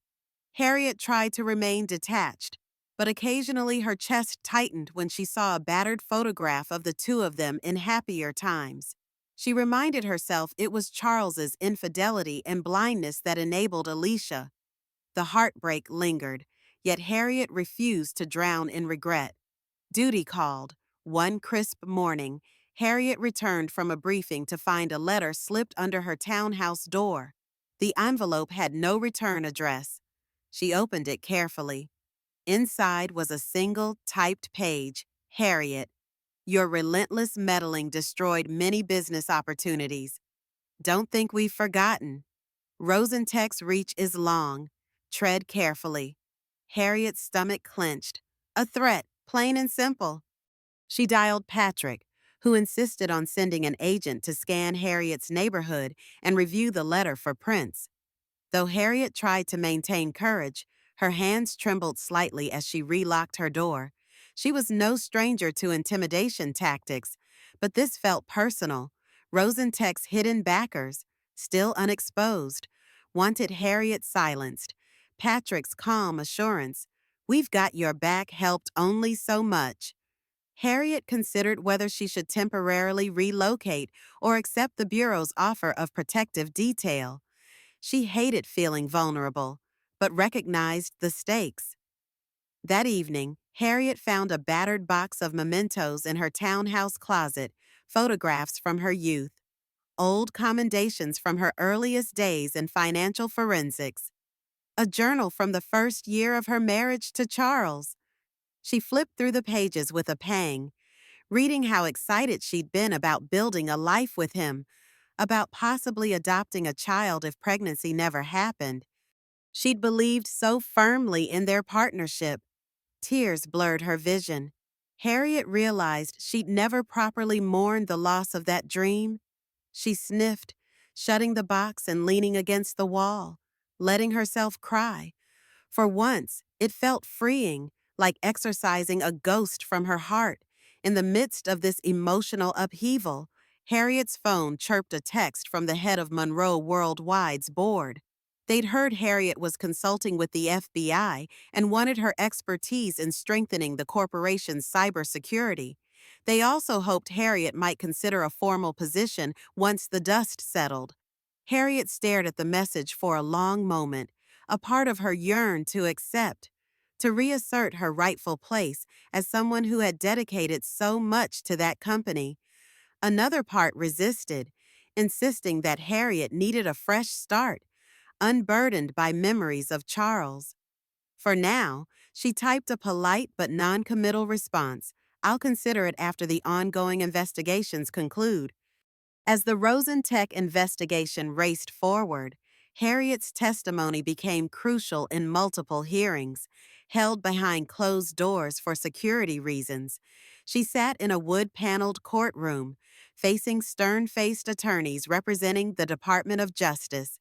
Harriet tried to remain detached, but occasionally her chest tightened when she saw a battered photograph of the two of them in happier times. She reminded herself it was Charles's infidelity and blindness that enabled Alicia. The heartbreak lingered, yet Harriet refused to drown in regret. Duty called. One crisp morning, Harriet returned from a briefing to find a letter slipped under her townhouse door. The envelope had no return address. She opened it carefully. Inside was a single, typed page. Harriet, your relentless meddling destroyed many business opportunities. Don't think we've forgotten. Rosentech's reach is long. Tread carefully. Harriet's stomach clenched. A threat, plain and simple. She dialed Patrick, who insisted on sending an agent to scan Harriet's neighborhood and review the letter for prints. Though Harriet tried to maintain courage, her hands trembled slightly as she relocked her door. She was no stranger to intimidation tactics, but this felt personal. Rosentech's hidden backers, still unexposed, wanted Harriet silenced. Patrick's calm assurance, "We've got your back," helped only so much. Harriet considered whether she should temporarily relocate or accept the Bureau's offer of protective detail. She hated feeling vulnerable, but recognized the stakes. That evening, Harriet found a battered box of mementos in her townhouse closet, photographs from her youth, old commendations from her earliest days in financial forensics, a journal from the first year of her marriage to Charles. She flipped through the pages with a pang, reading how excited she'd been about building a life with him, about possibly adopting a child if pregnancy never happened. She'd believed so firmly in their partnership. Tears blurred her vision. Harriet realized she'd never properly mourned the loss of that dream. She sniffed, shutting the box and leaning against the wall, letting herself cry. For once, it felt freeing, like exorcising a ghost from her heart. In the midst of this emotional upheaval, Harriet's phone chirped a text from the head of Monroe Worldwide's board. They'd heard Harriet was consulting with the FBI and wanted her expertise in strengthening the corporation's cybersecurity. They also hoped Harriet might consider a formal position once the dust settled. Harriet stared at the message for a long moment, A part of her yearned to accept, to reassert her rightful place as someone who had dedicated so much to that company. Another part resisted, insisting that Harriet needed a fresh start, unburdened by memories of Charles. For now, she typed a polite but non-committal response. "I'll consider it after the ongoing investigations conclude." As the Rosentech investigation raced forward, Harriet's testimony became crucial in multiple hearings, held behind closed doors for security reasons. She sat in a wood-paneled courtroom, facing stern-faced attorneys representing the Department of Justice.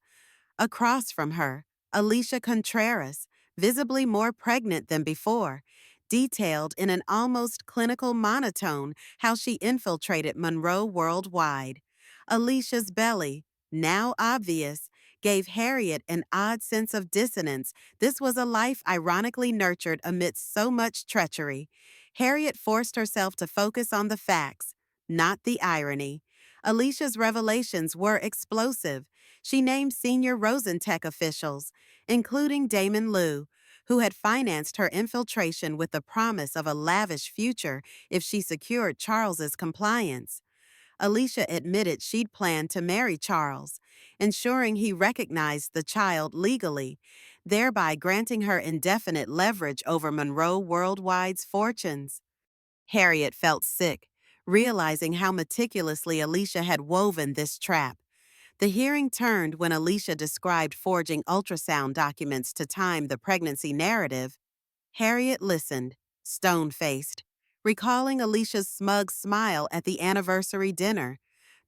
Across from her, Alicia Contreras, visibly more pregnant than before, detailed in an almost clinical monotone how she infiltrated Monroe worldwide. Alicia's belly, now obvious, gave Harriet an odd sense of dissonance. This was a life ironically nurtured amidst so much treachery. Harriet forced herself to focus on the facts, not the irony. Alicia's revelations were explosive. She named senior Rosentech officials, including Damon Liu, who had financed her infiltration with the promise of a lavish future if she secured Charles's compliance. Alicia admitted she'd planned to marry Charles, ensuring he recognized the child legally, thereby granting her indefinite leverage over Monroe Worldwide's fortunes. Harriet felt sick, realizing how meticulously Alicia had woven this trap. The hearing turned when Alicia described forging ultrasound documents to time the pregnancy narrative. Harriet listened, stone-faced, recalling Alicia's smug smile at the anniversary dinner.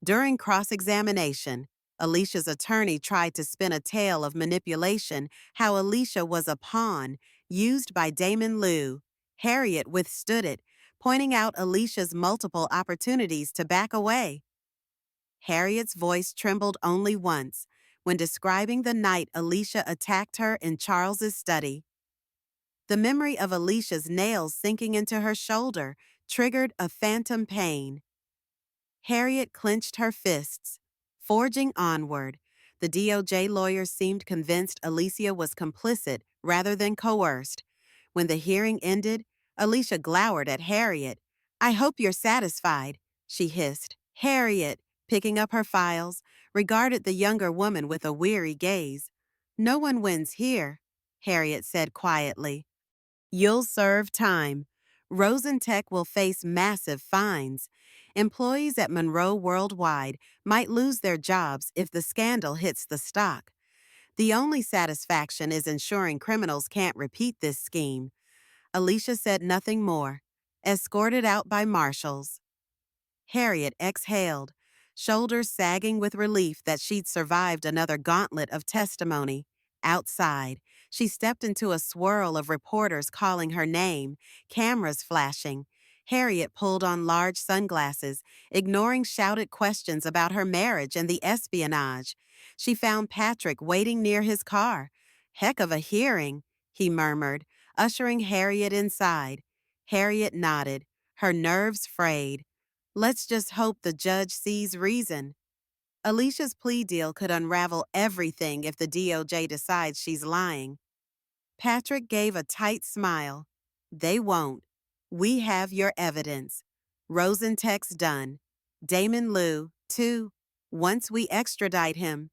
During cross-examination, Alicia's attorney tried to spin a tale of manipulation, how Alicia was a pawn used by Damon Liu. Harriet withstood it, pointing out Alicia's multiple opportunities to back away. Harriet's voice trembled only once, when describing the night Alicia attacked her in Charles's study. The memory of Alicia's nails sinking into her shoulder triggered a phantom pain. Harriet clenched her fists. Forging onward, the DOJ lawyer seemed convinced Alicia was complicit rather than coerced. When the hearing ended, Alicia glowered at Harriet. "I hope you're satisfied," she hissed. Harriet, picking up her files, regarded the younger woman with a weary gaze. "No one wins here," Harriet said quietly. "You'll serve time. Rosentech will face massive fines. Employees at Monroe Worldwide might lose their jobs if the scandal hits the stock. The only satisfaction is ensuring criminals can't repeat this scheme." Alicia said nothing more, escorted out by marshals. Harriet exhaled, shoulders sagging with relief that she'd survived another gauntlet of testimony. Outside, she stepped into a swirl of reporters calling her name, cameras flashing. Harriet pulled on large sunglasses, ignoring shouted questions about her marriage and the espionage. She found Patrick waiting near his car. "Heck of a hearing," he murmured, ushering Harriet inside. Harriet nodded, her nerves frayed. "Let's just hope the judge sees reason." Alicia's plea deal could unravel everything if the DOJ decides she's lying. Patrick gave a tight smile. "They won't. We have your evidence. Rosentech's done. Damon Liu, too, once we extradite him."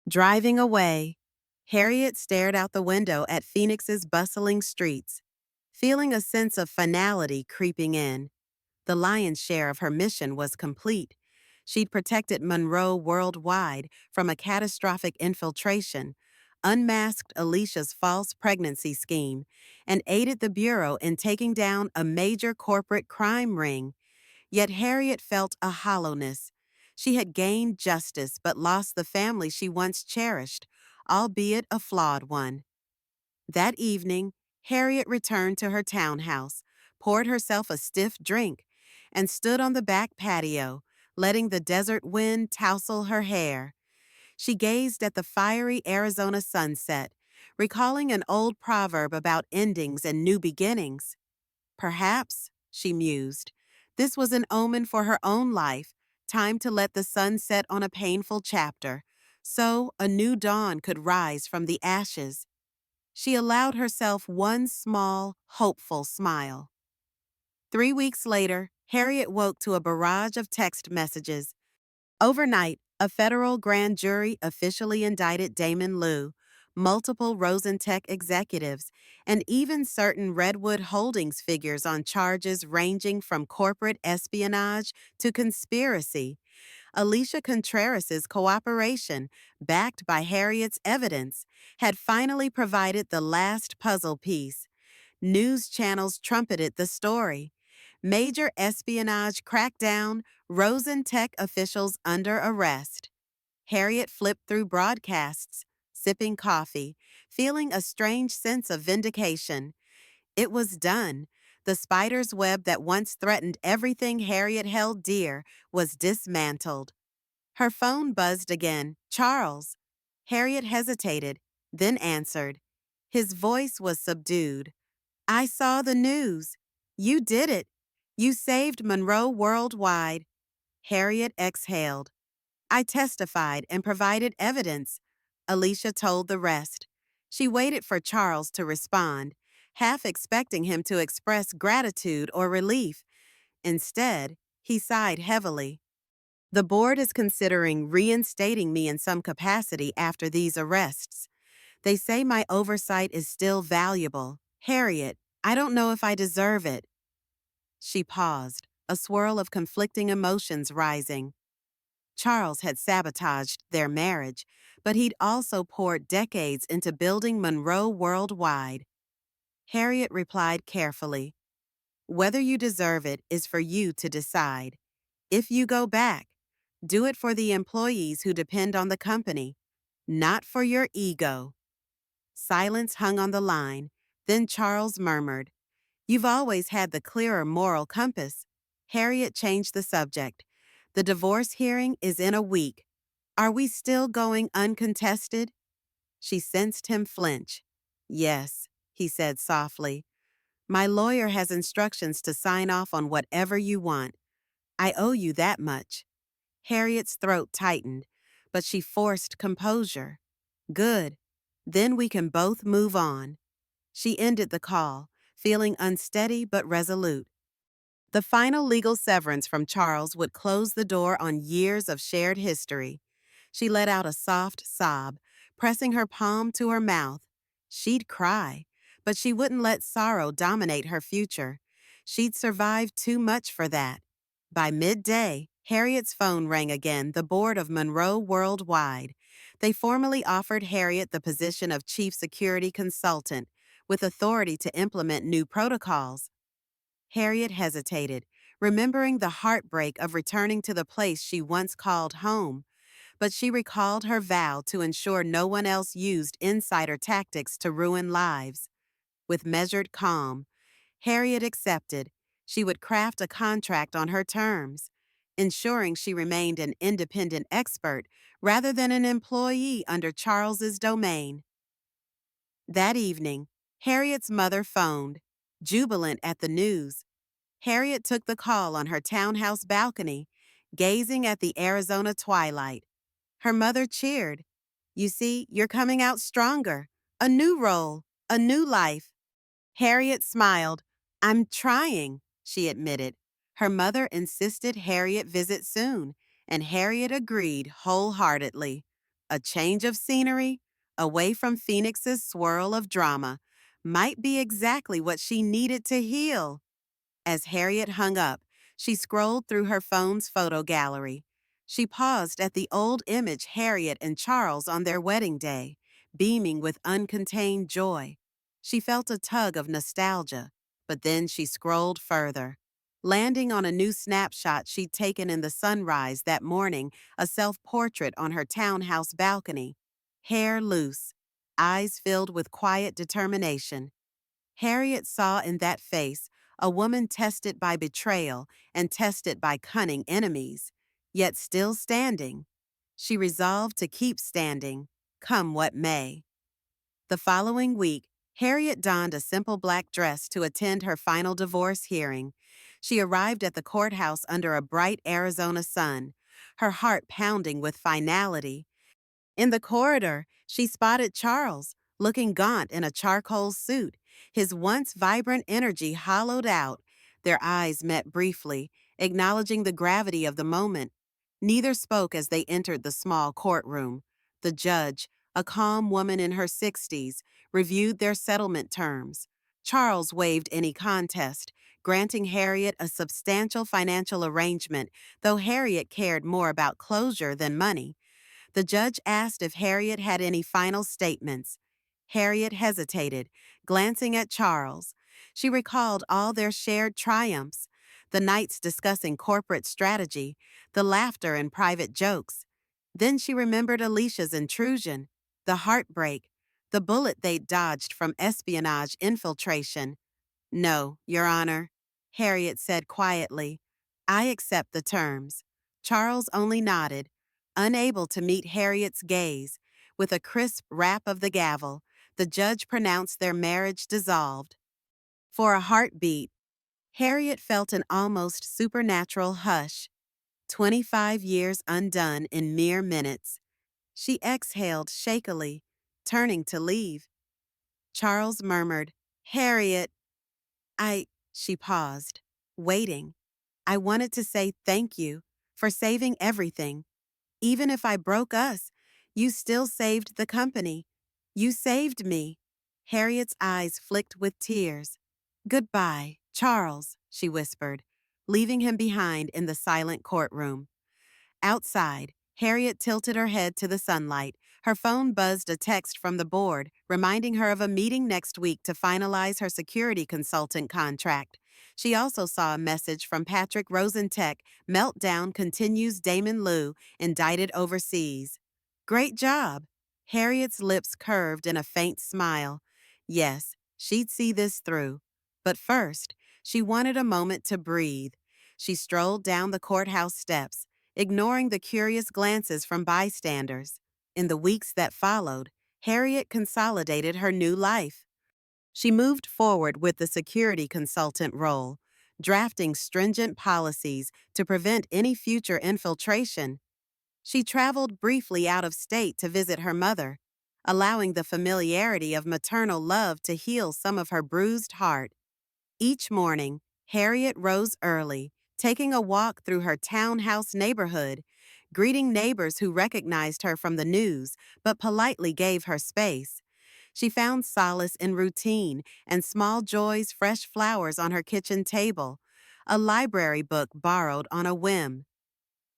Driving away, Harriet stared out the window at Phoenix's bustling streets, feeling a sense of finality creeping in. The lion's share of her mission was complete. She'd protected Monroe worldwide from a catastrophic infiltration, unmasked Alicia's false pregnancy scheme, and aided the Bureau in taking down a major corporate crime ring. Yet Harriet felt a hollowness. She had gained justice but lost the family she once cherished, albeit a flawed one. That evening, Harriet returned to her townhouse, poured herself a stiff drink, and stood on the back patio, letting the desert wind tousle her hair. She gazed at the fiery Arizona sunset, recalling an old proverb about endings and new beginnings. Perhaps, she mused, this was an omen for her own life, time to let the sun set on a painful chapter, so a new dawn could rise from the ashes. She allowed herself one small, hopeful smile. 3 weeks later, Harriet woke to a barrage of text messages. Overnight, a federal grand jury officially indicted Damon Liu, multiple Rosentech executives, and even certain Redwood Holdings figures on charges ranging from corporate espionage to conspiracy. Alicia Contreras's cooperation, backed by Harriet's evidence, had finally provided the last puzzle piece. News channels trumpeted the story. Major espionage crackdown, Rosentech officials under arrest. Harriet flipped through broadcasts, sipping coffee, feeling a strange sense of vindication. It was done. The spider's web that once threatened everything Harriet held dear was dismantled. Her phone buzzed again. Charles. Harriet hesitated, then answered. His voice was subdued. I saw the news. You did it. You saved Monroe worldwide. Harriet exhaled. I testified and provided evidence. Alicia told the rest. She waited for Charles to respond, half expecting him to express gratitude or relief. Instead, he sighed heavily. The board is considering reinstating me in some capacity after these arrests. They say my oversight is still valuable. Harriet, I don't know if I deserve it. She paused, a swirl of conflicting emotions rising. Charles had sabotaged their marriage, but he'd also poured decades into building Monroe worldwide. Harriet replied carefully, whether you deserve it is for you to decide. If you go back, do it for the employees who depend on the company, not for your ego. Silence hung on the line. Then Charles murmured, You've always had the clearer moral compass. Harriet changed the subject. The divorce hearing is in a week. Are we still going uncontested? She sensed him flinch. Yes, he said softly. My lawyer has instructions to sign off on whatever you want. I owe you that much. Harriet's throat tightened, but she forced composure. Good. Then we can both move on. She ended the call, feeling unsteady but resolute. The final legal severance from Charles would close the door on years of shared history. She let out a soft sob, pressing her palm to her mouth. She'd cry, but she wouldn't let sorrow dominate her future. She'd survived too much for that. By midday, Harriet's phone rang again, the board of Monroe Worldwide. They formally offered Harriet the position of chief security consultant, with authority to implement new protocols. Harriet hesitated, remembering the heartbreak of returning to the place she once called home. But she recalled her vow to ensure no one else used insider tactics to ruin lives. With measured calm, Harriet accepted. She would craft a contract on her terms, ensuring she remained an independent expert rather than an employee under Charles's domain. That evening, Harriet's mother phoned, jubilant at the news. Harriet took the call on her townhouse balcony, gazing at the Arizona twilight. Her mother cheered. You see, you're coming out stronger. A new role, a new life. Harriet smiled. I'm trying, she admitted. Her mother insisted Harriet visit soon, and Harriet agreed wholeheartedly. A change of scenery, away from Phoenix's swirl of drama, might be exactly what she needed to heal. As Harriet hung up, she scrolled through her phone's photo gallery. She paused at the old image Harriet and Charles on their wedding day, beaming with uncontained joy. She felt a tug of nostalgia, but then she scrolled further. Landing on a new snapshot she'd taken in the sunrise that morning, a self-portrait on her townhouse balcony. Hair loose, eyes filled with quiet determination. Harriet saw in that face a woman tested by betrayal and tested by cunning enemies, yet still standing. She resolved to keep standing, come what may. The following week, Harriet donned a simple black dress to attend her final divorce hearing. She arrived at the courthouse under a bright Arizona sun, her heart pounding with finality. In the corridor, she spotted Charles, looking gaunt in a charcoal suit, his once vibrant energy hollowed out. Their eyes met briefly, acknowledging the gravity of the moment. Neither spoke as they entered the small courtroom. The judge, a calm woman in her 60s, reviewed their settlement terms. Charles waived any contest, granting Harriet a substantial financial arrangement, though Harriet cared more about closure than money. The judge asked if Harriet had any final statements. Harriet hesitated, glancing at Charles. She recalled all their shared triumphs, the nights discussing corporate strategy, the laughter and private jokes. Then she remembered Alicia's intrusion, the heartbreak, the bullet they'd dodged from espionage infiltration. "No, Your Honor," Harriet said quietly. "I accept the terms." Charles only nodded, unable to meet Harriet's gaze. With a crisp rap of the gavel, the judge pronounced their marriage dissolved. For a heartbeat, Harriet felt an almost supernatural hush. 25 years undone in mere minutes. She exhaled shakily, turning to leave. Charles murmured, "Harriet, I," she paused, waiting. "I wanted to say thank you for saving everything. Even if I broke us, you still saved the company. You saved me." Harriet's eyes flicked with tears. "Goodbye, Charles," she whispered, leaving him behind in the silent courtroom. Outside, Harriet tilted her head to the sunlight. Her phone buzzed a text from the board, reminding her of a meeting next week to finalize her security consultant contract. She also saw a message from Patrick Rosentech. "Meltdown continues, Damon Liu, indicted overseas." "Great job." Harriet's lips curved in a faint smile. Yes, she'd see this through. But first, she wanted a moment to breathe. She strolled down the courthouse steps, ignoring the curious glances from bystanders. In the weeks that followed, Harriet consolidated her new life. She moved forward with the security consultant role, drafting stringent policies to prevent any future infiltration. She traveled briefly out of state to visit her mother, allowing the familiarity of maternal love to heal some of her bruised heart. Each morning, Harriet rose early, taking a walk through her townhouse neighborhood, greeting neighbors who recognized her from the news but politely gave her space. She found solace in routine and small joys, fresh flowers on her kitchen table, a library book borrowed on a whim.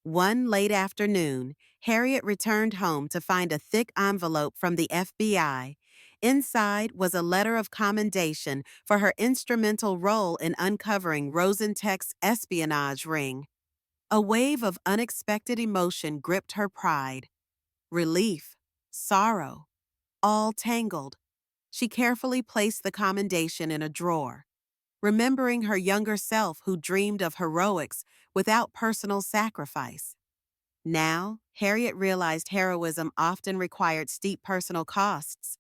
One late afternoon, Harriet returned home to find a thick envelope from the FBI. Inside was a letter of commendation for her instrumental role in uncovering Rosentech's espionage ring. A wave of unexpected emotion gripped her pride. Relief, sorrow, all tangled. She carefully placed the commendation in a drawer, remembering her younger self who dreamed of heroics without personal sacrifice. Now, Harriet realized heroism often required steep personal costs.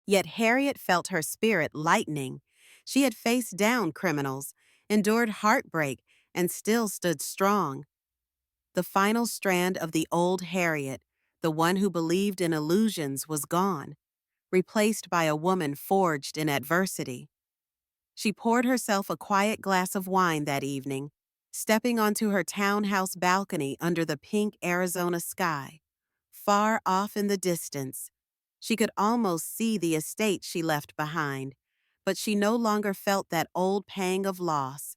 Yet Harriet felt her spirit lightening. She had faced down criminals, endured heartbreak, and still stood strong. The final strand of the old Harriet, the one who believed in illusions, was gone, replaced by a woman forged in adversity. She poured herself a quiet glass of wine that evening, stepping onto her townhouse balcony under the pink Arizona sky. Far off in the distance, she could almost see the estate she left behind, but she no longer felt that old pang of loss.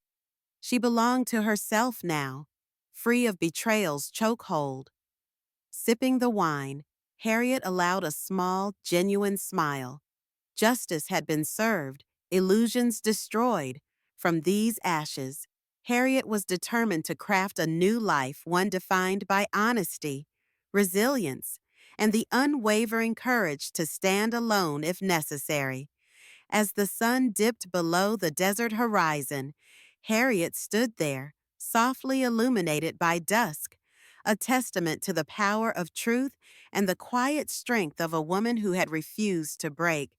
She belonged to herself now, free of betrayal's chokehold. Sipping the wine, Harriet allowed a small, genuine smile. Justice had been served, illusions destroyed. From these ashes, Harriet was determined to craft a new life, one defined by honesty, resilience, and the unwavering courage to stand alone if necessary. As the sun dipped below the desert horizon, Harriet stood there, softly illuminated by dusk, a testament to the power of truth and the quiet strength of a woman who had refused to break.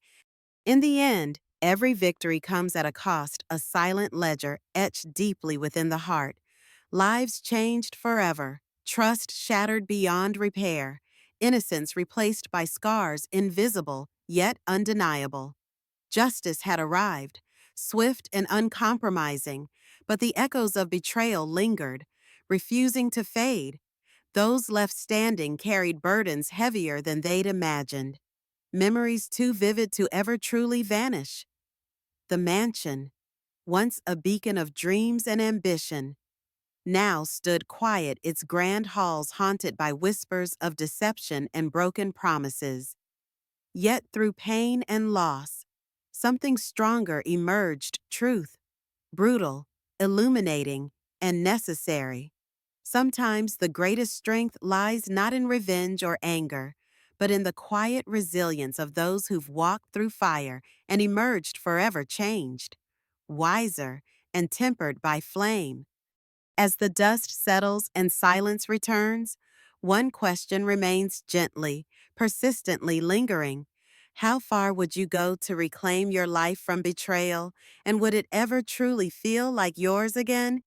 In the end, every victory comes at a cost, a silent ledger etched deeply within the heart. Lives changed forever, trust shattered beyond repair, innocence replaced by scars invisible yet undeniable. Justice had arrived, swift and uncompromising, but the echoes of betrayal lingered, refusing to fade. Those left standing carried burdens heavier than they'd imagined, memories too vivid to ever truly vanish. The mansion, once a beacon of dreams and ambition, now stood quiet, its grand halls haunted by whispers of deception and broken promises. Yet through pain and loss, something stronger emerged: truth, brutal, illuminating, and necessary. Sometimes the greatest strength lies not in revenge or anger, but in the quiet resilience of those who've walked through fire and emerged forever changed, wiser, and tempered by flame. As the dust settles and silence returns, one question remains gently, persistently lingering. How far would you go to reclaim your life from betrayal, and would it ever truly feel like yours again?